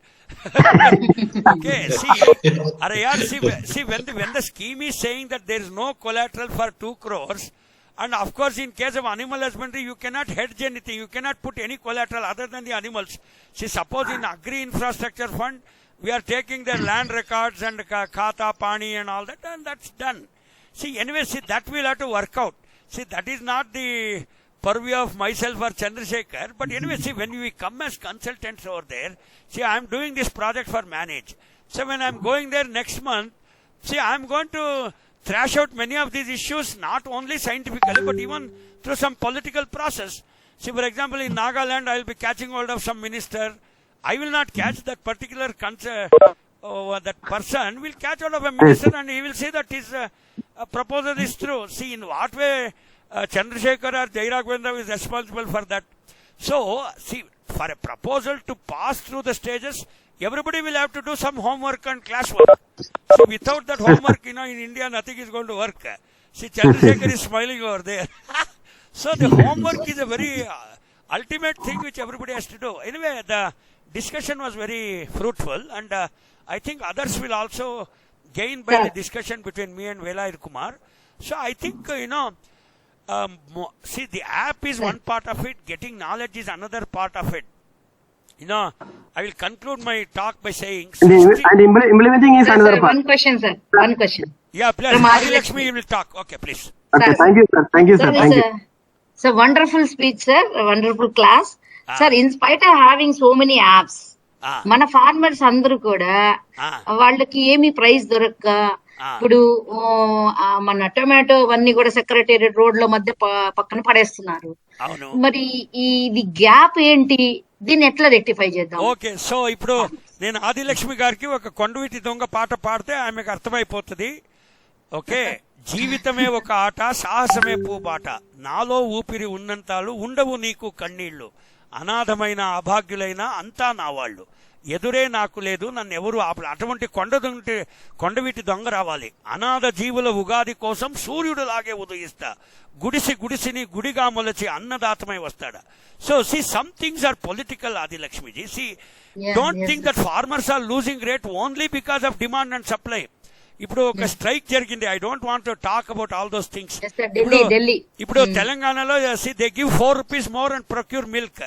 Speaker 1: Okay, see, when the scheme is saying that there is no collateral for 2 crores, and of course in case of animal husbandry you cannot hedge anything, you cannot put any collateral other than the animals. See, suppose in agri infrastructure fund we are taking their land records and khata, pani and all that, and that's done. See, anyway, that will have to work out. See, that is not the purview of myself or Chandrasekhar. But anyway, see, when we come as consultants over there, see, I am doing this project for Manage. So when I am going there next month, see, I am going to thrash out many of these issues, not only scientifically, but even through some political process. See, for example, in Nagaland, I will be catching hold of some minister. I will not catch that particular that person will catch hold of a minister, and he will say that his proposal is true. See, in what way Chandrasekhar or Jai Raghavendra is responsible for that. So, see, for a proposal to pass through the stages, everybody will have to do some homework and classwork. So, without that homework, in India, nothing is going to work. See, Chandrasekhar is smiling over there. So, the homework is a very ultimate thing which everybody has to do. Anyway, the discussion was very fruitful, and I think others will also gain by the discussion between me and Velayat Kumar. So, I think, see, the app is one part of it, getting knowledge is another part of it. I will conclude my talk by saying...
Speaker 9: And implementing is another part.
Speaker 5: One question, sir. One question.
Speaker 1: Yeah, please. Lakshmi, you will talk. Okay, please.
Speaker 9: Okay, thank you, sir. Thank you, sir. Thank you.
Speaker 5: It's a wonderful speech, sir. A wonderful class. Sir, in spite of having so many apps, మన farmers అందరూ కూడా వాళ్ళకి ఏమి price దొరక్క ఇప్పుడు మన tomato అవన్నీ కూడా సెక్రటేరియట్ రోడ్ లో మధ్య పక్కన పడేస్తున్నారు. మరి ఇది గ్యాప్ ఏంటి, దీన్ని ఎట్లా రెక్టిఫై చేద్దాం?
Speaker 1: ఓకే, సో ఇప్పుడు నేను ఆదిలక్ష్మి గారికి ఒక కొండవీటి దొంగ పాట పాడితే ఆమెకు అర్థమైపోతుంది. ఓకే, జీవితమే ఒక ఆట, సాహసమే పూబాట, నాలో ఊపిరి ఉన్నంతాలు ఉండవు నీకు కన్నీళ్లు, అనాథమైన అభాగ్యులైన అంతా నా వాళ్ళు, ఎదురే నాకు లేదు, నన్ను ఎవరు ఆపలేదు. అటువంటి కొండవీటి దొంగ రావాలి. అనాథ జీవుల ఉగాది కోసం సూర్యుడులాగే ఉదయిస్తా, గుడిసిని గుడిగా మొలచి అన్నదాతమై వస్తాడా. So see some things are political, Adilakshmiji. See don't think that farmers are losing rate only because of demand and supply. ఇప్పుడు ఒక స్ట్రైక్ జరిగింది. I don't want to talk about all those things. ఇప్పుడు తెలంగాణలో they give 4 rupees more and procure milk,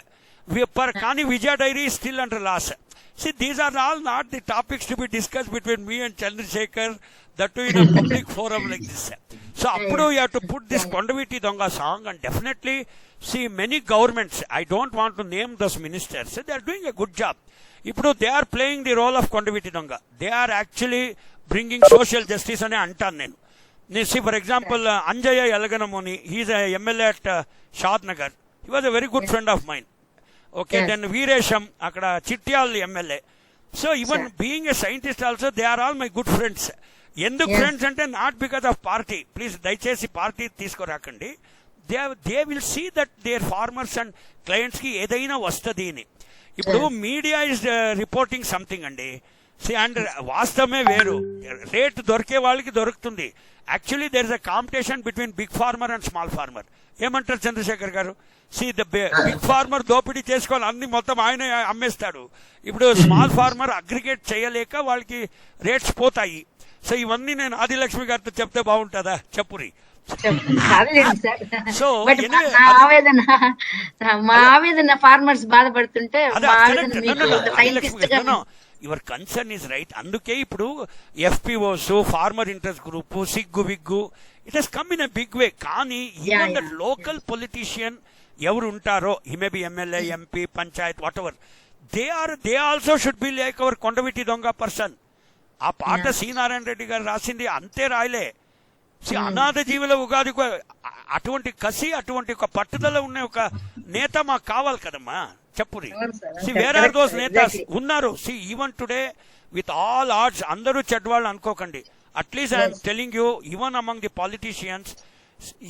Speaker 1: కానీ Vijaya dairy still under loss. See, these are all not the topics to be discussed between me and Chandrasekhar, that too in a public forum like this. So, appudu you have to put this Kondaviti Donga song, and definitely see many governments, I don't want to name those ministers, they are doing a good job. Ippudu they are playing the role of Kondaviti Donga. They are actually bringing social justice ane antanu nenu. See, for example, Anjaya Yalaganamoni, he is a MLA at Shad Nagar. He was a very good friend of mine. Okay, then Veeresham, akada Chittyal MLA. So even being a scientist also, they are all my good friends. Enduk friends ante not because of party. Please, దయచేసి party తీసుకోరాకండి. They will see that their farmers and clients కి ఏదైనా వస్తది అని. ఇప్పుడు media is reporting something అండి. And వాస్తవమే వేరు. Rate దొరికే వాళ్ళకి దొరుకుతుంది. Actually there is a competition between big farmer and small farmer. ఏమంటారు చంద్రశేఖర్ గారు? బిగ్ ఫార్మర్ దోపిడీ చేసుకోవాలి, అన్ని మొత్తం ఆయన అమ్మేస్తాడు. ఇప్పుడు స్మాల్ ఫార్మర్ అగ్రిగేట్ చేయలేక వాళ్ళకి రేట్స్ పోతాయి. సో ఇవన్నీ నేను ఆదిలక్ష్మి గారితో చెప్తే బాగుంటుందా? చెప్పురి. సో
Speaker 5: మా ఆవేదన ఫార్మర్స్ బాధపడుతుంటే
Speaker 1: యువర్ కన్సర్న్ ఇస్ రైట్. అందుకే ఇప్పుడు FPOs, ఫార్మర్ ఇంట్రెస్ట్ గ్రూప్, సిగ్గు విగ్గు, it has come in a big way. కానీ ఈవెన్ దట్ లోకల్ పొలిటీషియన్ ఎవరు ఉంటారో, he may be MLA, MP, panchayat, whatever, they also should be like our Kondaveeti Donga person. ఆ పాట C Narayana Reddy గారు రాసింది అంతే రాయలే. అనాథ జీవుల ఉగాది అటువంటి కసి, అటువంటి ఒక పట్టుదల ఉన్న ఒక నేత మాకు కావాలి కదమ్మా. చెప్పురి. వేర్ ఆర్ దోస్ నేతాస్ ఉన్నారు. Even today with all arts అందరూ చెడ్వాళ్ళు అనుకోకండి. At least I'm telling you, even among the politicians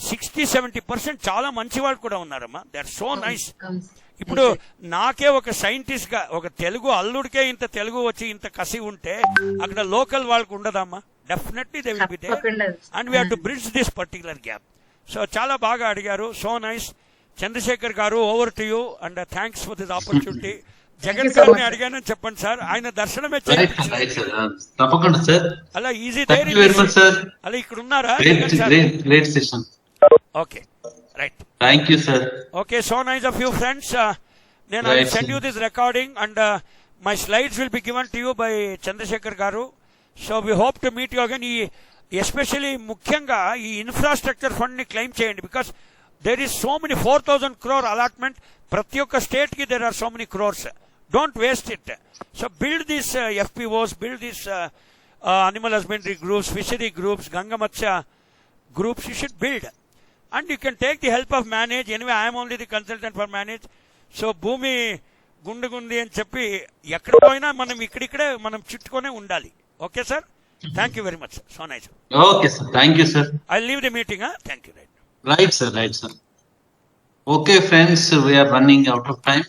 Speaker 1: 60-70% చాలా మంచి వాళ్ళు కూడా ఉన్నారమ్మా. They are so nice. ఇప్పుడు నాకే ఒక సైంటిస్ట్ గా, ఒక తెలుగు అల్లుడికే ఇంత తెలుగు వచ్చి ఇంత కసి ఉంటే అక్కడ లోకల్ వాళ్ళకు ఉండదమ్మా. Definitely they will be there and we have to bridge this particular gap. So చాలా బాగా అడిగారు. So nice. చంద్రశేఖర్ గారు, over to you and thanks for this opportunity. Jagan గారిని అడిగానని చెప్పండి సార్, ఆయన దర్శనమే
Speaker 2: తప్పకుండా సార్.
Speaker 1: అలా ఈజీ అలా ఇక్కడ ఉన్నారా? Okay, right.
Speaker 2: Thank you sir.
Speaker 1: Okay, so nice of you friends. నేను I will send you this recording and my slides will be given to you by Chandrashekhar గారు. So we hope to meet you again. ఈ especially ముఖ్యంగా ఈ infrastructure fund ని claim చేయండి. Because there is so many 4,000 crore allotment. ప్రతి ఒక్క state కి there are so many crores. Don't waste it. So build these FPOs, build these animal husbandry groups, fishery groups, Gangamatsya groups. You should build, and you can take the help of manage. Anyway, I am only the consultant for manage. So భూమి గుండుగుంది అని చెప్పి ఎక్కడ పోయినా మనం ఇక్కడిక్కడే మనం చుట్టుకొనే ఉండాలి. Okay sir, thank you very much. So nice.
Speaker 2: Okay sir, thank you sir.
Speaker 1: I leave the meeting. Thank you.
Speaker 2: Right, sir. Okay, friends, we are running out of time.